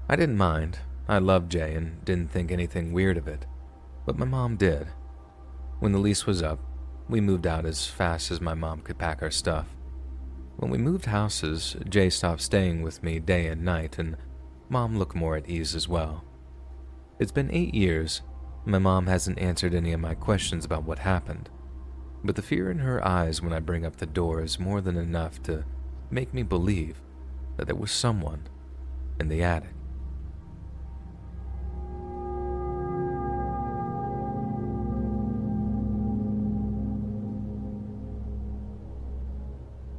I didn't mind. I loved Jay and didn't think anything weird of it. But my mom did. When the lease was up, we moved out as fast as my mom could pack our stuff. When we moved houses, Jay stopped staying with me day and night, and Mom looked more at ease as well. It's been 8 years. My mom hasn't answered any of my questions about what happened, but the fear in her eyes when I bring up the door is more than enough to make me believe that there was someone in the attic.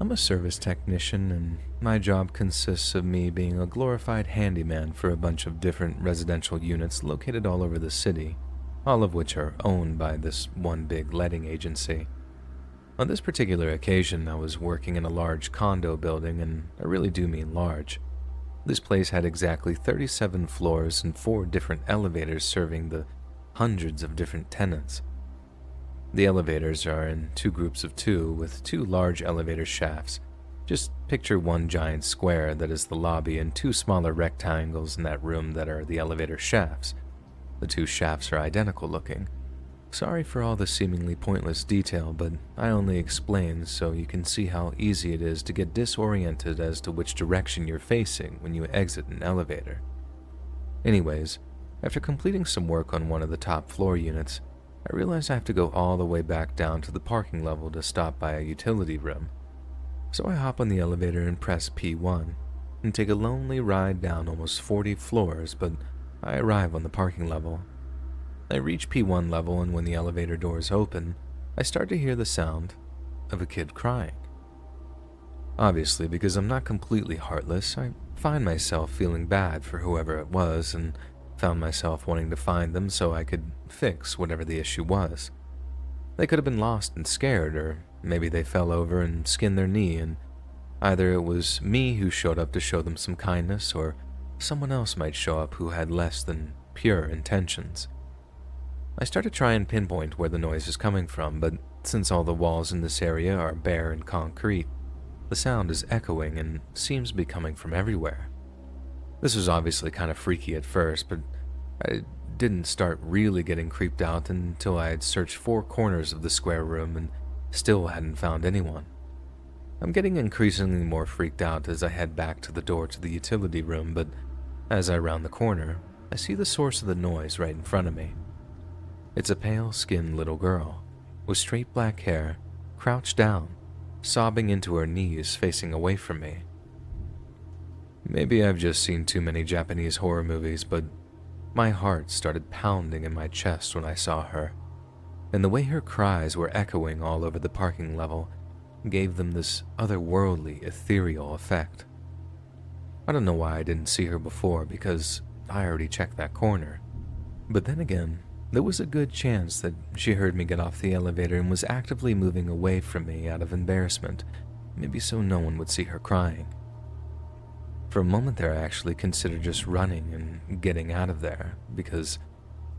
I'm a service technician, and my job consists of me being a glorified handyman for a bunch of different residential units located all over the city, all of which are owned by this one big letting agency. On this particular occasion, I was working in a large condo building, and I really do mean large. This place had exactly 37 floors and 4 different elevators serving the hundreds of different tenants. The elevators are in 2 groups of 2 with 2 large elevator shafts. Just picture one giant square that is the lobby and 2 smaller rectangles in that room that are the elevator shafts. The 2 shafts are identical looking. Sorry for all the seemingly pointless detail, but I only explain so you can see how easy it is to get disoriented as to which direction you're facing when you exit an elevator. Anyways, after completing some work on one of the top floor units, I realized I have to go all the way back down to the parking level to stop by a utility room. So I hop on the elevator and press P1 and take a lonely ride down almost 40 floors, but I arrive on the parking level. I reach P1 level, and when the elevator doors open, I start to hear the sound of a kid crying. Obviously, because I'm not completely heartless, I find myself feeling bad for whoever it was and found myself wanting to find them so I could fix whatever the issue was. They could have been lost and scared, or maybe they fell over and skinned their knee, and either it was me who showed up to show them some kindness, or someone else might show up who had less than pure intentions. I start to try and pinpoint where the noise is coming from, but since all the walls in this area are bare and concrete, the sound is echoing and seems to be coming from everywhere. This was obviously kind of freaky at first, but I didn't start really getting creeped out until I had searched 4 corners of the square room and still hadn't found anyone. I'm getting increasingly more freaked out as I head back to the door to the utility room, but as I round the corner, I see the source of the noise right in front of me. It's a pale-skinned little girl with straight black hair, crouched down, sobbing into her knees, facing away from me. Maybe I've just seen too many Japanese horror movies, but my heart started pounding in my chest when I saw her, and the way her cries were echoing all over the parking level gave them this otherworldly, ethereal effect. I don't know why I didn't see her before, because I already checked that corner, but then again, there was a good chance that she heard me get off the elevator and was actively moving away from me out of embarrassment, maybe so no one would see her crying. For a moment there, I actually considered just running and getting out of there, because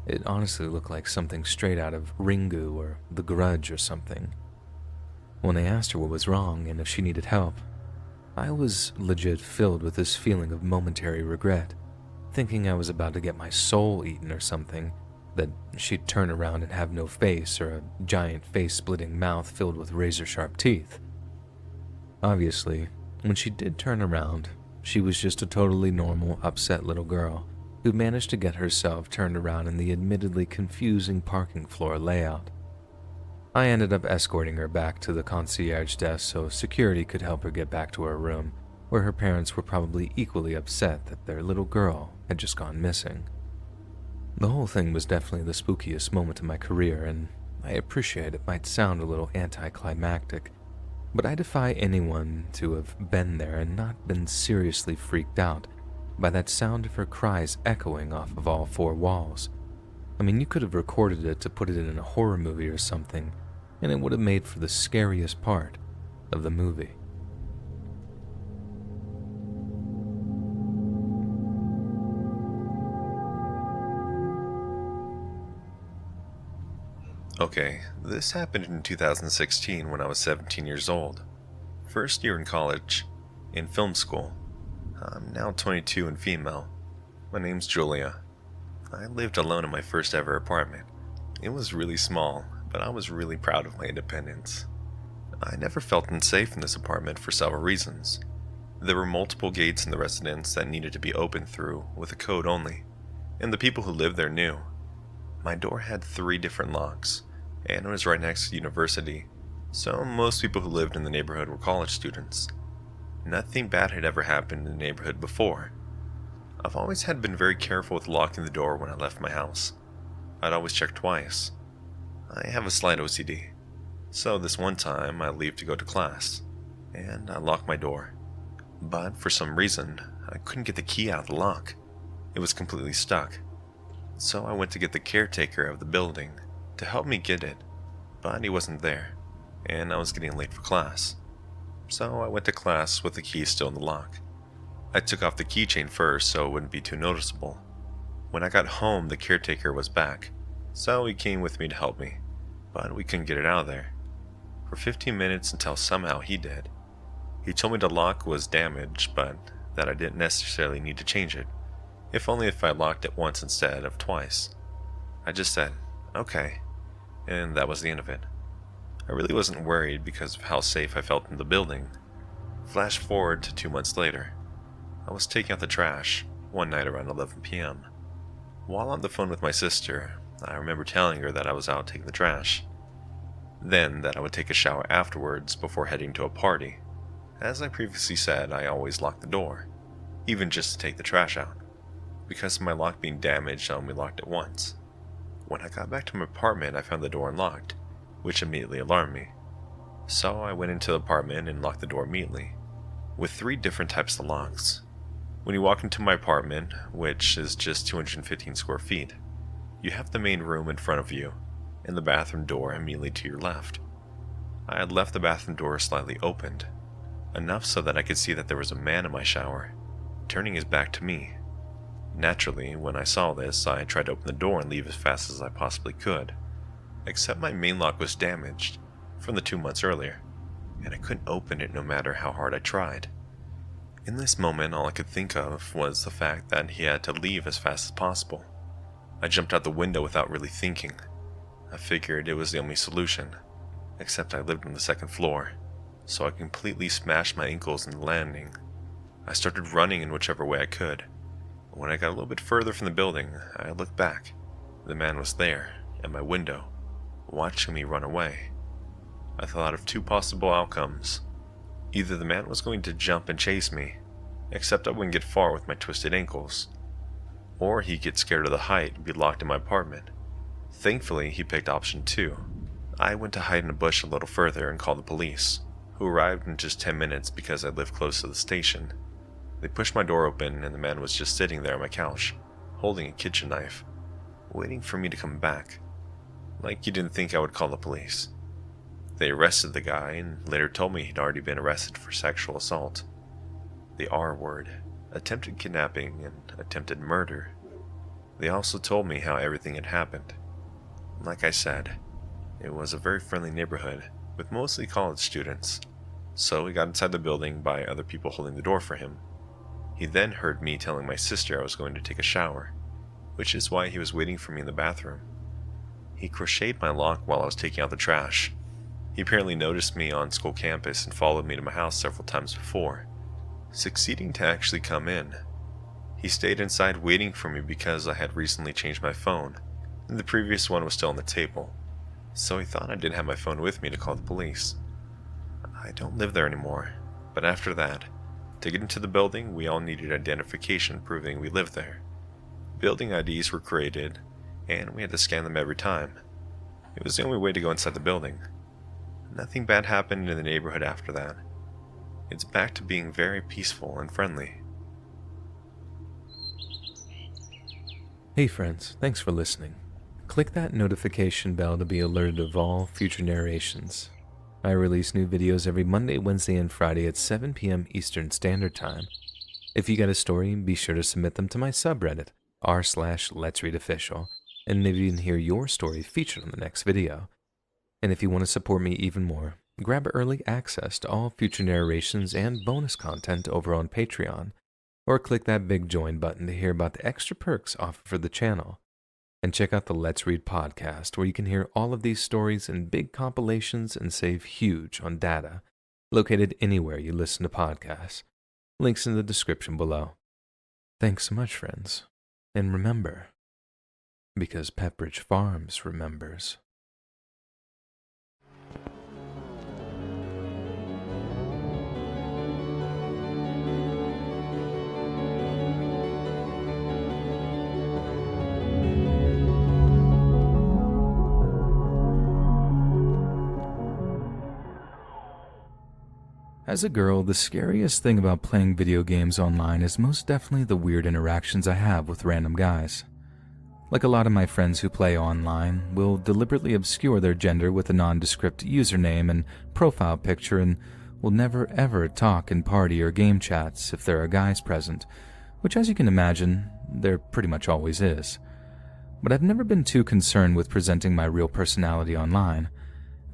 it honestly looked like something straight out of Ringu or The Grudge or something. When I asked her what was wrong and if she needed help, I was legit filled with this feeling of momentary regret, thinking I was about to get my soul eaten or something, that she'd turn around and have no face or a giant face-splitting mouth filled with razor-sharp teeth. Obviously, when she did turn around, she was just a totally normal, upset little girl who managed to get herself turned around in the admittedly confusing parking floor layout. I ended up escorting her back to the concierge desk so security could help her get back to her room, where her parents were probably equally upset that their little girl had just gone missing. The whole thing was definitely the spookiest moment of my career, and I appreciate it might sound a little anticlimactic, but I defy anyone to have been there and not been seriously freaked out by that sound of her cries echoing off of all 4 walls. I mean, you could have recorded it to put it in a horror movie or something, and it would have made for the scariest part of the movie. Okay, this happened in 2016 when I was 17 years old. First year in college, in film school. I'm now 22 and female. My name's Julia. I lived alone in my first ever apartment. It was really small, but I was really proud of my independence. I never felt unsafe in this apartment for several reasons. There were multiple gates in the residence that needed to be opened through with a code only, and the people who lived there knew. My door had 3 different locks, and it was right next to the university, so most people who lived in the neighborhood were college students. Nothing bad had ever happened in the neighborhood before. I've always had been very careful with locking the door when I left my house. I'd always check twice. I have a slight OCD, so this one time I leave to go to class, and I locked my door. But for some reason, I couldn't get the key out of the lock. It was completely stuck. So I went to get the caretaker of the building to help me get it, but he wasn't there, and I was getting late for class. So I went to class with the key still in the lock. I took off the keychain first so it wouldn't be too noticeable. When I got home, the caretaker was back, so he came with me to help me, but we couldn't get it out of there. For 15 minutes until somehow he did. He told me the lock was damaged, but that I didn't necessarily need to change it, if only if I locked it once instead of twice. I just said, okay, and that was the end of it. I really wasn't worried because of how safe I felt in the building. Flash forward to 2 months later. I was taking out the trash one night around 11 p.m. While on the phone with my sister, I remember telling her that I was out taking the trash. Then that I would take a shower afterwards before heading to a party. As I previously said, I always lock the door, even just to take the trash out. Because of my lock being damaged, I only locked it once. When I got back to my apartment, I found the door unlocked, which immediately alarmed me. So I went into the apartment and locked the door immediately, with 3 different types of locks. When you walk into my apartment, which is just 215 square feet, you have the main room in front of you, and the bathroom door immediately to your left. I had left the bathroom door slightly opened, enough so that I could see that there was a man in my shower, turning his back to me. Naturally, when I saw this, I tried to open the door and leave as fast as I possibly could, except my main lock was damaged from the 2 months earlier, and I couldn't open it no matter how hard I tried. In this moment, all I could think of was the fact that he had to leave as fast as possible. I jumped out the window without really thinking. I figured it was the only solution, except I lived on the 2nd floor, so I completely smashed my ankles in the landing. I started running in whichever way I could. When I got a little bit further from the building, I looked back. The man was there, at my window, watching me run away. I thought of 2 possible outcomes. Either the man was going to jump and chase me, except I wouldn't get far with my twisted ankles, or he'd get scared of the height and be locked in my apartment. Thankfully, he picked option 2. I went to hide in a bush a little further and called the police, who arrived in just 10 minutes because I lived close to the station. They pushed my door open and the man was just sitting there on my couch, holding a kitchen knife, waiting for me to come back. Like he didn't think I would call the police. They arrested the guy and later told me he'd already been arrested for sexual assault. The R word, attempted kidnapping, and attempted murder. They also told me how everything had happened. Like I said, it was a very friendly neighborhood with mostly college students, so he got inside the building by other people holding the door for him. He then heard me telling my sister I was going to take a shower, which is why he was waiting for me in the bathroom. He crocheted my lock while I was taking out the trash. He apparently noticed me on school campus and followed me to my house several times before, succeeding to actually come in. He stayed inside waiting for me because I had recently changed my phone, and the previous one was still on the table, so he thought I didn't have my phone with me to call the police. I don't live there anymore, but after that, to get into the building, we all needed identification proving we lived there. Building IDs were created, and we had to scan them every time. It was the only way to go inside the building. Nothing bad happened in the neighborhood after that. It's back to being very peaceful and friendly. Hey friends, thanks for listening. Click that notification bell to be alerted of all future narrations. I release new videos every Monday, Wednesday, and Friday at 7 p.m. Eastern Standard Time. If you got a story, be sure to submit them to my subreddit, r/Let'sReadOfficial, and maybe you can hear your story featured on the next video. And if you want to support me even more, grab early access to all future narrations and bonus content over on Patreon, or click that big join button to hear about the extra perks offered for the channel. And check out the Let's Read podcast, where you can hear all of these stories in big compilations and save huge on data, located anywhere you listen to podcasts. Links in the description below. Thanks so much, friends. And remember, because Pepperidge Farms remembers. As a girl, the scariest thing about playing video games online is most definitely the weird interactions I have with random guys. Like a lot of my friends who play online, will deliberately obscure their gender with a nondescript username and profile picture and will never ever talk in party or game chats if there are guys present, which as you can imagine, there pretty much always is. But I've never been too concerned with presenting my real personality online.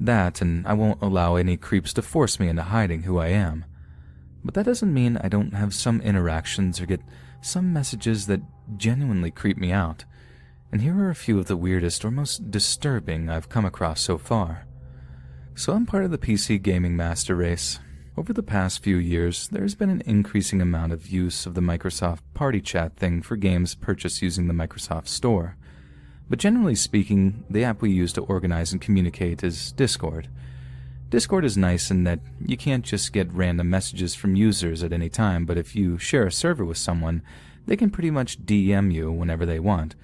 That, and I won't allow any creeps to force me into hiding who I am. But that doesn't mean I don't have some interactions or get some messages that genuinely creep me out. And here are a few of the weirdest or most disturbing I've come across so far. So I'm part of the PC gaming master race. Over the past few years, there's been an increasing amount of use of the Microsoft Party Chat thing for games purchased using the Microsoft Store. But generally speaking, the app we use to organize and communicate is Discord. Discord is nice in that you can't just get random messages from users at any time, but if you share a server with someone, they can pretty much DM you whenever they want.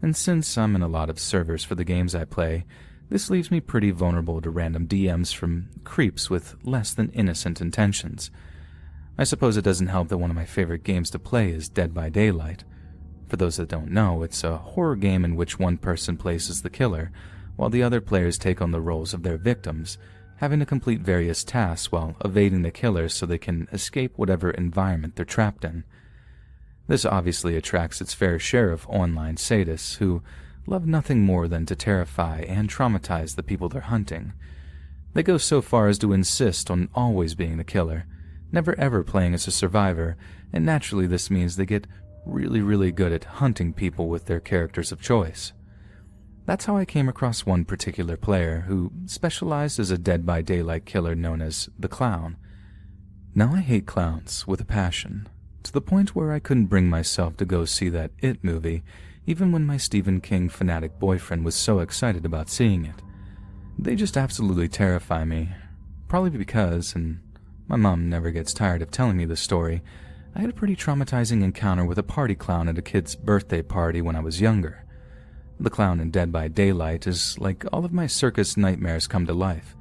And since I'm in a lot of servers for the games I play, this leaves me pretty vulnerable to random DMs from creeps with less than innocent intentions. I suppose it doesn't help that one of my favorite games to play is Dead by Daylight. For those that don't know, it's a horror game in which one person plays as the killer, while the other players take on the roles of their victims, having to complete various tasks while evading the killer so they can escape whatever environment they're trapped in. This obviously attracts its fair share of online sadists who love nothing more than to terrify and traumatize the people they're hunting. They go so far as to insist on always being the killer, never ever playing as a survivor, and naturally this means they get really good at hunting people with their characters of choice. That's how I came across one particular player who specialized as a Dead by Daylight killer known as the Clown. Now I hate clowns with a passion, to the point where I couldn't bring myself to go see that It movie, even when my Stephen King fanatic boyfriend was so excited about seeing it. They just absolutely terrify me, probably because, and my mom never gets tired of telling me this story, I had a pretty traumatizing encounter with a party clown at a kid's birthday party when I was younger. The clown in Dead by Daylight is like all of my circus nightmares come to life.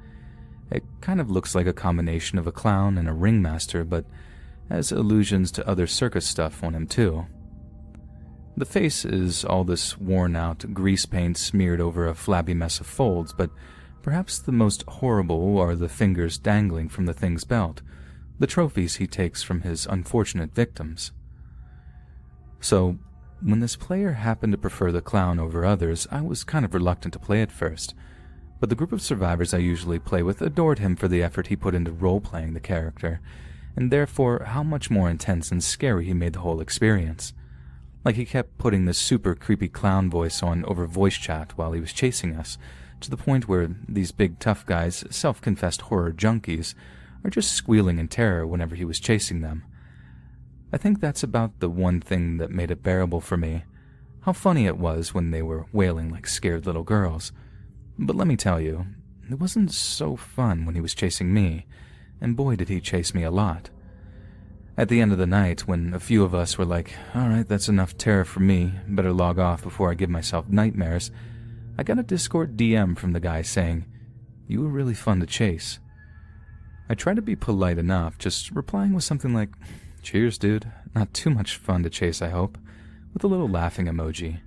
It kind of looks like a combination of a clown and a ringmaster, but has allusions to other circus stuff on him too. The face is all this worn-out grease paint smeared over a flabby mess of folds, but perhaps the most horrible are the fingers dangling from the thing's belt, the trophies he takes from his unfortunate victims. So, when this player happened to prefer the clown over others, I was kind of reluctant to play at first, but the group of survivors I usually play with adored him for the effort he put into role-playing the character, and therefore how much more intense and scary he made the whole experience. Like he kept putting this super creepy clown voice on over voice chat while he was chasing us, to the point where these big tough guys, self-confessed horror junkies, are just squealing in terror whenever he was chasing them. I think that's about the one thing that made it bearable for me, how funny it was when they were wailing like scared little girls. But let me tell you, it wasn't so fun when he was chasing me, and boy did he chase me a lot. At the end of the night, when a few of us were like, alright, that's enough terror for me, better log off before I give myself nightmares, I got a Discord DM from the guy saying, "You were really fun to chase." I tried to be polite enough, just replying with something like, "Cheers, dude. Not too much fun to chase, I hope," with a little laughing emoji.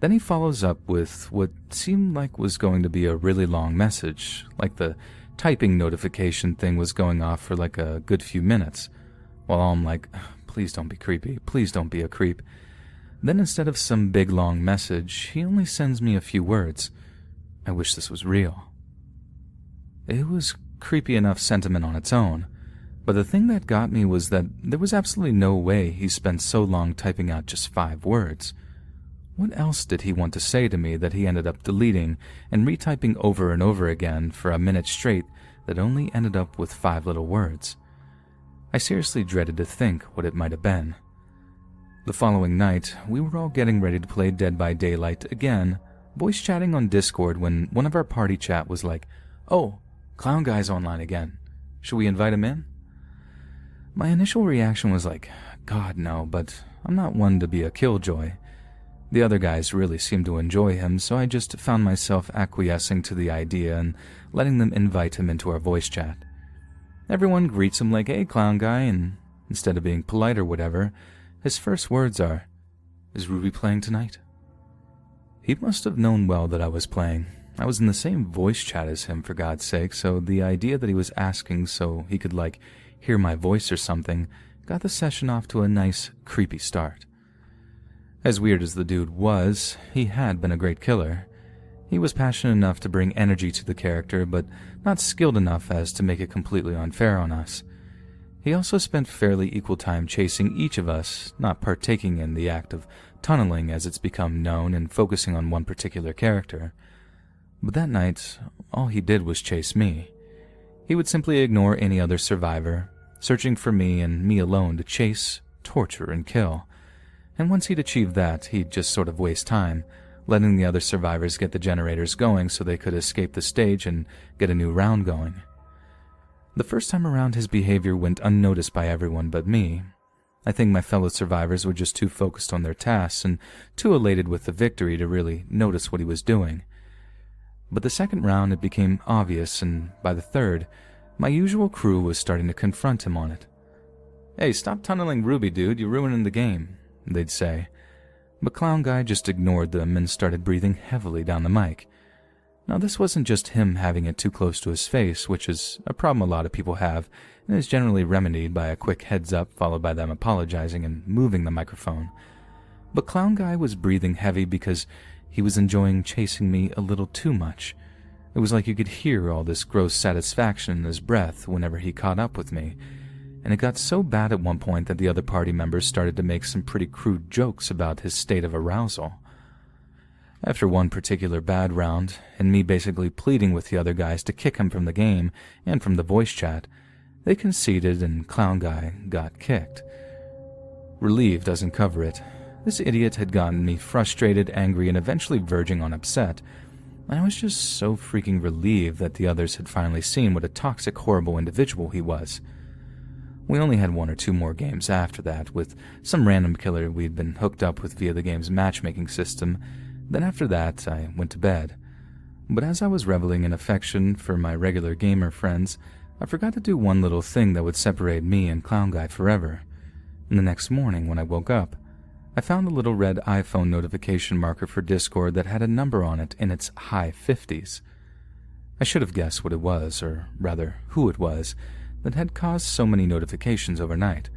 Then he follows up with what seemed like was going to be a really long message, like the typing notification thing was going off for like a good few minutes, while I'm like, please don't be creepy, please don't be a creep. Then instead of some big long message, he only sends me a few words. I wish this was real. It was creepy enough sentiment on its own, but the thing that got me was that there was absolutely no way he spent so long typing out just 5 words. What else did he want to say to me that he ended up deleting and retyping over and over again for a minute straight that only ended up with 5 little words? I seriously dreaded to think what it might have been. The following night, we were all getting ready to play Dead by Daylight again, voice chatting on Discord when one of our party chat was like, "Oh, Clown Guy's online again. Should we invite him in?" My initial reaction was like, God no, but I'm not one to be a killjoy. The other guys really seemed to enjoy him, so I just found myself acquiescing to the idea and letting them invite him into our voice chat. Everyone greets him like, "Hey, Clown Guy," and instead of being polite or whatever, his first words are, "Is Ruby playing tonight?" He must have known well that I was playing. I was in the same voice chat as him, for God's sake, so the idea that he was asking so he could, hear my voice or something got the session off to a nice, creepy start. As weird as the dude was, he had been a great killer. He was passionate enough to bring energy to the character, but not skilled enough as to make it completely unfair on us. He also spent fairly equal time chasing each of us, not partaking in the act of tunneling as it's become known and focusing on one particular character. But that night, all he did was chase me. He would simply ignore any other survivor, searching for me and me alone to chase, torture, and kill. And once he'd achieved that, he'd just sort of waste time, letting the other survivors get the generators going so they could escape the stage and get a new round going. The first time around, his behavior went unnoticed by everyone but me. I think my fellow survivors were just too focused on their tasks and too elated with the victory to really notice what he was doing. But the second round it became obvious, and by the third, my usual crew was starting to confront him on it. "Hey, stop tunneling Ruby, dude, you're ruining the game," they'd say. But Clown Guy just ignored them and started breathing heavily down the mic. Now this wasn't just him having it too close to his face, which is a problem a lot of people have, and is generally remedied by a quick heads up followed by them apologizing and moving the microphone. But Clown Guy was breathing heavy because he was enjoying chasing me a little too much. It was like you could hear all this gross satisfaction in his breath whenever he caught up with me, and it got so bad at one point that the other party members started to make some pretty crude jokes about his state of arousal. After one particular bad round, and me basically pleading with the other guys to kick him from the game and from the voice chat, they conceded and Clown Guy got kicked. Relief doesn't cover it. This idiot had gotten me frustrated, angry, and eventually verging on upset, and I was just so freaking relieved that the others had finally seen what a toxic, horrible individual he was. We only had 1 or 2 more games after that, with some random killer we'd been hooked up with via the game's matchmaking system. Then after that, I went to bed. But as I was reveling in affection for my regular gamer friends, I forgot to do one little thing that would separate me and Clown Guy forever. And the next morning, when I woke up, I found a little red iPhone notification marker for Discord that had a number on it in its high 50s. I should have guessed what it was, or rather, who it was, that had caused so many notifications overnight,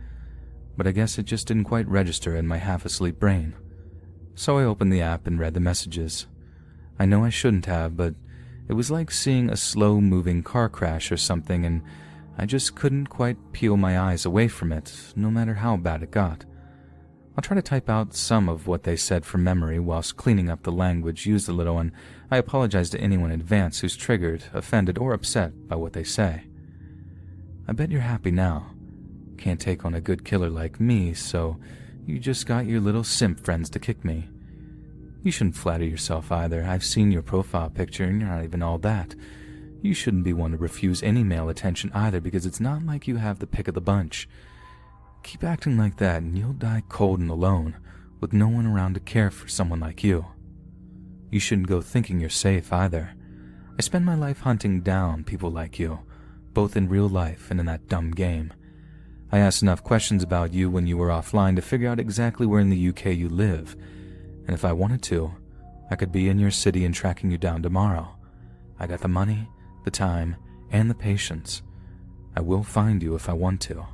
but I guess it just didn't quite register in my half-asleep brain. So I opened the app and read the messages. I know I shouldn't have, but it was like seeing a slow-moving car crash or something, and I just couldn't quite peel my eyes away from it, no matter how bad it got. I'll try to type out some of what they said from memory whilst cleaning up the language used a little, and I apologize to anyone in advance who's triggered, offended, or upset by what they say. I bet you're happy now. Can't take on a good killer like me, so you just got your little simp friends to kick me. You shouldn't flatter yourself either. I've seen your profile picture and you're not even all that. You shouldn't be one to refuse any male attention either, because it's not like you have the pick of the bunch. Keep acting like that and you'll die cold and alone, with no one around to care for someone like you. You shouldn't go thinking you're safe either. I spend my life hunting down people like you, both in real life and in that dumb game. I asked enough questions about you when you were offline to figure out exactly where in the UK you live, and if I wanted to, I could be in your city and tracking you down tomorrow. I got the money, the time, and the patience. I will find you if I want to.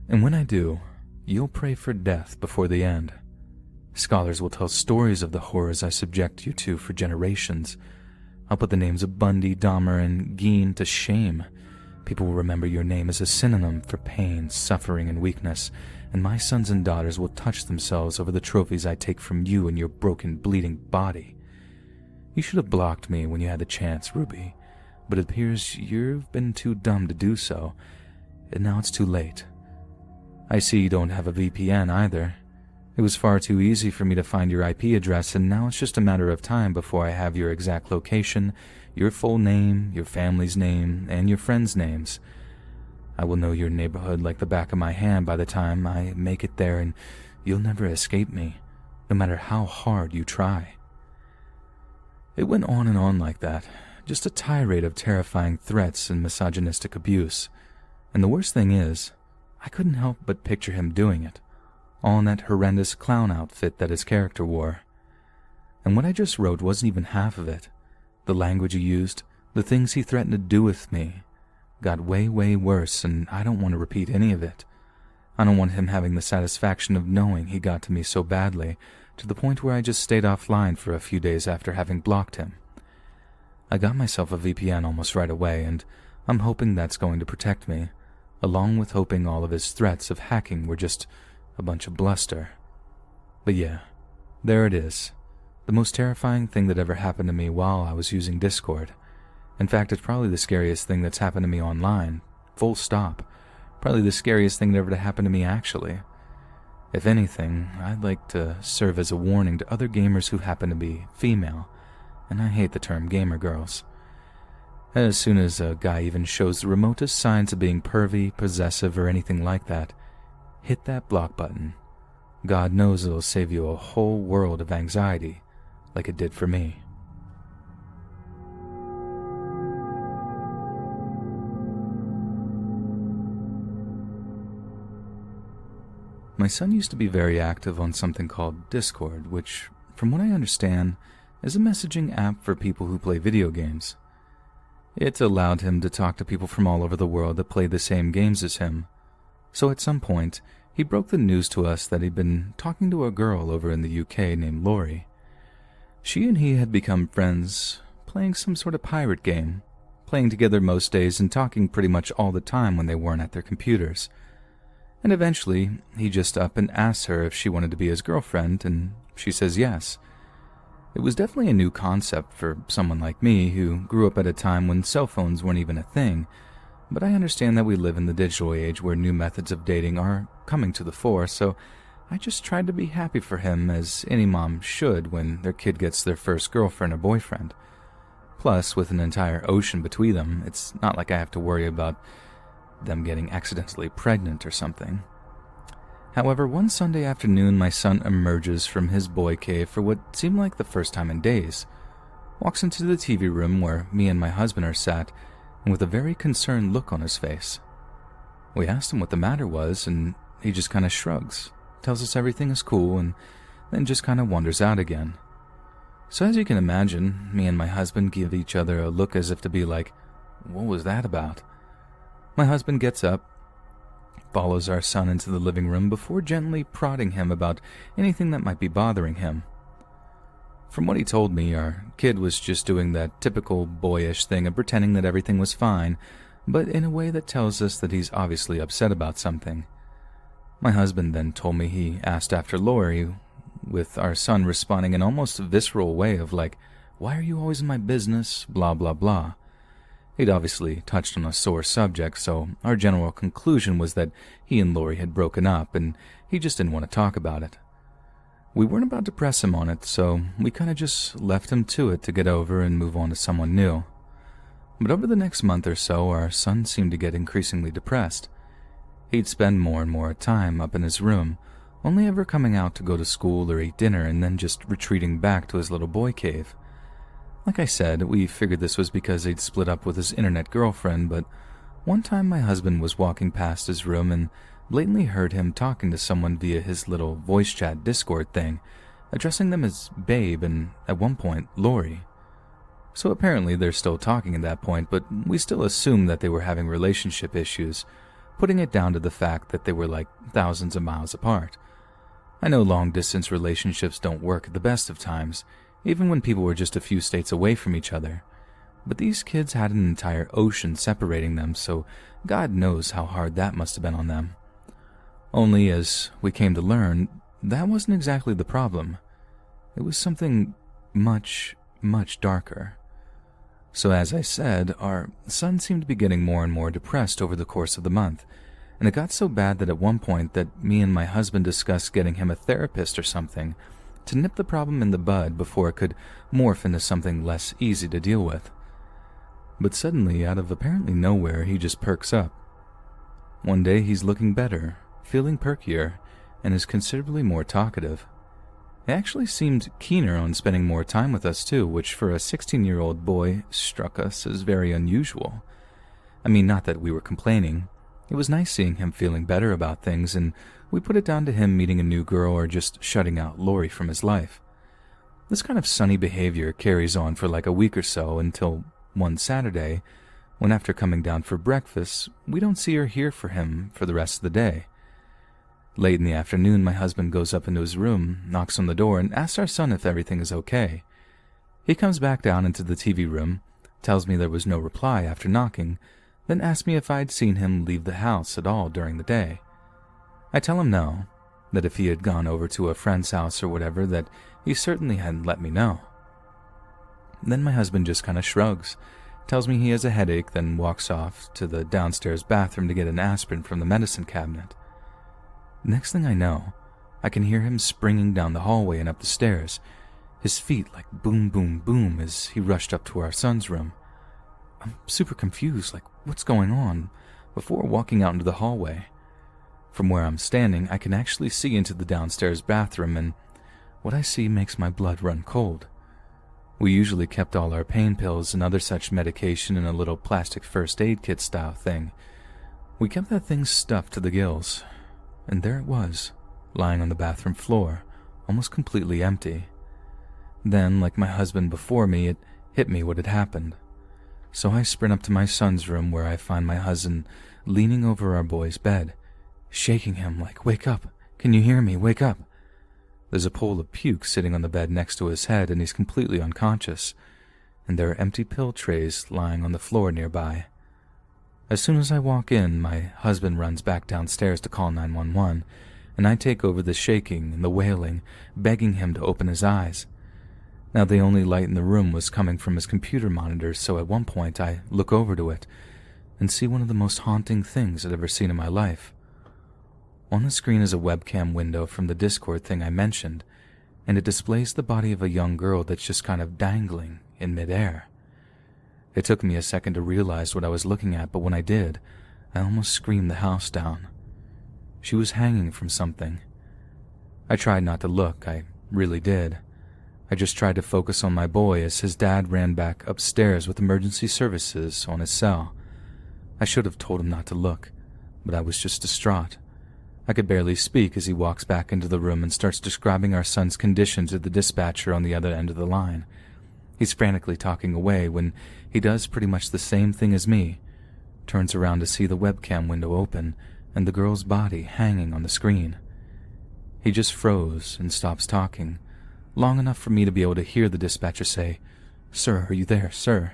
And when I do, you'll pray for death before the end. Scholars will tell stories of the horrors I subject you to for generations. I'll put the names of Bundy, Dahmer, and Gein to shame. People will remember your name as a synonym for pain, suffering, and weakness, and my sons and daughters will touch themselves over the trophies I take from you and your broken, bleeding body. You should have blocked me when you had the chance, Ruby, but it appears you've been too dumb to do so, and now it's too late. I see you don't have a VPN either. It was far too easy for me to find your IP address, and now it's just a matter of time before I have your exact location, your full name, your family's name, and your friends' names. I will know your neighborhood like the back of my hand by the time I make it there, and you'll never escape me, no matter how hard you try. It went on and on like that, just a tirade of terrifying threats and misogynistic abuse. And the worst thing is, I couldn't help but picture him doing it, all in that horrendous clown outfit that his character wore. And what I just wrote wasn't even half of it. The language he used, the things he threatened to do with me, got way, way worse, and I don't want to repeat any of it. I don't want him having the satisfaction of knowing he got to me so badly, to the point where I just stayed offline for a few days after having blocked him. I got myself a VPN almost right away, and I'm hoping that's going to protect me, along with hoping all of his threats of hacking were just a bunch of bluster. But yeah, there it is. The most terrifying thing that ever happened to me while I was using Discord. In fact, it's probably the scariest thing that's happened to me online. Full stop. Probably the scariest thing that ever happened to me, actually. If anything, I'd like to serve as a warning to other gamers who happen to be female, and I hate the term gamer girls. As soon as a guy even shows the remotest signs of being pervy, possessive, or anything like that, hit that block button. God knows it'll save you a whole world of anxiety, like it did for me. My son used to be very active on something called Discord, which, from what I understand, is a messaging app for people who play video games. It allowed him to talk to people from all over the world that play the same games as him. So at some point, he broke the news to us that he'd been talking to a girl over in the UK named Lori. She and he had become friends, playing some sort of pirate game, playing together most days and talking pretty much all the time when they weren't at their computers. And eventually, he just up and asked her if she wanted to be his girlfriend, and she says yes. It was definitely a new concept for someone like me who grew up at a time when cell phones weren't even a thing, but I understand that we live in the digital age where new methods of dating are coming to the fore, so I just tried to be happy for him, as any mom should when their kid gets their first girlfriend or boyfriend. Plus, with an entire ocean between them, it's not like I have to worry about them getting accidentally pregnant or something. However, one Sunday afternoon, my son emerges from his boy cave for what seemed like the first time in days, walks into the TV room where me and my husband are sat, and with a very concerned look on his face. We asked him what the matter was, and he just kind of shrugs, tells us everything is cool, and then just kind of wanders out again. So as you can imagine, me and my husband give each other a look as if to be like, what was that about? My husband gets up, follows our son into the living room before gently prodding him about anything that might be bothering him. From what he told me, our kid was just doing that typical boyish thing of pretending that everything was fine, but in a way that tells us that he's obviously upset about something. My husband then told me he asked after Lori, with our son responding in almost a visceral way of like, why are you always in my business, blah blah blah. He'd obviously touched on a sore subject, so our general conclusion was that he and Lori had broken up, and he just didn't want to talk about it. We weren't about to press him on it, so we kind of just left him to it to get over and move on to someone new. But over the next month or so, our son seemed to get increasingly depressed. He'd spend more and more time up in his room, only ever coming out to go to school or eat dinner and then just retreating back to his little boy cave. Like I said, we figured this was because he'd split up with his internet girlfriend, but one time my husband was walking past his room and blatantly heard him talking to someone via his little voice chat Discord thing, addressing them as Babe and, at one point, Lori. So apparently they're still talking at that point, but we still assumed that they were having relationship issues, putting it down to the fact that they were like thousands of miles apart. I know long-distance relationships don't work at the best of times, even when people were just a few states away from each other. But these kids had an entire ocean separating them, so God knows how hard that must have been on them. Only, as we came to learn, that wasn't exactly the problem. It was something much, much darker. So as I said, our son seemed to be getting more and more depressed over the course of the month, and it got so bad that at one point that me and my husband discussed getting him a therapist or something to nip the problem in the bud before it could morph into something less easy to deal with. But suddenly, out of apparently nowhere, he just perks up. One day he's looking better, feeling perkier, and is considerably more talkative. He actually seemed keener on spending more time with us too, which for a 16-year-old boy struck us as very unusual. I mean, not that we were complaining. It was nice seeing him feeling better about things, and we put it down to him meeting a new girl or just shutting out Lori from his life. This kind of sunny behavior carries on for like a week or so until one Saturday, when after coming down for breakfast, we don't see or hear from him for the rest of the day. Late in the afternoon, my husband goes up into his room, knocks on the door, and asks our son if everything is okay. He comes back down into the TV room, tells me there was no reply after knocking, then asks me if I'd seen him leave the house at all during the day. I tell him no, that if he had gone over to a friend's house or whatever, that he certainly hadn't let me know. Then my husband just kind of shrugs, tells me he has a headache, then walks off to the downstairs bathroom to get an aspirin from the medicine cabinet. Next thing I know, I can hear him springing down the hallway and up the stairs, his feet like boom, boom, boom as he rushed up to our son's room. I'm super confused, like what's going on, before walking out into the hallway. From where I'm standing, I can actually see into the downstairs bathroom, and what I see makes my blood run cold. We usually kept all our pain pills and other such medication in a little plastic first aid kit style thing. We kept that thing stuffed to the gills. And there it was, lying on the bathroom floor, almost completely empty. Then, like my husband before me, it hit me what had happened. So I sprint up to my son's room where I find my husband leaning over our boy's bed, shaking him like, "Wake up! Can you hear me? Wake up!" There's a pool of puke sitting on the bed next to his head, and he's completely unconscious, and there are empty pill trays lying on the floor nearby. As soon as I walk in, my husband runs back downstairs to call 911, and I take over the shaking and the wailing, begging him to open his eyes. Now, the only light in the room was coming from his computer monitor, so at one point I look over to it and see one of the most haunting things I'd ever seen in my life. On the screen is a webcam window from the Discord thing I mentioned, and it displays the body of a young girl that's just kind of dangling in midair. It took me a second to realize what I was looking at, but when I did, I almost screamed the house down. She was hanging from something. I tried not to look, I really did. I just tried to focus on my boy as his dad ran back upstairs with emergency services on his cell. I should have told him not to look, but I was just distraught. I could barely speak as he walks back into the room and starts describing our son's condition to the dispatcher on the other end of the line. He's frantically talking away when he does pretty much the same thing as me, turns around to see the webcam window open and the girl's body hanging on the screen. He just froze and stops talking, long enough for me to be able to hear the dispatcher say, "Sir, are you there, sir?"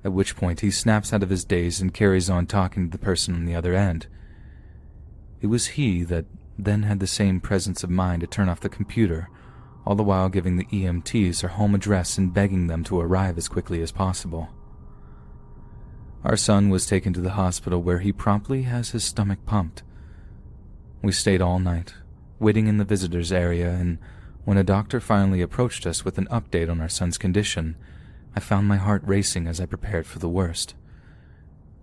At which point he snaps out of his daze and carries on talking to the person on the other end. It was he that then had the same presence of mind to turn off the computer, all the while giving the EMTs her home address and begging them to arrive as quickly as possible. Our son was taken to the hospital where he promptly has his stomach pumped. We stayed all night, waiting in the visitors area, and when a doctor finally approached us with an update on our son's condition, I found my heart racing as I prepared for the worst.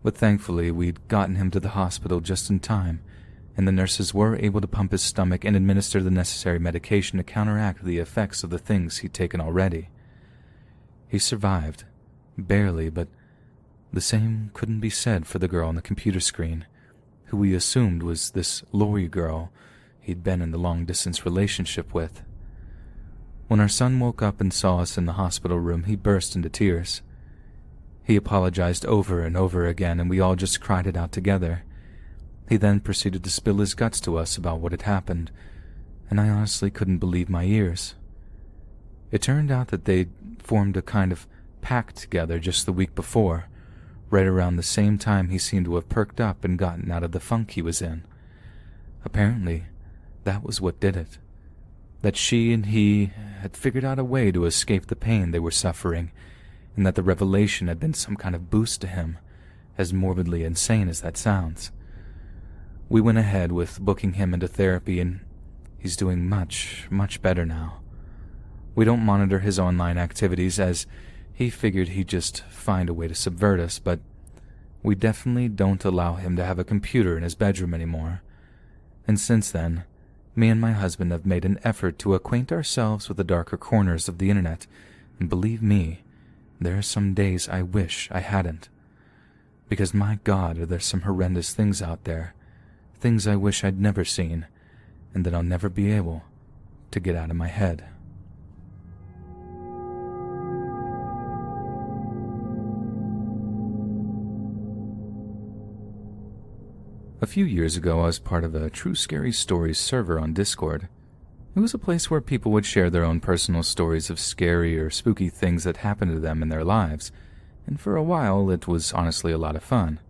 But thankfully, we'd gotten him to the hospital just in time, and the nurses were able to pump his stomach and administer the necessary medication to counteract the effects of the things he'd taken already. He survived, barely, but the same couldn't be said for the girl on the computer screen, who we assumed was this Lori girl he'd been in the long-distance relationship with. When our son woke up and saw us in the hospital room, he burst into tears. He apologized over and over again, and we all just cried it out together. He then proceeded to spill his guts to us about what had happened, and I honestly couldn't believe my ears. It turned out that they'd formed a kind of pact together just the week before, right around the same time he seemed to have perked up and gotten out of the funk he was in. Apparently, that was what did it. That she and he had figured out a way to escape the pain they were suffering, and that the revelation had been some kind of boost to him, as morbidly insane as that sounds. We went ahead with booking him into therapy, and he's doing much, much better now. We don't monitor his online activities, as he figured he'd just find a way to subvert us, but we definitely don't allow him to have a computer in his bedroom anymore. And since then, me and my husband have made an effort to acquaint ourselves with the darker corners of the internet, and believe me, there are some days I wish I hadn't. Because my God, are there some horrendous things out there, things I wish I'd never seen, and that I'll never be able to get out of my head. A few years ago, I was part of a True Scary Stories server on Discord. It was a place where people would share their own personal stories of scary or spooky things that happened to them in their lives, and for a while it was honestly a lot of fun.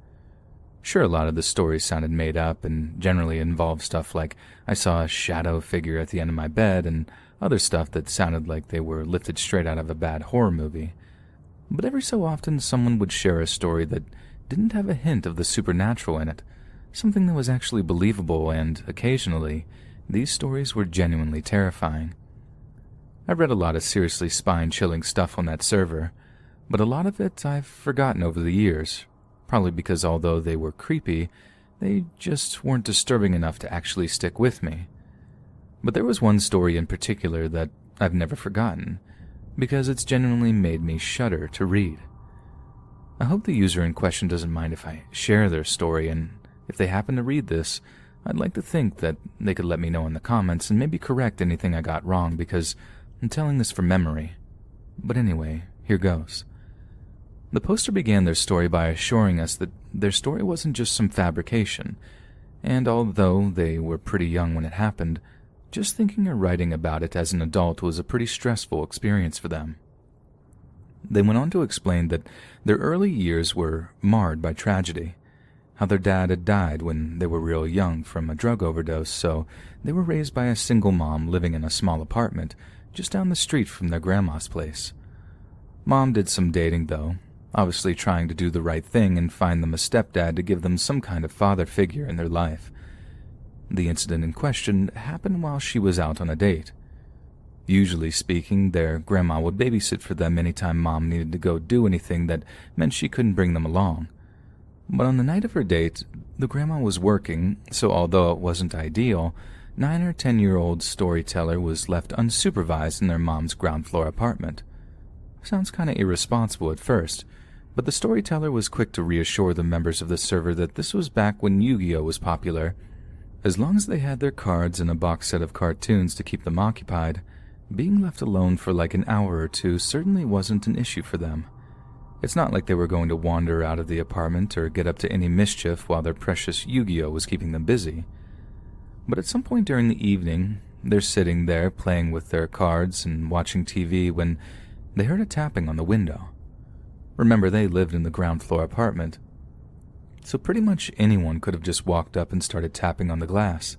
Sure, a lot of the stories sounded made up and generally involved stuff like I saw a shadow figure at the end of my bed and other stuff that sounded like they were lifted straight out of a bad horror movie. But every so often someone would share a story that didn't have a hint of the supernatural in it, something that was actually believable, and occasionally, these stories were genuinely terrifying. I've read a lot of seriously spine-chilling stuff on that server, but a lot of it I've forgotten over the years, probably because although they were creepy, they just weren't disturbing enough to actually stick with me. But there was one story in particular that I've never forgotten, because it's genuinely made me shudder to read. I hope the user in question doesn't mind if I share their story, and if they happen to read this, I'd like to think that they could let me know in the comments and maybe correct anything I got wrong, because I'm telling this from memory. But anyway, here goes. The poster began their story by assuring us that their story wasn't just some fabrication, and although they were pretty young when it happened, just thinking or writing about it as an adult was a pretty stressful experience for them. They went on to explain that their early years were marred by tragedy, how their dad had died when they were real young from a drug overdose, so they were raised by a single mom living in a small apartment just down the street from their grandma's place. Mom did some dating, though, obviously trying to do the right thing and find them a stepdad to give them some kind of father figure in their life. The incident in question happened while she was out on a date. Usually speaking, their grandma would babysit for them anytime Mom needed to go do anything that meant she couldn't bring them along. But on the night of her date, the grandma was working, so although it wasn't ideal, 9 or 10-year-old storyteller was left unsupervised in their mom's ground floor apartment. Sounds kinda irresponsible at first, but the storyteller was quick to reassure the members of the server that this was back when Yu-Gi-Oh was popular. As long as they had their cards and a box set of cartoons to keep them occupied, being left alone for like an hour or two certainly wasn't an issue for them. It's not like they were going to wander out of the apartment or get up to any mischief while their precious Yu-Gi-Oh was keeping them busy. But at some point during the evening, they're sitting there playing with their cards and watching TV when they heard a tapping on the window. Remember, they lived in the ground floor apartment, so pretty much anyone could have just walked up and started tapping on the glass.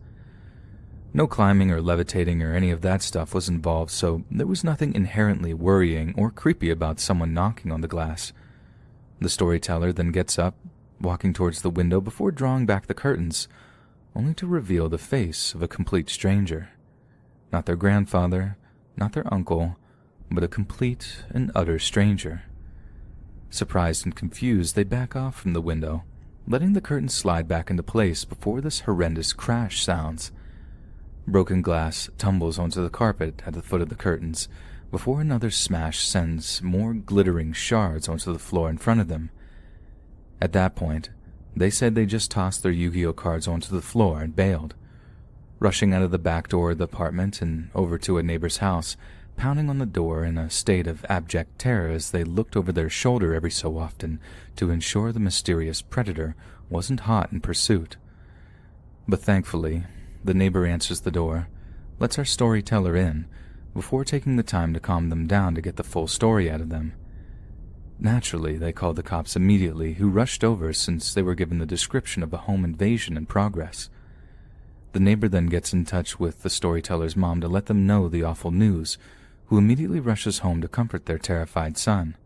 No climbing or levitating or any of that stuff was involved, so there was nothing inherently worrying or creepy about someone knocking on the glass. The storyteller then gets up, walking towards the window before drawing back the curtains, only to reveal the face of a complete stranger. Not their grandfather, not their uncle, but a complete and utter stranger. Surprised and confused, they back off from the window, letting the curtains slide back into place before this horrendous crash sounds. Broken glass tumbles onto the carpet at the foot of the curtains, before another smash sends more glittering shards onto the floor in front of them. At that point, they said they just tossed their Yu-Gi-Oh cards onto the floor and bailed. Rushing out of the back door of the apartment and over to a neighbor's house, pounding on the door in a state of abject terror as they looked over their shoulder every so often to ensure the mysterious predator wasn't hot in pursuit. But thankfully, the neighbor answers the door, lets our storyteller in, before taking the time to calm them down to get the full story out of them. Naturally, they called the cops immediately, who rushed over since they were given the description of a home invasion in progress. The neighbor then gets in touch with the storyteller's mom to let them know the awful news, who immediately rushes home to comfort their terrified son.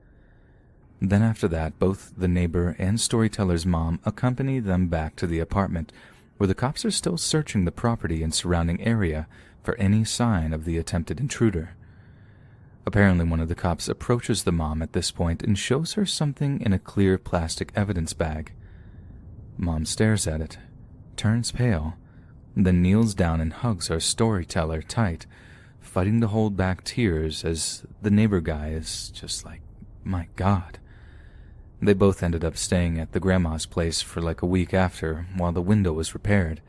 Then after that, both the neighbor and storyteller's mom accompany them back to the apartment, where the cops are still searching the property and surrounding area for any sign of the attempted intruder. Apparently, one of the cops approaches the mom at this point and shows her something in a clear plastic evidence bag. Mom stares at it, turns pale, then kneels down and hugs our storyteller tight, fighting to hold back tears as the neighbor guy is just like, my God. They both ended up staying at the grandma's place for like a week after while the window was repaired.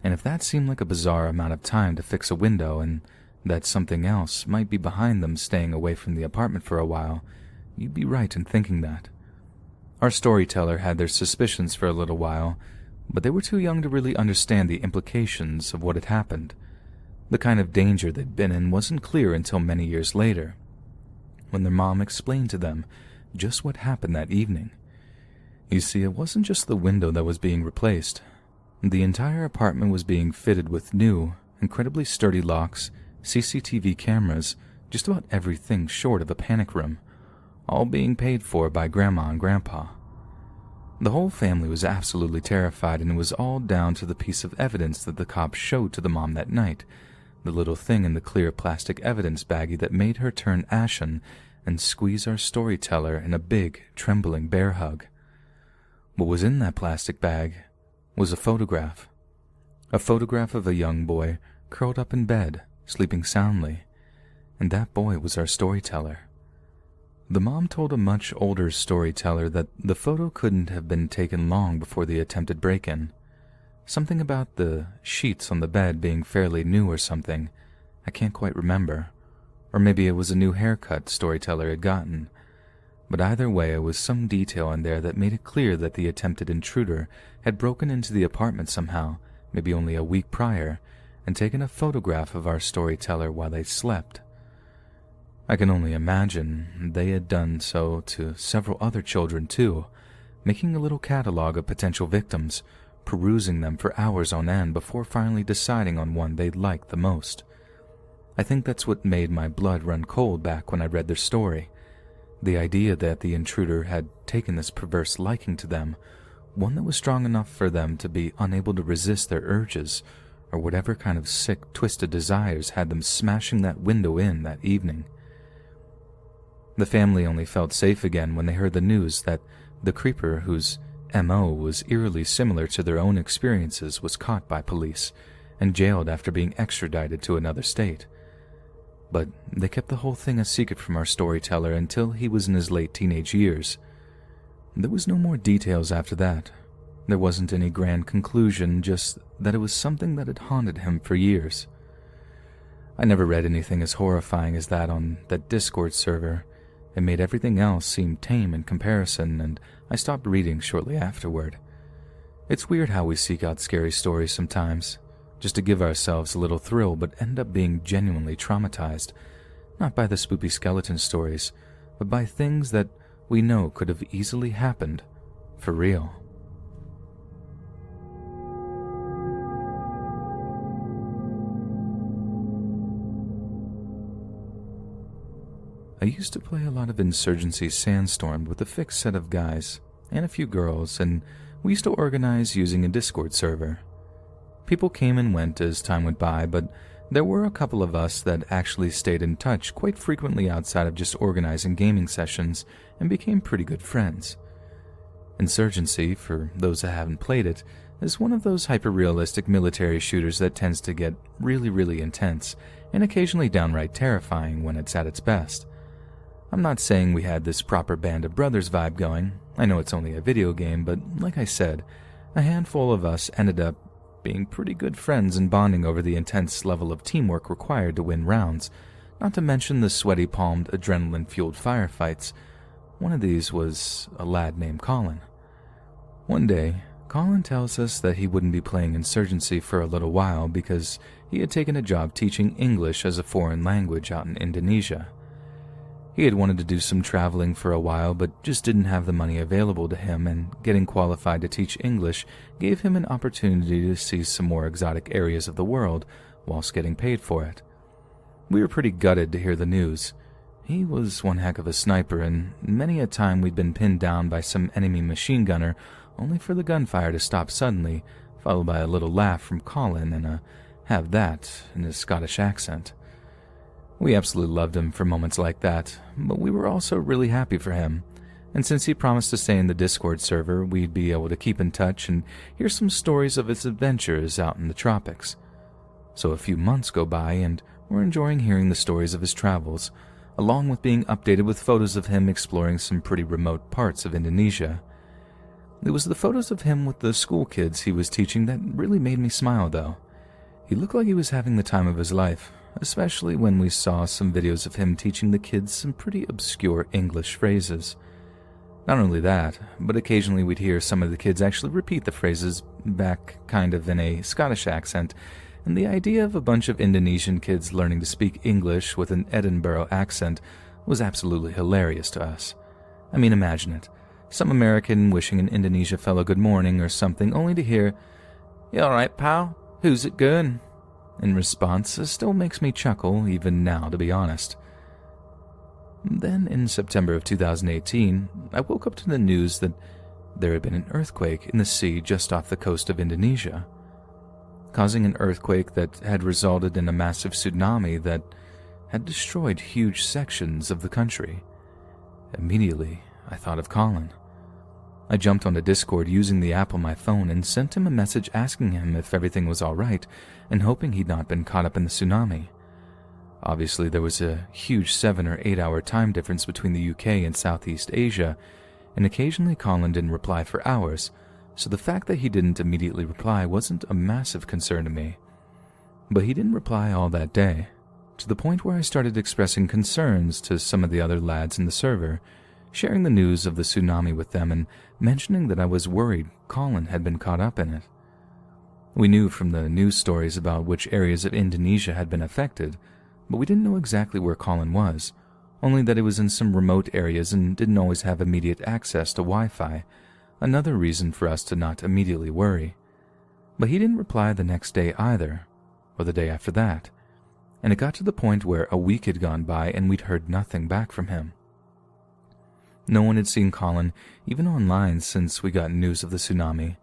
And if that seemed like a bizarre amount of time to fix a window and that something else might be behind them staying away from the apartment for a while, you'd be right in thinking that. Our storyteller had their suspicions for a little while, but they were too young to really understand the implications of what had happened. The kind of danger they'd been in wasn't clear until many years later, when their mom explained to them just what happened that evening. You see, it wasn't just the window that was being replaced. The entire apartment was being fitted with new, incredibly sturdy locks, CCTV cameras, just about everything short of a panic room, all being paid for by Grandma and Grandpa. The whole family was absolutely terrified, and it was all down to the piece of evidence that the cops showed to the mom that night, the little thing in the clear plastic evidence baggie that made her turn ashen and squeeze our storyteller in a big, trembling bear hug. What was in that plastic bag was a photograph of a young boy curled up in bed, sleeping soundly, and that boy was our storyteller. The mom told a much older storyteller that the photo couldn't have been taken long before the attempted break-in. Something about the sheets on the bed being fairly new or something. I can't quite remember. Or maybe it was a new haircut storyteller had gotten. But either way, it was some detail in there that made it clear that the attempted intruder had broken into the apartment somehow, maybe only a week prior, and taken a photograph of our storyteller while they slept. I can only imagine they had done so to several other children too, making a little catalog of potential victims, perusing them for hours on end before finally deciding on one they'd like the most. I think that's what made my blood run cold back when I read their story. The idea that the intruder had taken this perverse liking to them, one that was strong enough for them to be unable to resist their urges, or whatever kind of sick, twisted desires had them smashing that window in that evening. The family only felt safe again when they heard the news that the creeper, whose M.O. was eerily similar to their own experiences, was caught by police and jailed after being extradited to another state. But they kept the whole thing a secret from our storyteller until he was in his late teenage years. There was no more details after that. There wasn't any grand conclusion, just that it was something that had haunted him for years. I never read anything as horrifying as that on that Discord server. It made everything else seem tame in comparison, and I stopped reading shortly afterward. It's weird how we seek out scary stories sometimes, just to give ourselves a little thrill, but end up being genuinely traumatized, not by the spooky skeleton stories, but by things that we know could have easily happened for real. I used to play a lot of Insurgency Sandstorm with a fixed set of guys and a few girls, and we used to organize using a Discord server. People came and went as time went by, but there were a couple of us that actually stayed in touch quite frequently outside of just organizing gaming sessions and became pretty good friends. Insurgency, for those that haven't played it, is one of those hyper-realistic military shooters that tends to get really, really intense and occasionally downright terrifying when it's at its best. I'm not saying we had this proper Band of Brothers vibe going. I know it's only a video game, but like I said, a handful of us ended up being pretty good friends and bonding over the intense level of teamwork required to win rounds, not to mention the sweaty-palmed, adrenaline-fueled firefights. One of these was a lad named Colin. One day, Colin tells us that he wouldn't be playing Insurgency for a little while because he had taken a job teaching English as a foreign language out in Indonesia. He had wanted to do some traveling for a while, but just didn't have the money available to him, and getting qualified to teach English gave him an opportunity to see some more exotic areas of the world whilst getting paid for it. We were pretty gutted to hear the news. He was one heck of a sniper, and many a time we'd been pinned down by some enemy machine gunner, only for the gunfire to stop suddenly, followed by a little laugh from Colin and a "have that" in his Scottish accent. We absolutely loved him for moments like that, but we were also really happy for him, and since he promised to stay in the Discord server, we'd be able to keep in touch and hear some stories of his adventures out in the tropics. So a few months go by, and we're enjoying hearing the stories of his travels, along with being updated with photos of him exploring some pretty remote parts of Indonesia. It was the photos of him with the school kids he was teaching that really made me smile, though. He looked like he was having the time of his life, especially when we saw some videos of him teaching the kids some pretty obscure English phrases. Not only that, but occasionally we'd hear some of the kids actually repeat the phrases back kind of in a Scottish accent, and the idea of a bunch of Indonesian kids learning to speak English with an Edinburgh accent was absolutely hilarious to us. I mean, imagine it. Some American wishing an Indonesia fellow good morning or something, only to hear, "You alright, pal? Who's it going?" In response, it still makes me chuckle, even now, to be honest. Then, in September of 2018, I woke up to the news that there had been an earthquake in the sea just off the coast of Indonesia, causing an earthquake that had resulted in a massive tsunami that had destroyed huge sections of the country. Immediately, I thought of Colin. I jumped onto Discord using the app on my phone and sent him a message asking him if everything was alright and hoping he'd not been caught up in the tsunami. Obviously, there was a huge 7 or 8 hour time difference between the UK and Southeast Asia, and occasionally Colin didn't reply for hours, so the fact that he didn't immediately reply wasn't a massive concern to me. But he didn't reply all that day, to the point where I started expressing concerns to some of the other lads in the server, sharing the news of the tsunami with them and mentioning that I was worried Colin had been caught up in it. We knew from the news stories about which areas of Indonesia had been affected, but we didn't know exactly where Colin was, only that it was in some remote areas and didn't always have immediate access to Wi-Fi, another reason for us to not immediately worry. But he didn't reply the next day either, or the day after that, and it got to the point where a week had gone by and we'd heard nothing back from him. No one had seen Colin, even online, since we got news of the tsunami.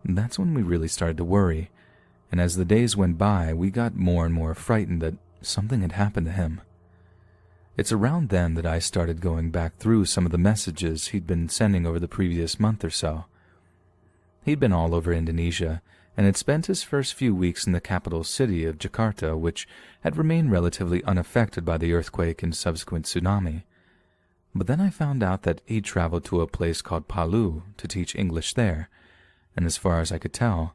That's when we really started to worry, and as the days went by, we got more and more frightened that something had happened to him. It's around then that I started going back through some of the messages he'd been sending over the previous month or so. He'd been all over Indonesia, and had spent his first few weeks in the capital city of Jakarta, which had remained relatively unaffected by the earthquake and subsequent tsunami. But then I found out that he'd traveled to a place called Palu to teach English there, and as far as I could tell,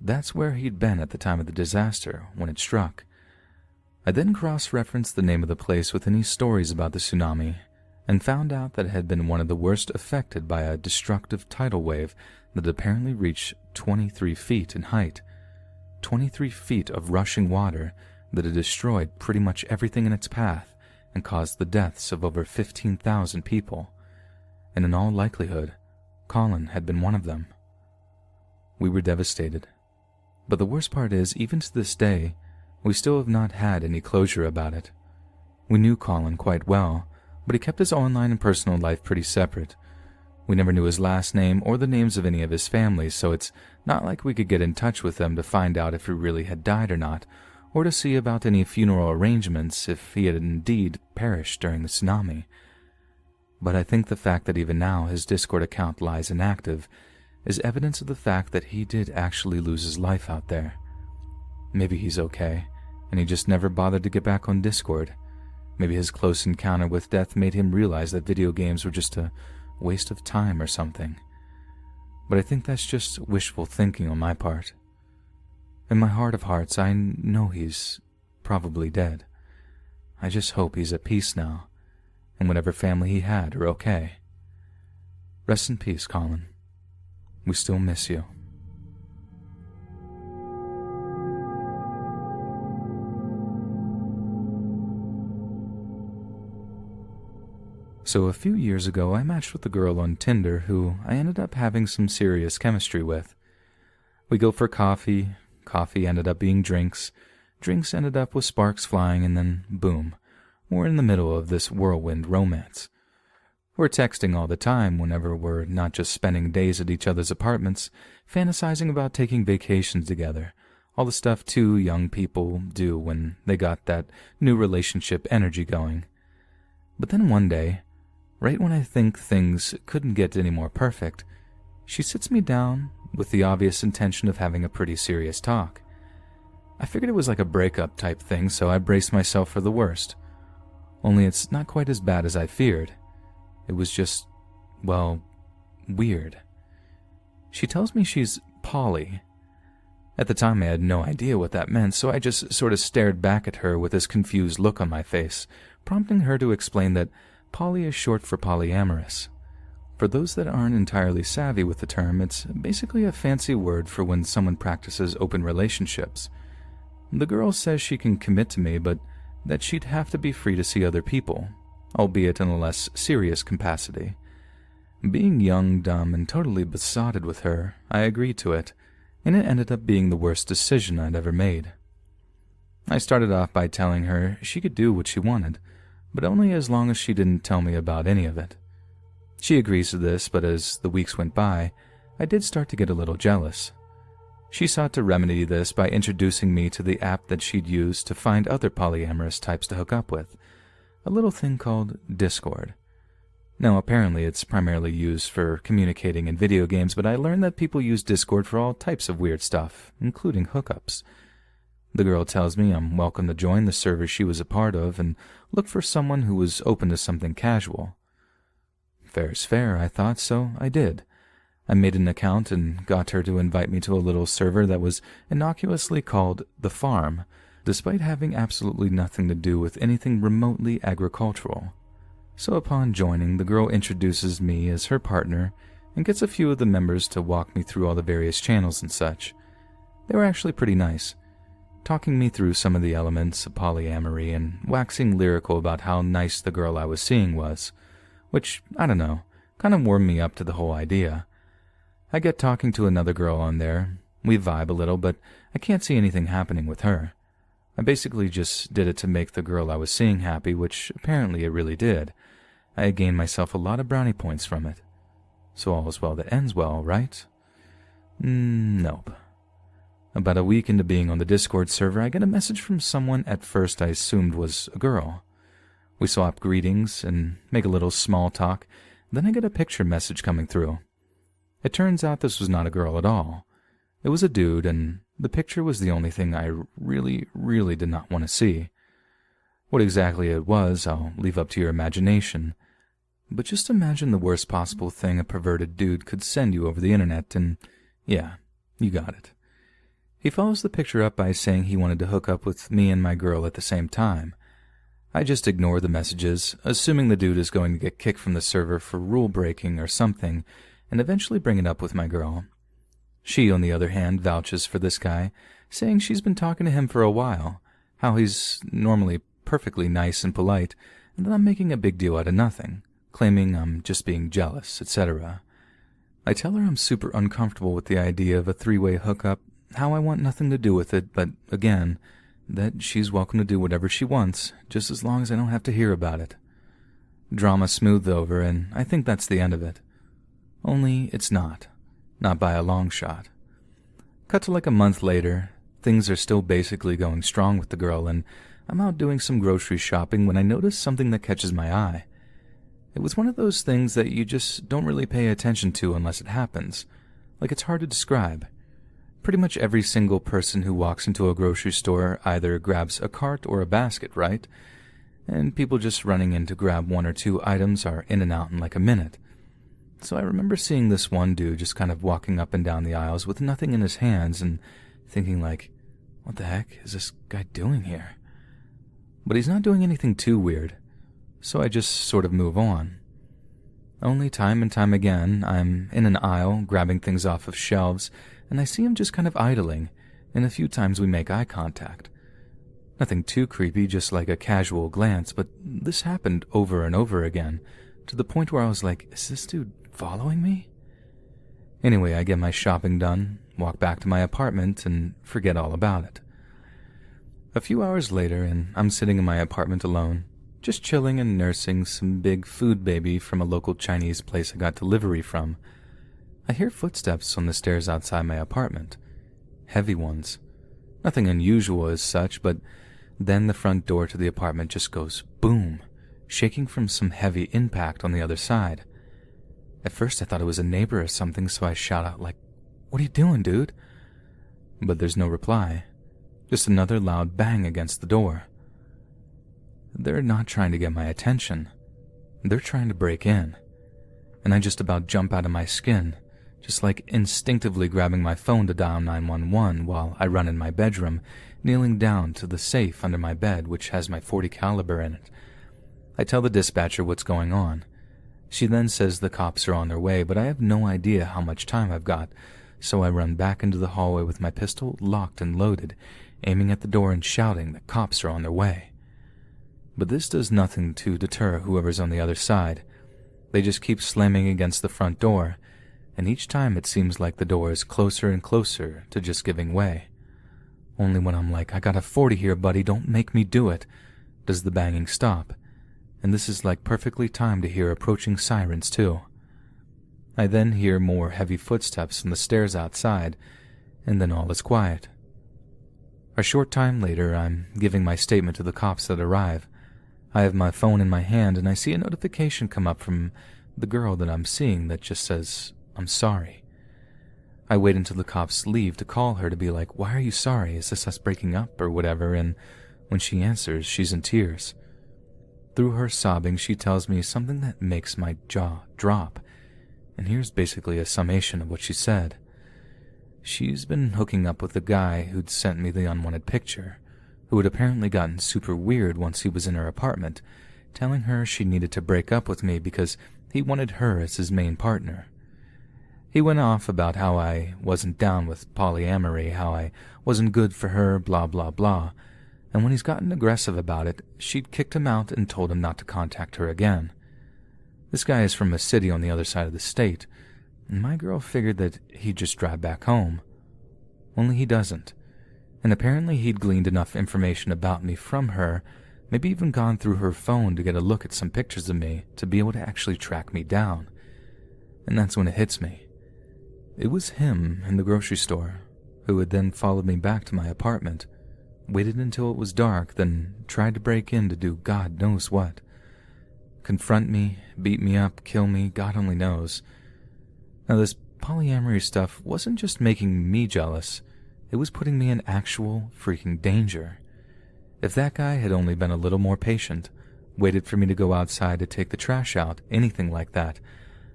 that's where he'd been at the time of the disaster when it struck. I then cross-referenced the name of the place with any stories about the tsunami, and found out that it had been one of the worst affected by a destructive tidal wave that apparently reached 23 feet in height. 23 feet of rushing water that had destroyed pretty much everything in its path and caused the deaths of over 15,000 people, and in all likelihood, Colin had been one of them. We were devastated, but the worst part is, even to this day, we still have not had any closure about it. We knew Colin quite well, but he kept his online and personal life pretty separate. We never knew his last name or the names of any of his family, so it's not like we could get in touch with them to find out if he really had died or not, or to see about any funeral arrangements if he had indeed perished during the tsunami. But I think the fact that even now his Discord account lies inactive is evidence of the fact that he did actually lose his life out there. Maybe he's okay, and he just never bothered to get back on Discord. Maybe his close encounter with death made him realize that video games were just a waste of time or something. But I think that's just wishful thinking on my part. In my heart of hearts, I know he's probably dead. I just hope he's at peace now, and whatever family he had are okay. Rest in peace, Colin. We still miss you. So a few years ago, I matched with a girl on Tinder who I ended up having some serious chemistry with. We go for coffee, coffee ended up being drinks, drinks ended up with sparks flying, and then boom, we're in the middle of this whirlwind romance. We're texting all the time whenever we're not just spending days at each other's apartments, fantasizing about taking vacations together, all the stuff two young people do when they got that new relationship energy going. But then one day, right when I think things couldn't get any more perfect, she sits me down with the obvious intention of having a pretty serious talk. I figured it was like a breakup type thing, so I braced myself for the worst. Only it's not quite as bad as I feared. It was just, well, weird. She tells me she's poly. At the time I had no idea what that meant, so I just sort of stared back at her with this confused look on my face, prompting her to explain that poly is short for polyamorous. For those that aren't entirely savvy with the term, it's basically a fancy word for when someone practices open relationships. The girl says she can commit to me, but that she'd have to be free to see other people, albeit in a less serious capacity. Being young, dumb, and totally besotted with her, I agreed to it, and it ended up being the worst decision I'd ever made. I started off by telling her she could do what she wanted, but only as long as she didn't tell me about any of it. She agrees to this, but as the weeks went by, I did start to get a little jealous. She sought to remedy this by introducing me to the app that she'd used to find other polyamorous types to hook up with, a little thing called Discord. Now, apparently it's primarily used for communicating in video games, but I learned that people use Discord for all types of weird stuff, including hookups. The girl tells me I'm welcome to join the server she was a part of and look for someone who was open to something casual. Fair's fair, I thought, so I did. I made an account and got her to invite me to a little server that was innocuously called The Farm, despite having absolutely nothing to do with anything remotely agricultural. So upon joining, the girl introduces me as her partner and gets a few of the members to walk me through all the various channels and such. They were actually pretty nice, talking me through some of the elements of polyamory and waxing lyrical about how nice the girl I was seeing was, which, I don't know, kind of warmed me up to the whole idea. I get talking to another girl on there, we vibe a little, but I can't see anything happening with her. I basically just did it to make the girl I was seeing happy, which apparently it really did. I gained myself a lot of brownie points from it. So all is well that ends well, right? Nope. About a week into being on the Discord server, I get a message from someone at first I assumed was a girl. We swap greetings and make a little small talk, then I get a picture message coming through. It turns out this was not a girl at all. It was a dude, and the picture was the only thing I really did not want to see. What exactly it was, I'll leave up to your imagination. But just imagine the worst possible thing a perverted dude could send you over the internet, and yeah, you got it. He follows the picture up by saying he wanted to hook up with me and my girl at the same time. I just ignore the messages, assuming the dude is going to get kicked from the server for rule breaking or something, and eventually bring it up with my girl. She, on the other hand, vouches for this guy, saying she's been talking to him for a while, how he's normally perfectly nice and polite, and that I'm making a big deal out of nothing, claiming I'm just being jealous, etc. I tell her I'm super uncomfortable with the idea of a three-way hookup, how I want nothing to do with it, but again, that she's welcome to do whatever she wants, just as long as I don't have to hear about it. Drama smoothed over, and I think that's the end of it. Only it's not. Not by a long shot. Cut to like a month later, things are still basically going strong with the girl, and I'm out doing some grocery shopping when I notice something that catches my eye. It was one of those things that you just don't really pay attention to unless it happens. Like it's hard to describe. Pretty much every single person who walks into a grocery store either grabs a cart or a basket, right? And people just running in to grab one or two items are in and out in like a minute. So I remember seeing this one dude just kind of walking up and down the aisles with nothing in his hands and thinking like, what the heck is this guy doing here? But he's not doing anything too weird, so I just sort of move on. Only time and time again, I'm in an aisle grabbing things off of shelves, and I see him just kind of idling, and a few times we make eye contact. Nothing too creepy, just like a casual glance, but this happened over and over again, to the point where I was like, is this dude following me? Anyway, I get my shopping done, walk back to my apartment, and forget all about it. A few hours later, and I'm sitting in my apartment alone, just chilling and nursing some big food baby from a local Chinese place I got delivery from. I hear footsteps on the stairs outside my apartment. Heavy ones. Nothing unusual as such, but then the front door to the apartment just goes boom, shaking from some heavy impact on the other side. At first I thought it was a neighbor or something, so I shout out like, "What are you doing, dude?" But there's no reply. Just another loud bang against the door. They're not trying to get my attention. They're trying to break in. And I just about jump out of my skin, just like instinctively grabbing my phone to dial 911 while I run in my bedroom, kneeling down to the safe under my bed which has my .40 caliber in it. I tell the dispatcher what's going on. She then says the cops are on their way, but I have no idea how much time I've got, so I run back into the hallway with my pistol locked and loaded, aiming at the door and shouting that cops are on their way. But this does nothing to deter whoever's on the other side. They just keep slamming against the front door, and each time it seems like the door is closer and closer to just giving way. Only when I'm like, "I got a 40 here, buddy, don't make me do it," does the banging stop. And this is like perfectly timed to hear approaching sirens too. I then hear more heavy footsteps on the stairs outside, and then all is quiet. A short time later, I'm giving my statement to the cops that arrive. I have my phone in my hand, and I see a notification come up from the girl that I'm seeing that just says, "I'm sorry." I wait until the cops leave to call her to be like, "Why are you sorry? Is this us breaking up or whatever?" And when she answers, she's in tears. Through her sobbing, she tells me something that makes my jaw drop. And here's basically a summation of what she said. She's been hooking up with the guy who'd sent me the unwanted picture, who had apparently gotten super weird once he was in her apartment, telling her she needed to break up with me because he wanted her as his main partner. He went off about how I wasn't down with polyamory, how I wasn't good for her, blah blah blah, and when he's gotten aggressive about it, she'd kicked him out and told him not to contact her again. This guy is from a city on the other side of the state, and my girl figured that he'd just drive back home. Only he doesn't, and apparently he'd gleaned enough information about me from her, maybe even gone through her phone to get a look at some pictures of me to be able to actually track me down. And that's when it hits me. It was him in the grocery store, who had then followed me back to my apartment, waited until it was dark, then tried to break in to do God knows what. Confront me, beat me up, kill me, God only knows. Now this polyamory stuff wasn't just making me jealous, it was putting me in actual freaking danger. If that guy had only been a little more patient, waited for me to go outside to take the trash out, anything like that,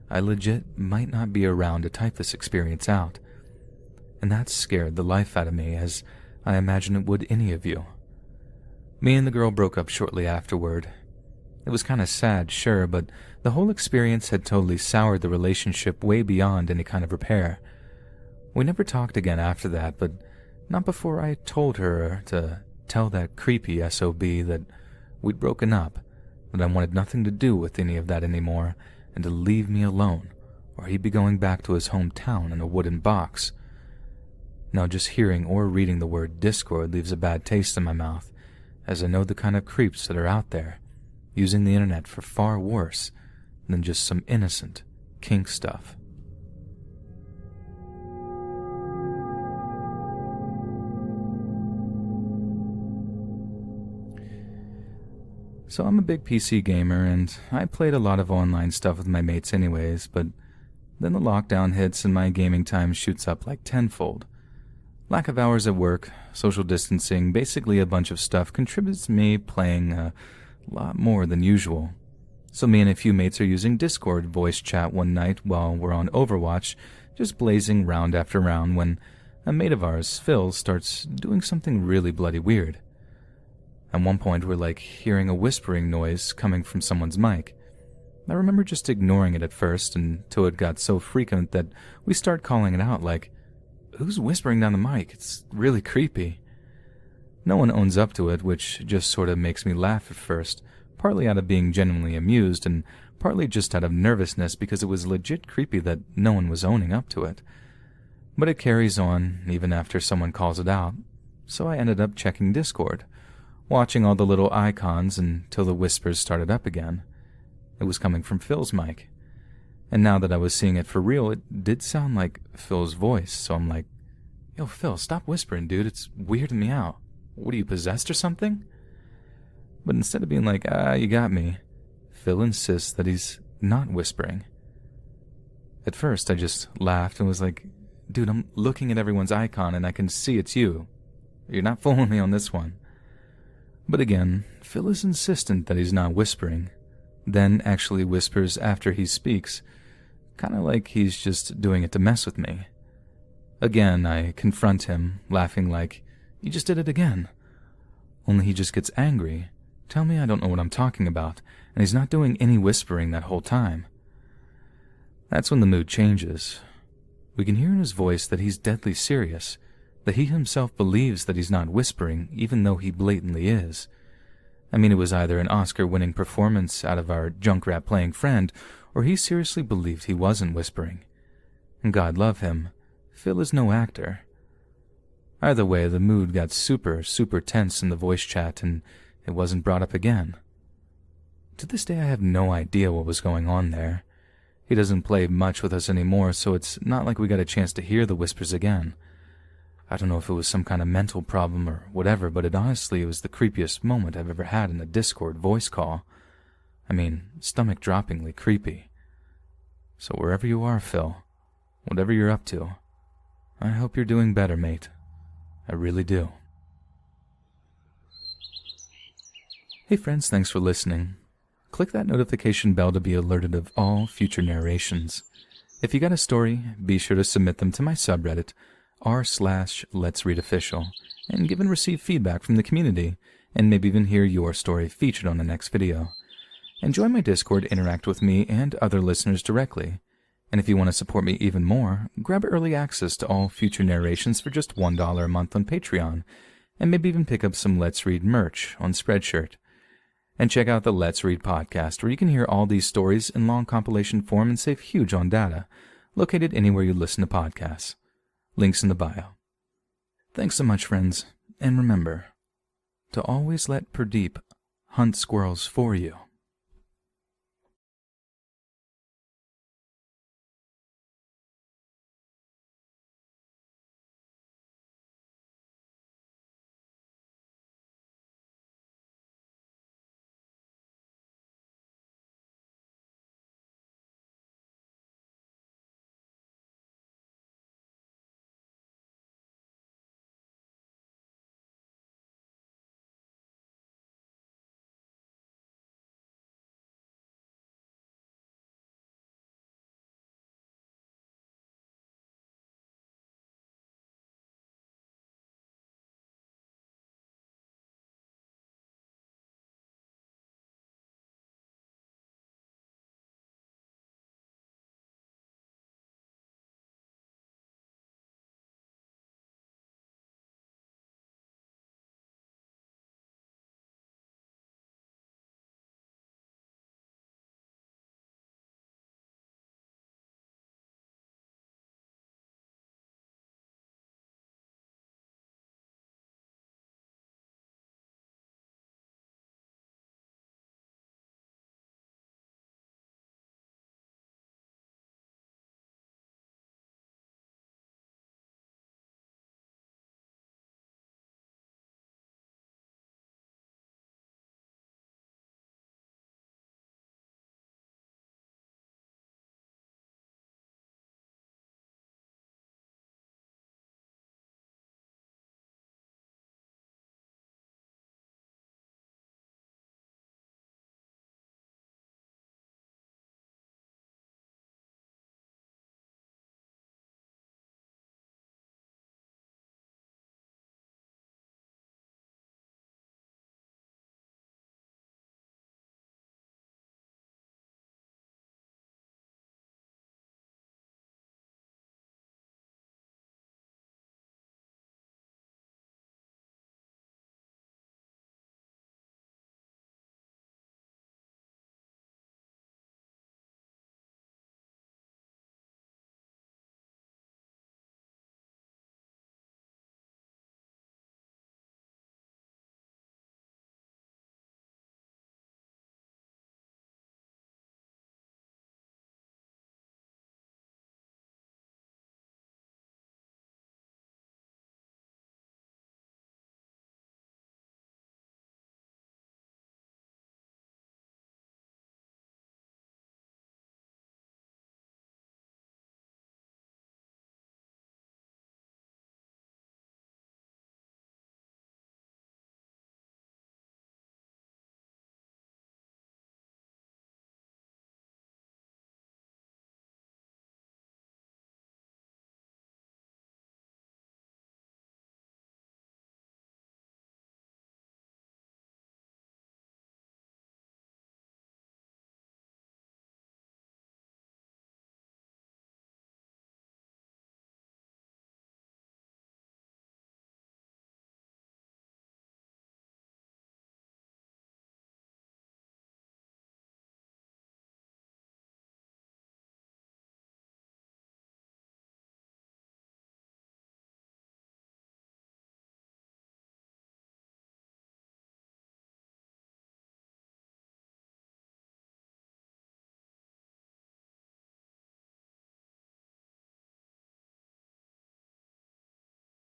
I legit might not be around to type this experience out. And that scared the life out of me, as I imagine it would any of you. Me and the girl broke up shortly afterward. It was kind of sad, sure, but the whole experience had totally soured the relationship way beyond any kind of repair. We never talked again after that, but not before I told her to tell that creepy SOB that we'd broken up, that I wanted nothing to do with any of that anymore, and to leave me alone, or he'd be going back to his hometown in a wooden box. Now just hearing or reading the word Discord leaves a bad taste in my mouth, as I know the kind of creeps that are out there, using the internet for far worse than just some innocent kink stuff. So I'm a big PC gamer, and I played a lot of online stuff with my mates anyways, but then the lockdown hits and my gaming time shoots up like tenfold. Lack of hours at work, social distancing, basically a bunch of stuff contributes to me playing a lot more than usual. So me and a few mates are using Discord voice chat one night while we're on Overwatch, just blazing round after round when a mate of ours, Phil, starts doing something really bloody weird. At one point we're like hearing a whispering noise coming from someone's mic. I remember just ignoring it at first until it got so frequent that we start calling it out like, "Who's whispering down the mic? It's really creepy." No one owns up to it, which just sort of makes me laugh at first, partly out of being genuinely amused and partly just out of nervousness because it was legit creepy that no one was owning up to it. But it carries on even after someone calls it out, so I ended up checking Discord, watching all the little icons until the whispers started up again. It was coming from Phil's mic. And now that I was seeing it for real, it did sound like Phil's voice, so I'm like, "Yo, Phil, stop whispering, dude. It's weirding me out. What, are you possessed or something?" But instead of being like, you got me, Phil insists that he's not whispering. At first, I just laughed and was like, "Dude, I'm looking at everyone's icon and I can see it's you. You're not fooling me on this one." But again, Phil is insistent that he's not whispering, then actually whispers after he speaks, kind of like he's just doing it to mess with me. Again, I confront him, laughing like, "You just did it again." Only he just gets angry, tell me I don't know what I'm talking about, and he's not doing any whispering that whole time. That's when the mood changes. We can hear in his voice that he's deadly serious, that he himself believes that he's not whispering, even though he blatantly is. I mean, it was either an Oscar-winning performance out of our Junkrat-playing friend, or he seriously believed he wasn't whispering. And God love him, Phil is no actor. Either way, the mood got super tense in the voice chat, and it wasn't brought up again. To this day, I have no idea what was going on there. He doesn't play much with us anymore, so it's not like we got a chance to hear the whispers again. I don't know if it was some kind of mental problem or whatever, but it honestly was the creepiest moment I've ever had in a Discord voice call. I mean, stomach-droppingly creepy. So wherever you are, Phil, whatever you're up to, I hope you're doing better, mate. I really do. Hey friends, thanks for listening. Click that notification bell to be alerted of all future narrations. If you got a story, be sure to submit them to my subreddit, r/Let'sReadOfficial, and give and receive feedback from the community, and maybe even hear your story featured on the next video. And join my Discord to interact with me and other listeners directly. And if you want to support me even more, grab early access to all future narrations for just $1 a month on Patreon, and maybe even pick up some Let's Read merch on Spreadshirt. And check out the Let's Read podcast, where you can hear all these stories in long compilation form and save huge on data, located anywhere you listen to podcasts. Links in the bio. Thanks so much, friends, and remember to always let Pradeep hunt squirrels for you.